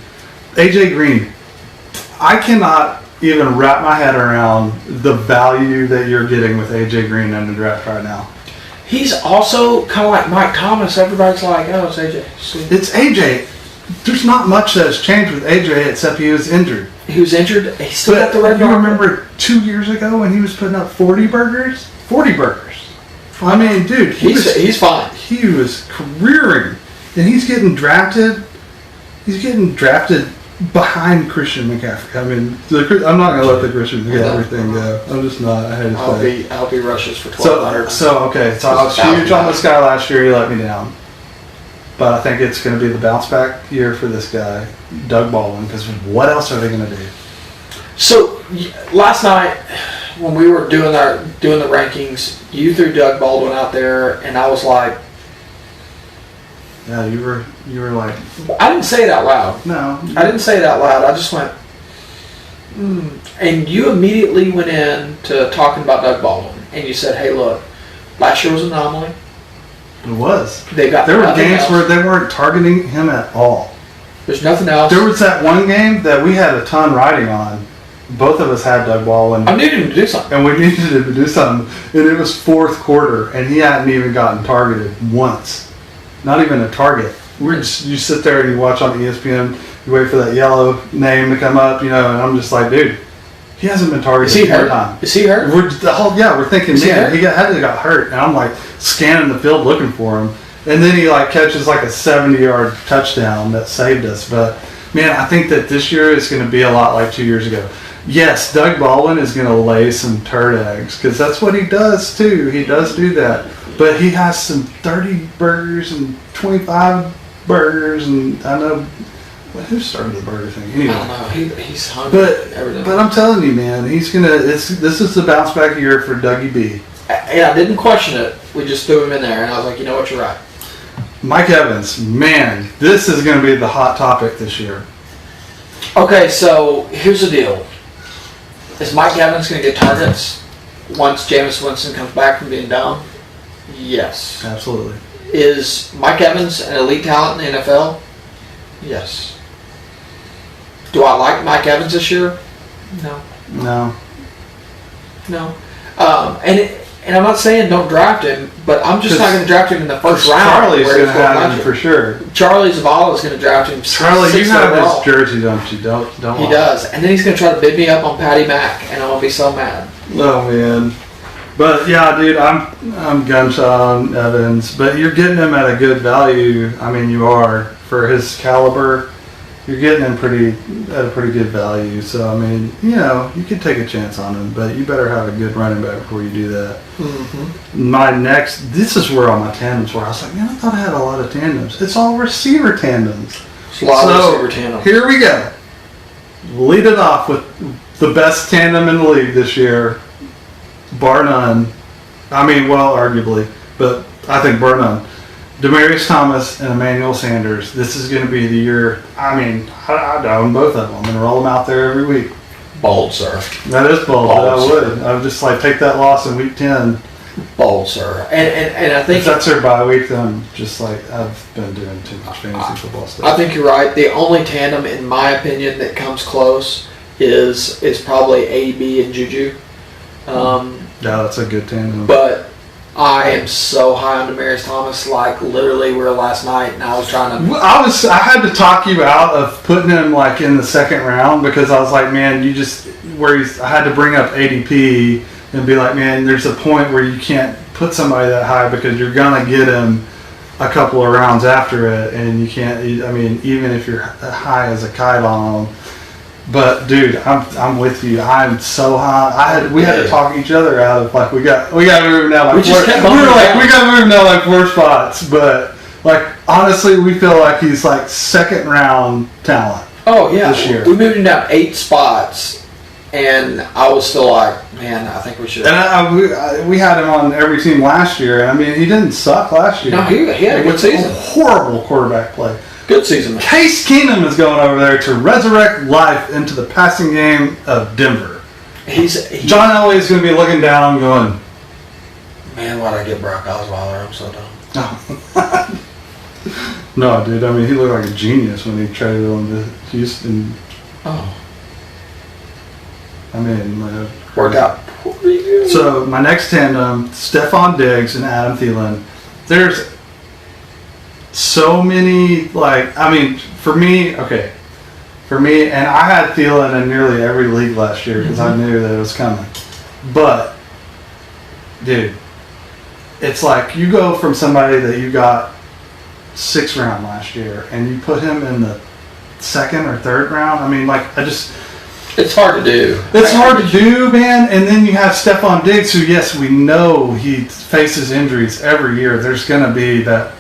AJ Green, I cannot even wrap my head around the value that you're getting with AJ Green in the draft right now. He's also kind of like Mike Thomas. Everybody's like, oh, it's AJ. It's AJ. There's not much that has changed with AJ except he was injured. He was injured. He still got the red you bar. remember 2 years ago when he was putting up 40 burgers? 40 burgers. I mean, dude, he's fine. He was careering, and he's getting drafted. He's getting drafted behind Christian McCaffrey. I mean, I'm not going to let the Christian McCaffrey thing go. I'm just not. I hate to say. I'll be rushes for 1,200. So I was huge on this guy last year. He let me down. But I think it's going to be the bounce back year for this guy, Doug Baldwin, because what else are they going to do? So last night when we were doing the rankings, you threw Doug Baldwin out there, and I was like, yeah, you were like, I didn't say it out loud. No, I didn't say it out loud. I just went, and you immediately went in to talking about Doug Baldwin, and you said, hey, look, last year was an anomaly. It was. There were games where they weren't targeting him at all. There's nothing else. There was that one game that we had a ton riding on. Both of us had Doug Baldwin. I needed him to do something. And we needed him to do something. And it was fourth quarter, and he hadn't even gotten targeted once. Not even a target. You sit there and you watch on ESPN, you wait for that yellow name to come up, and I'm just like, dude, he hasn't been targeted. Is he hurt? Is he hurt? We're thinking, man, he had to got hurt. And I'm like scanning the field looking for him. And then he catches a 70-yard touchdown that saved us. But man, I think that this year is going to be a lot like 2 years ago. Yes, Doug Baldwin is going to lay some turd eggs because that's what he does too. He does do that. But he has some 30 burgers and 25 burgers, and I know who started the burger thing. Anyway, I don't know. He's hungry. But I'm telling you, man, he's gonna. This is the bounce back year for Dougie B. And I didn't question it. We just threw him in there, and I was like, you know what, you're right. Mike Evans, man, this is going to be the hot topic this year. Okay, so here's the deal. Is Mike Evans going to get targets once Jameis Winston comes back from being down? Yes. Absolutely. Is Mike Evans an elite talent in the NFL? Yes. Do I like Mike Evans this year? No. And I'm not saying don't draft him, but I'm just not going to draft him in the first round. Charlie's going to have him for sure. Charlie Zavala is going to draft him. Charlie, you have his jersey, don't you? Don't. He does, and then he's going to try to bid me up on Patty Mack, and I'm going to be so mad. Oh man, but yeah, dude, I'm gunshot on Evans, but you're getting him at a good value. I mean, you are for his caliber. You're getting him at a pretty good value. So, I mean, you could take a chance on him, but you better have a good running back before you do that. Mm-hmm. This is where all my tandems were. I was like, man, I thought I had a lot of tandems. It's all receiver tandems. It's a lot of receiver tandems. Here we go. Lead it off with the best tandem in the league this year, bar none. I mean, well, arguably, but I think bar none. Demaryius Thomas and Emmanuel Sanders. This is going to be the year. I mean, I'd own both of them. I'm going to roll them out there every week. Bold, sir. That is bold. I would. I would just take that loss in week 10. Bold, sir. And I think if that's their bye week, then I've been doing too much fantasy football stuff. I think you're right. The only tandem, in my opinion, that comes close is probably AB and Juju. Yeah, that's a good tandem. But I am so high on Demaryius Thomas. Literally, we were last night, and I was trying to. I had to talk you out of putting him in the second round because I was like, man, I had to bring up ADP and be like, man, there's a point where you can't put somebody that high because you're gonna get him a couple of rounds after it, and you can't. I mean, even if you're high as a kite on him, But dude, I'm with you. I'm so high. We had to talk each other out of like we got to move now. Like we got to move now like 4 spots. But like honestly, we feel like he's like second round talent. Oh yeah, this year we moved him down 8 spots, and I was still like, man, I think we should. And we had him on every team last year. And I mean, he didn't suck last year. No, he had a good season. Horrible quarterback play. Good season. Case Keenum is going over there to resurrect life into the passing game of Denver. John Elway is going to be looking down going, man, why'd I get Brock Osweiler? I'm so dumb. No, dude, I mean, he looked like a genius when he traded him to Houston. Oh. I mean, worked out. So, my next tandem, Stephon Diggs and Adam Thielen. There's so many, like, I mean, for me, and I had Thielen in nearly every league last year because I knew that it was coming. But, dude, it's like you go from somebody that you got 6th round last year and you put him in the 2nd or 3rd round. I mean, like, it's hard to do. It's hard to do, man. And then you have Stephon Diggs, who, yes, we know he faces injuries every year. There's going to be that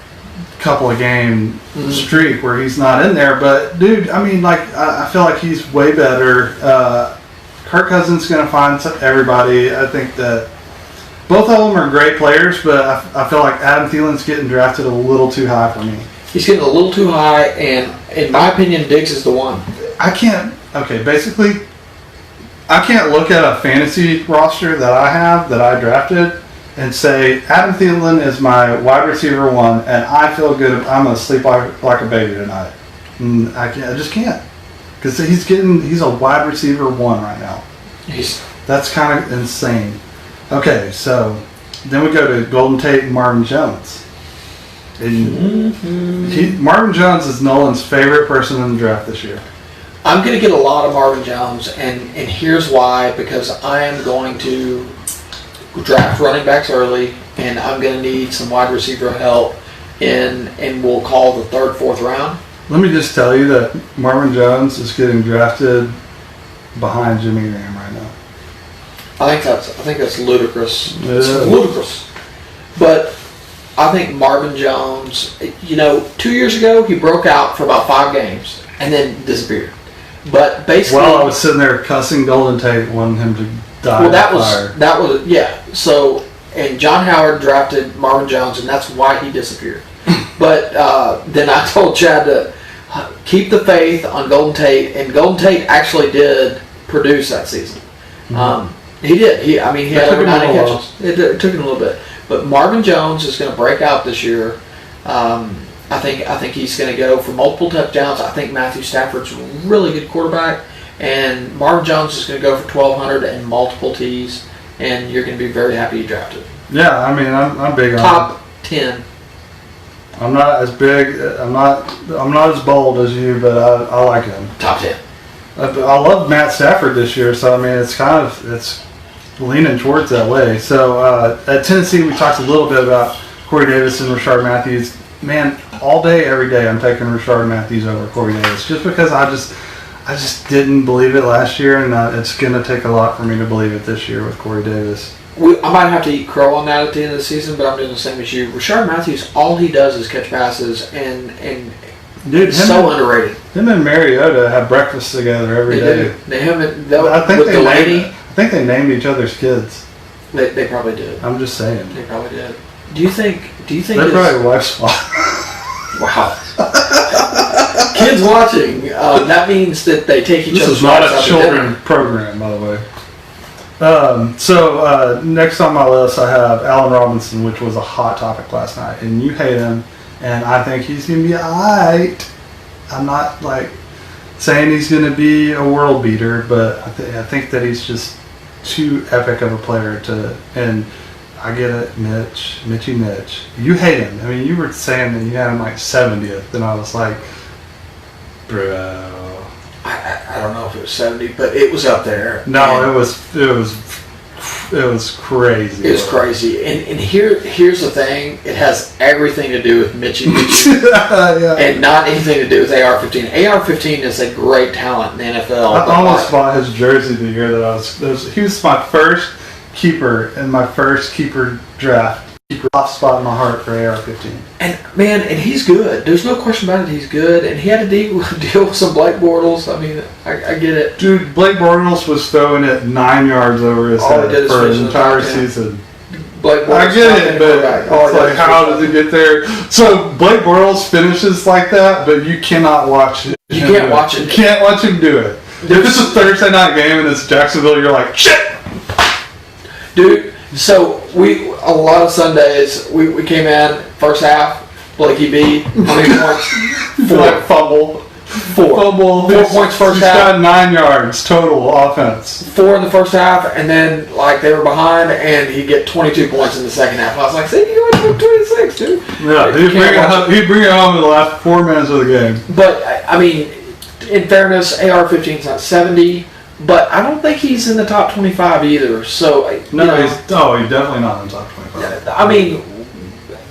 couple of game streak where he's not in there. But, dude, I mean, like, I feel like he's way better. Kirk Cousins is going to find everybody. I think that both of them are great players, but I feel like Adam Thielen's getting drafted a little too high for me. He's getting a little too high, and in my opinion, Diggs is the one. Basically, I can't look at a fantasy roster that I have that I drafted and say Adam Thielen is my wide receiver 1, and I feel good. I'm gonna sleep like a baby tonight. And I just can't, because he's a wide receiver 1 right now. That's kind of insane. Okay, so then we go to Golden Tate and Marvin Jones. And Marvin Jones is Nolan's favorite person in the draft this year. I'm going to get a lot of Marvin Jones, and here's why. Because I am going to draft running backs early, and I'm going to need some wide receiver help, and we'll call the 3rd, 4th round. Let me just tell you that Marvin Jones is getting drafted behind Jimmy Graham right now. I think that's ludicrous. It's ludicrous. But I think Marvin Jones, 2 years ago he broke out for about 5 games and then disappeared. But basically, I was sitting there cussing Golden Tate, wanting him to die. Well, that was So, and John Howard drafted Marvin Jones, and that's why he disappeared. But then I told Chad to keep the faith on Golden Tate, and Golden Tate actually did produce that season. He did. He had over 90 catches. It took him a little bit. But Marvin Jones is going to break out this year. I think he's going to go for multiple touchdowns. I think Matthew Stafford's a really good quarterback, and Marvin Jones is going to go for 1,200 and multiple T's, and you're going to be very happy you drafted. Yeah, I mean, I'm big on top 10. I'm not as big. I'm not as bold as you, but I like him. Top 10. I love Matt Stafford this year, so I mean, it's leaning towards that way. So at Tennessee, we talked a little bit about Corey Davis and Rashard Matthews. Man, all day, every day, I'm taking Rashard Matthews over Corey Davis, just because I just didn't believe it last year, and it's going to take a lot for me to believe it this year with Corey Davis. I might have to eat crow on that at the end of the season, but I'm doing the same as you. Rashard Matthews, all he does is catch passes, and dude, so underrated. Him and Mariota have breakfast together every day. I think they named each other's kids. They probably did. I'm just saying. They probably did. Do you think? They're probably wife swap. Wow. Kids watching. That means that they take each other's. This is not a children program, by the way. So next on my list, I have Allen Robinson, which was a hot topic last night, and you hate him, and I think he's going to be alright. I'm not saying he's going to be a world beater, but I think that he's just too epic of a player to. And I get it, Mitch. You hate him. I mean, you were saying that you had him 70th, and I was like, bro. I don't know if it was 70, but it was up there. No, it was crazy. It was crazy. And here's the thing. It has everything to do with Mitchie Mitchie. Yeah. And not anything to do with AR-15. AR-15 is a great talent in the NFL. I almost bought his jersey the year that he was my first keeper in my first keeper draft. Keeper off spot in my heart for AR-15. And man, and he's good. There's no question about it. He's good. And he had to deal with some Blake Bortles. I mean, I get it. Dude, Blake Bortles was throwing it 9 yards over his head for an entire season. Blake Bortles, I get it, but it's like, how does it get there? So Blake Bortles finishes like that, but you cannot watch it. You can't watch it. You can't watch him do it. If it's a Thursday night game and it's Jacksonville, you're like, shit! Dude, so a lot of Sundays, we came in, first half, Blakey B, how many points? 4. Like fumble. 4. Fumble. 4 points first He's half. got 9 yards total offense. 4 in the first half, and then like they were behind, and he'd get 22 points in the second half. I was like, see, you went to 26, dude. Yeah, he'd bring it home in the last 4 minutes of the game. But I mean, in fairness, AR-15's not 70. But I don't think he's in the top 25 either. So No, he's definitely not in the top 25. I mean,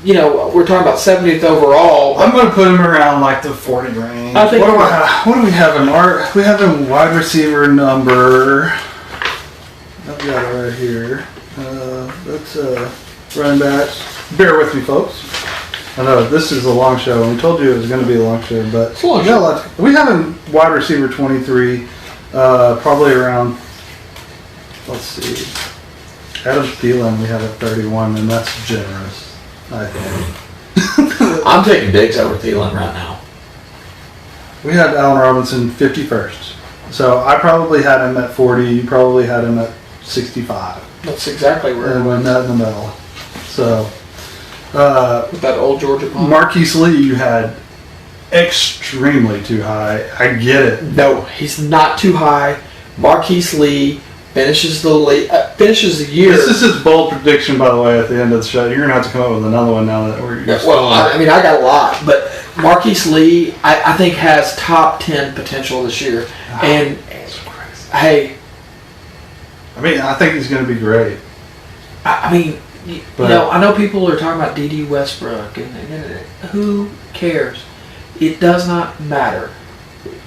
we're talking about 70th overall. I'm going to put him around like the 40 range. I think what do we have in we have a wide receiver number. I've got it right here. That's running backs. Bear with me, folks. I know this is a long show. We told you it was going to be a long show, but it's a long show. We have a wide receiver 23. Probably around, let's see, Adam Thielen we have at 31, and that's generous, I think. I'm taking Diggs over Thielen right now. We had Allen Robinson 51st, so I probably had him at 40, you probably had him at 65. That's exactly where And we met in the middle. So, with that old Georgia pump. Marquise Lee you had extremely too high. I get it. No, he's not too high. Marquise Lee finishes the year. This is his bold prediction, by the way, at the end of the show. You're going to have to come up with another one now that we're... I got a lot, but Marquise Lee, I think, has top 10 potential this year. And, hey... I mean, I think he's going to be great. I mean, I know people are talking about D.D. Westbrook, and who cares? It does not matter.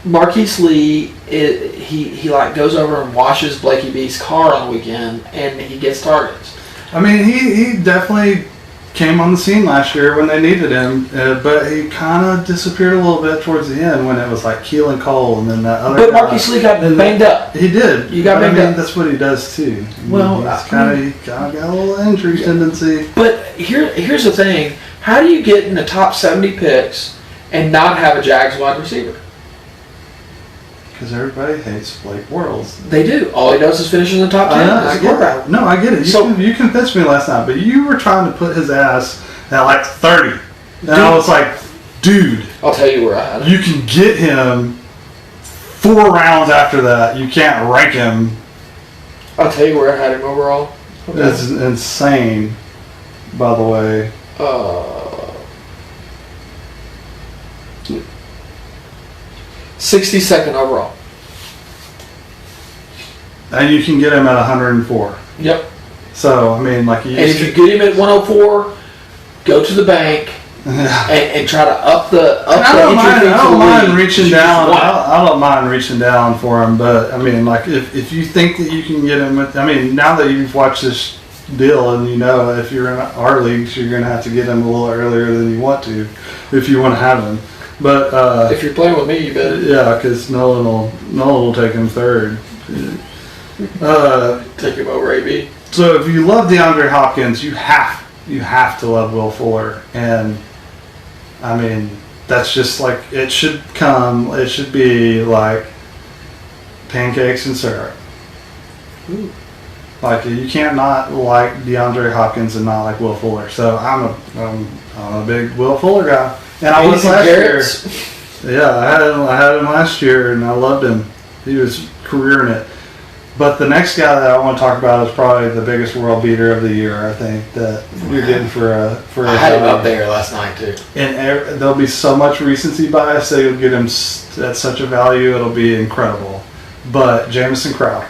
Marquise Lee, he like goes over and washes Blakey B's car on the weekend, and he gets targets. I mean, he definitely came on the scene last year when they needed him, but he kind of disappeared a little bit towards the end when it was like Keelan Cole and then that other But guy. Marquise Lee got banged up. He did. You got banged up. That's what he does too. Well, he's kind of got a little injury tendency. But here's the thing: how do you get in the top 70 picks and not have a Jags wide receiver? Because everybody hates Blake Bortles. They do. All he does is finish in the top 10. I get it. No, I get it. You convinced me last night, but you were trying to put his ass at like 30. And I was like, dude. I'll tell you where I had him. You can get him 4 rounds after that. You can't rank him. I'll tell you where I had him overall. Okay. It's insane, by the way. 62nd overall. And you can get him at 104. Yep. So, I mean, like... And if you get him at 104, go to the bank and try to up the I don't mind reaching down. I don't mind reaching down for him, but, I mean, like, if you think that you can get him with... I mean, now that you've watched this deal and you know if you're in our leagues, you're going to have to get him a little earlier than you want to if you want to have him. But if you're playing with me, you better. Yeah, because Nolan will take him third. Take him over AB. So if you love DeAndre Hopkins, you have to love Will Fuller, and I mean that's just like it should come. It should be like pancakes and syrup. Ooh. Like you can't not like DeAndre Hopkins and not like Will Fuller. So I'm a big Will Fuller guy. And I was last year. Yeah, I had him last year, and I loved him. He was careering it. But the next guy that I want to talk about is probably the biggest world beater of the year. I think that you're getting for a. I had him up there last night too. And there'll be so much recency bias that you'll get him at such a value. It'll be incredible. But Jamison Crowder,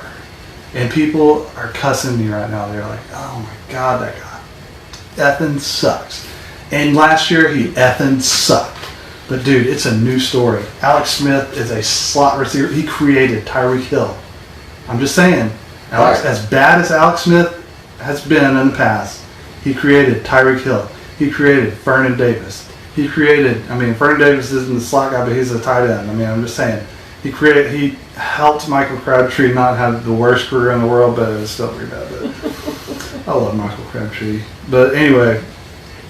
And people are cussing me right now. They're like, oh my God, that guy effing sucks. And last year, he effing sucked. But dude, it's a new story. Alex Smith is a slot receiver. He created Tyreek Hill. I'm just saying, Alex, as bad as Alex Smith has been in the past, he created Tyreek Hill. He created Vernon Davis. Vernon Davis isn't the slot guy, but he's a tight end. I'm just saying. He helped Michael Crabtree not have the worst career in the world, but it was still pretty bad. But I love Michael Crabtree. But anyway,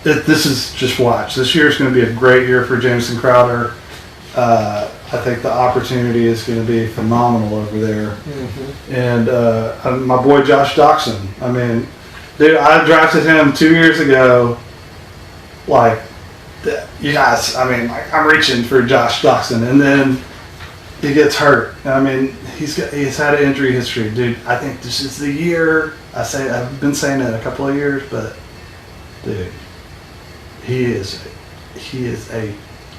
this is just watch. This year is going to be a great year for Jameson Crowder. I think the opportunity is going to be phenomenal over there. Mm-hmm. And my boy Josh Doxson. Dude, I drafted him 2 years ago. Like, you guys, I'm reaching for Josh Doxson, and then he gets hurt. He's had an injury history, dude. I think this is the year. I've been saying it a couple of years, but dude, he is a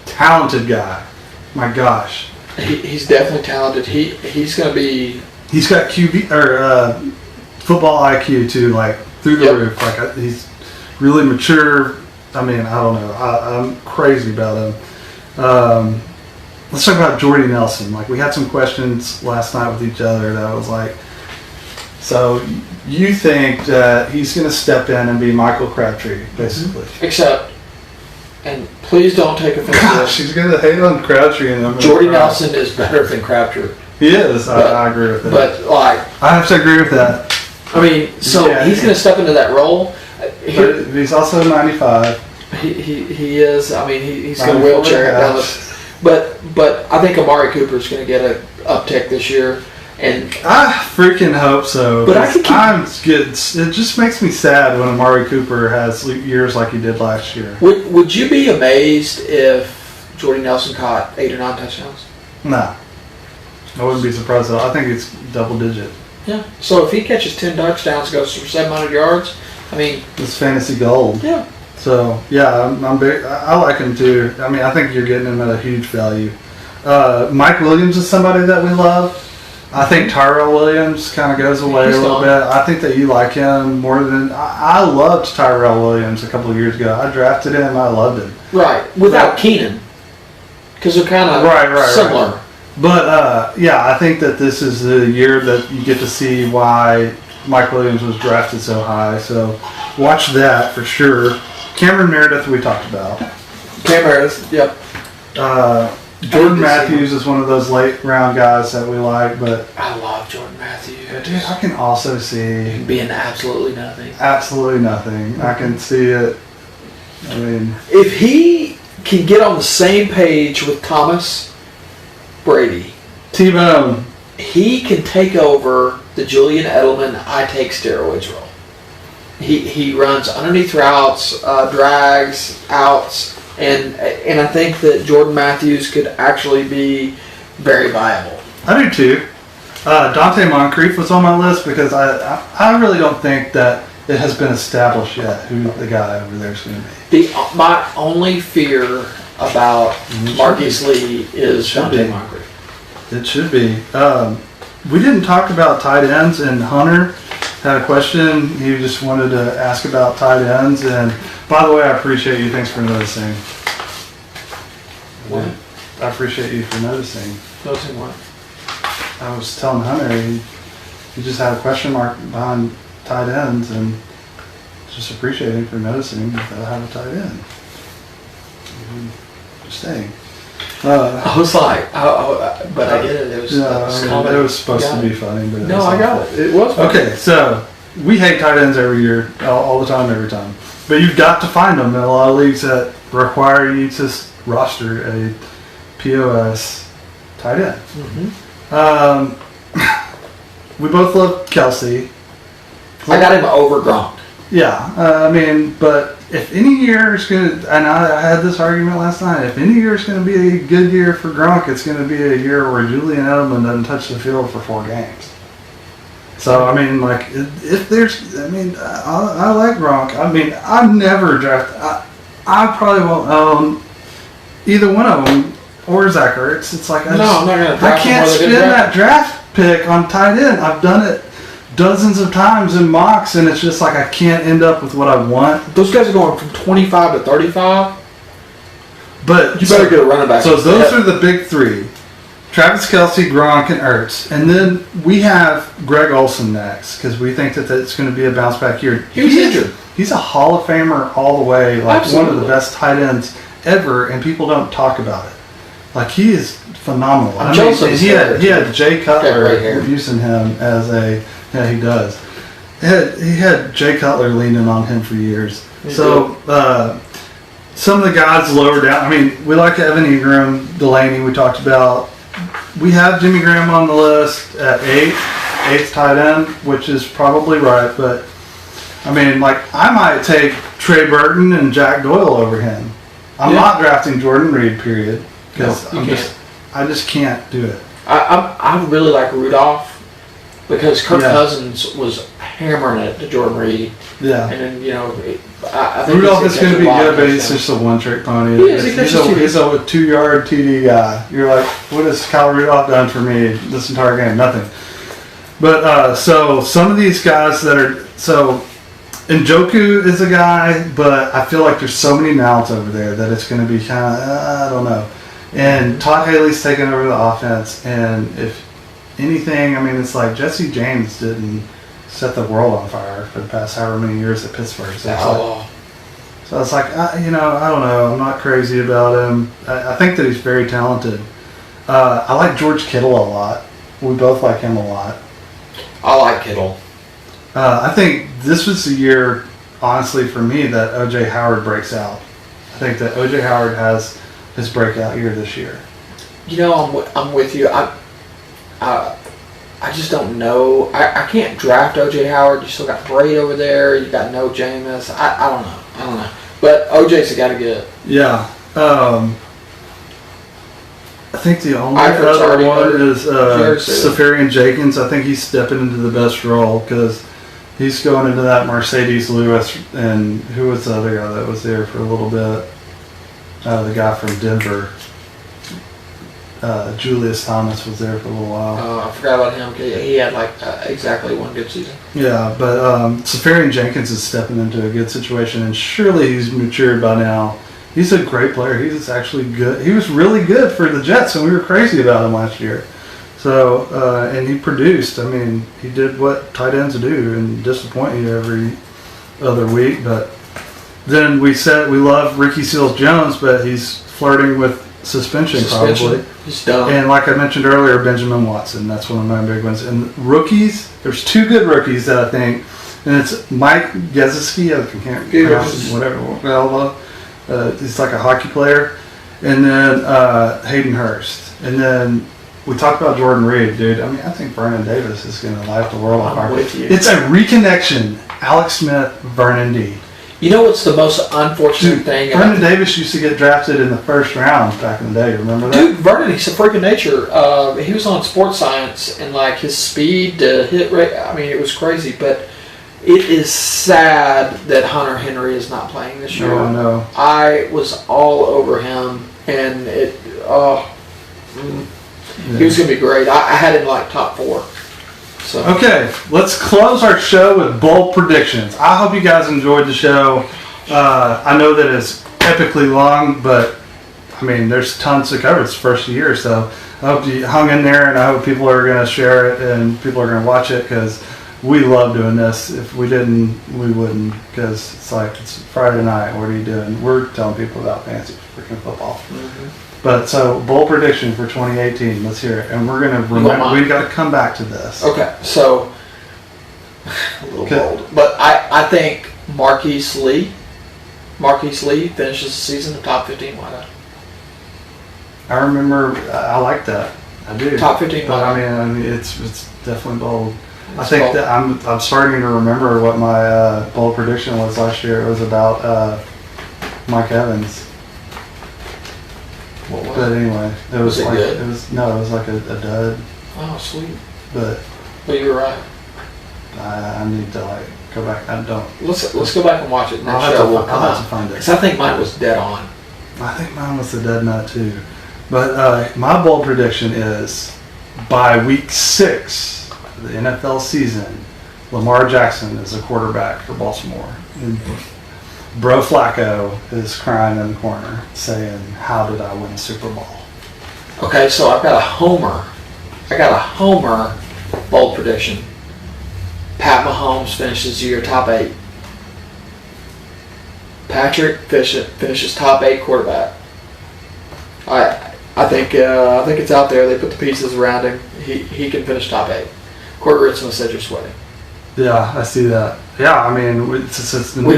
talented guy. My gosh, he's definitely talented. He's going to be. He's got QB or football IQ too, like through the roof. Like he's really mature. I don't know. I'm crazy about him. Let's talk about Jordy Nelson. Like, we had some questions last night with each other that I was like, so you think that he's going to step in and be Michael Crabtree, basically? Mm-hmm. Except, and please don't take offense. Gosh, she's going to hate on Crabtree. And Jordy Nelson is better than Crabtree. He is. I agree with that. But, I have to agree with that. He's going to step into that role. But he's also 95. He is. He's going to wheelchair it. But I think Amari Cooper's going to get an uptick this year, and I freaking hope so. But it just makes me sad when Amari Cooper has years like he did last year. Would you be amazed if Jordy Nelson caught 8 or 9 touchdowns? No, I wouldn't be surprised though. I think it's double digit. Yeah. So if he catches 10 touchdowns, goes for 700 yards, it's fantasy gold. Yeah. So, yeah, I'm big. I like him too. I think you're getting him at a huge value. Mike Williams is somebody that we love. I think Tyrell Williams kind of goes away a little bit. I think that you like him more than... I loved Tyrell Williams a couple of years ago. I drafted him. I loved him. Right. Without Keenan. Because they're kind of similar. Right. But, I think that this is the year that you get to see why Mike Williams was drafted so high. So, watch that for sure. Cameron Meredith we talked about. Cam Meredith, yep. Jordan Matthews is one of those late round guys that we like, but I love Jordan Matthews. Dude, I can also see being absolutely nothing. Absolutely nothing. Mm-hmm. I can see it. If he can get on the same page with Thomas Brady, T-Bone, he can take over the Julian Edelman I take steroids role. He runs underneath routes, drags, outs, and I think that Jordan Matthews could actually be very viable. I do too. Dante Moncrief was on my list because I really don't think that it has been established yet who the guy over there is going to be. My only fear about Marquise Lee is Dante Moncrief. It should be. We didn't talk about tight ends, and Hunter had a question. He just wanted to ask about tight ends. And by the way, I appreciate you. Thanks for noticing. What? I appreciate you for noticing. Noticing what? I was telling Hunter he just had a question mark behind tight ends, and just appreciate him for noticing that I have a tight end. Just saying. I was like, but I get it. It was, it was supposed to be funny, but no, I got it. It was funny. Okay, so we hate tight ends every year, all the time, every time. But you've got to find them in a lot of leagues that require you to roster a POS tight end. Mm-hmm. We both love Kelsey. I got him over Gronk. Yeah, but if any year is going to, and I had this argument last night, if any year is going to be a good year for Gronk, it's going to be a year where Julian Edelman doesn't touch the field for 4 games. So, if there's, I like Gronk. I've never drafted, I probably won't own either one of them or Zach Ertz. It's like, I'm not going to I can't spend that draft pick on tight end. I've done it dozens of times in mocks, and it's just like I can't end up with what I want. Those guys are going from 25 to 35. But You better get a running back. So those are the big three: Travis Kelce, Gronk, and Ertz. And then we have Greg Olsen next because we think that it's going to be a bounce back year. He was injured. He's a Hall of Famer all the way, like Absolutely. one of the best tight ends ever, and people don't talk about it. Like, he is phenomenal. I'm jealous of his he hair, had Jay Cutler great hair. using him as a. Yeah, he does. He had Jay Cutler leaning on him for years. So some of the guys lower down. I mean, we like Evan Ingram, Delaney. We talked about. We have Jimmy Graham on the list at 8th tight end, which is probably right. But I mean, like, I might take Trey Burton and Jack Doyle over him. I'm not drafting Jordan Reed, period, because I just can't do it. I really like Rudolph because Kirk Cousins was hammering it to Jordan Reed. Yeah. And then, I think Rudolph is going to be good, but he's just a one-trick pony. He's a 2-yard TD guy. You're like, what has Kyle Rudolph done for me this entire game? Nothing. But so some of these guys that are Njoku is a guy, but I feel like there's so many mouths over there that it's going to be kind of I don't know. And Todd Haley's taking over the offense, and if anything, I mean, it's like Jesse James didn't set the world on fire for the past however many years at Pittsburgh. So it's like, I don't know. I'm not crazy about him. I think that he's very talented. I like George Kittle a lot. We both like him a lot. I like Kittle. I think this was the year, honestly, for me, that O.J. Howard breaks out. I think that O.J. Howard has his breakout year this year. I'm with you. I just don't know. I can't draft O.J. Howard. You still got Braid over there. You got no Jameis. I don't know. But O.J.'s got to get it. Yeah. I think the only other one is Safarian Jenkins. I think he's stepping into the best role because he's going into that Mercedes Lewis, and who was the other guy that was there for a little bit? The guy from Denver. Julius Thomas was there for a little while. I forgot about him. He had exactly one good season. Yeah, but Safarian Jenkins is stepping into a good situation, and surely he's matured by now. He's a great player. He's actually good. He was really good for the Jets, and we were crazy about him last year. So, and he produced. I mean, he did what tight ends do and disappoint you every other week. But then we said we love Ricky Seals-Jones, but he's flirting with suspension. Probably. He's done. And like I mentioned earlier, Benjamin Watson. That's one of my big ones. And rookies, there's two good rookies that I think, and it's Mike Gesicki. I can't pronounce whatever. He's like a hockey player, and then Hayden Hurst, and then we talked about Jordan Reed, dude. I mean, I think Vernon Davis is going to light the world on fire. It's a reconnection. Alex Smith, Vernon D. You know what's the most unfortunate thing? Vernon Davis used to get drafted in the first round back in the day. Remember that? Dude, Vernon, he's a freak of nature. He was on Sports Science, and his speed to hit rate. I mean, it was crazy, but. It is sad that Hunter Henry is not playing this year. Oh, no. I was all over him, and he was going to be great. I had him top 4. So. Okay, let's close our show with bold predictions. I hope you guys enjoyed the show. I know that it's epically long, but I mean, there's tons to cover. It's the first year, so I hope you hung in there, and I hope people are going to share it and people are going to watch it because we love doing this. If we didn't, we wouldn't, because it's Friday night. What are you doing? We're telling people about fantasy freaking football. Mm-hmm. But so, bold prediction for 2018. Let's hear it. And we're going to remember, we've got to come back to this. Okay, so, a little bold. But I think Marquise Lee finishes the season in the top 15 wideout. I remember, I like that. I do. Top 15 but wideout. I mean, it's definitely bold. I think that I'm starting to remember what my bold prediction was last year. It was about Mike Evans. What was but anyway, it was like good? It was like a dud. Oh, sweet. But you were right. I need to go back. I don't. Let's go back and watch it. I'll have to find it. Because I think mine was dead on. I think mine was the dead nut too. But my bold prediction is by week 6. The NFL season, Lamar Jackson is a quarterback for Baltimore. And Bro Flacco is crying in the corner saying, how did I win a Super Bowl? Okay, so I've got a homer. I got a homer bold prediction. Pat Mahomes finishes the year top 8. Patrick finishes top 8 quarterback. I think it's out there. They put the pieces around him. He can finish top 8. Court Ritzman said you're sweating. Yeah, I see that. Yeah, I mean, it's a new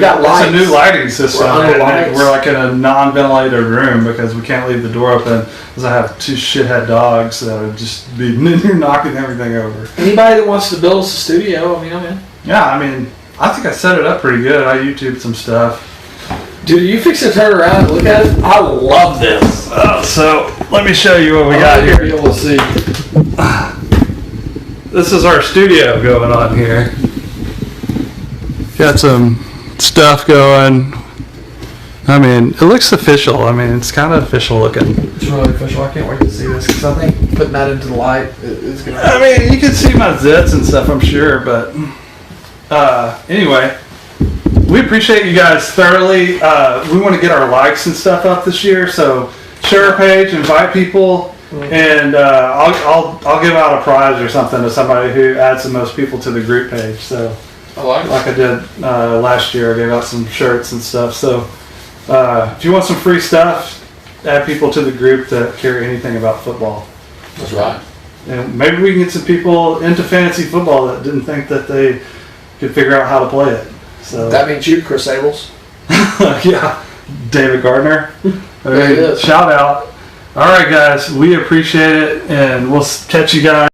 lighting system. We're like in a non-ventilated room because we can't leave the door open because I have 2 shithead dogs that would just be knocking everything over. Anybody that wants to build us a studio, I'm in. Yeah, I mean, I think I set it up pretty good. I YouTubed some stuff. Dude, are you fixing to turn around and look at it? I love this. So let me show you what we got here. Be able to see. This is our studio going on here. Got some stuff going. I mean, it looks official. I mean, it's kind of official looking. It's really official. I can't wait to see this because I think putting that into the light is going to... I mean, you can see my zits and stuff, I'm sure, but anyway, we appreciate you guys thoroughly. We want to get our likes and stuff up this year, so share our page, invite people, and I'll give out a prize or something to somebody who adds the most people to the group page. So, like I did last year, I gave out some shirts and stuff. So, if you want some free stuff, add people to the group that care anything about football. That's right. And maybe we can get some people into fantasy football that didn't think that they could figure out how to play it. So that means you, Chris Abels. Yeah, David Gardner. There he is. Shout out. All right, guys, we appreciate it, and we'll catch you guys.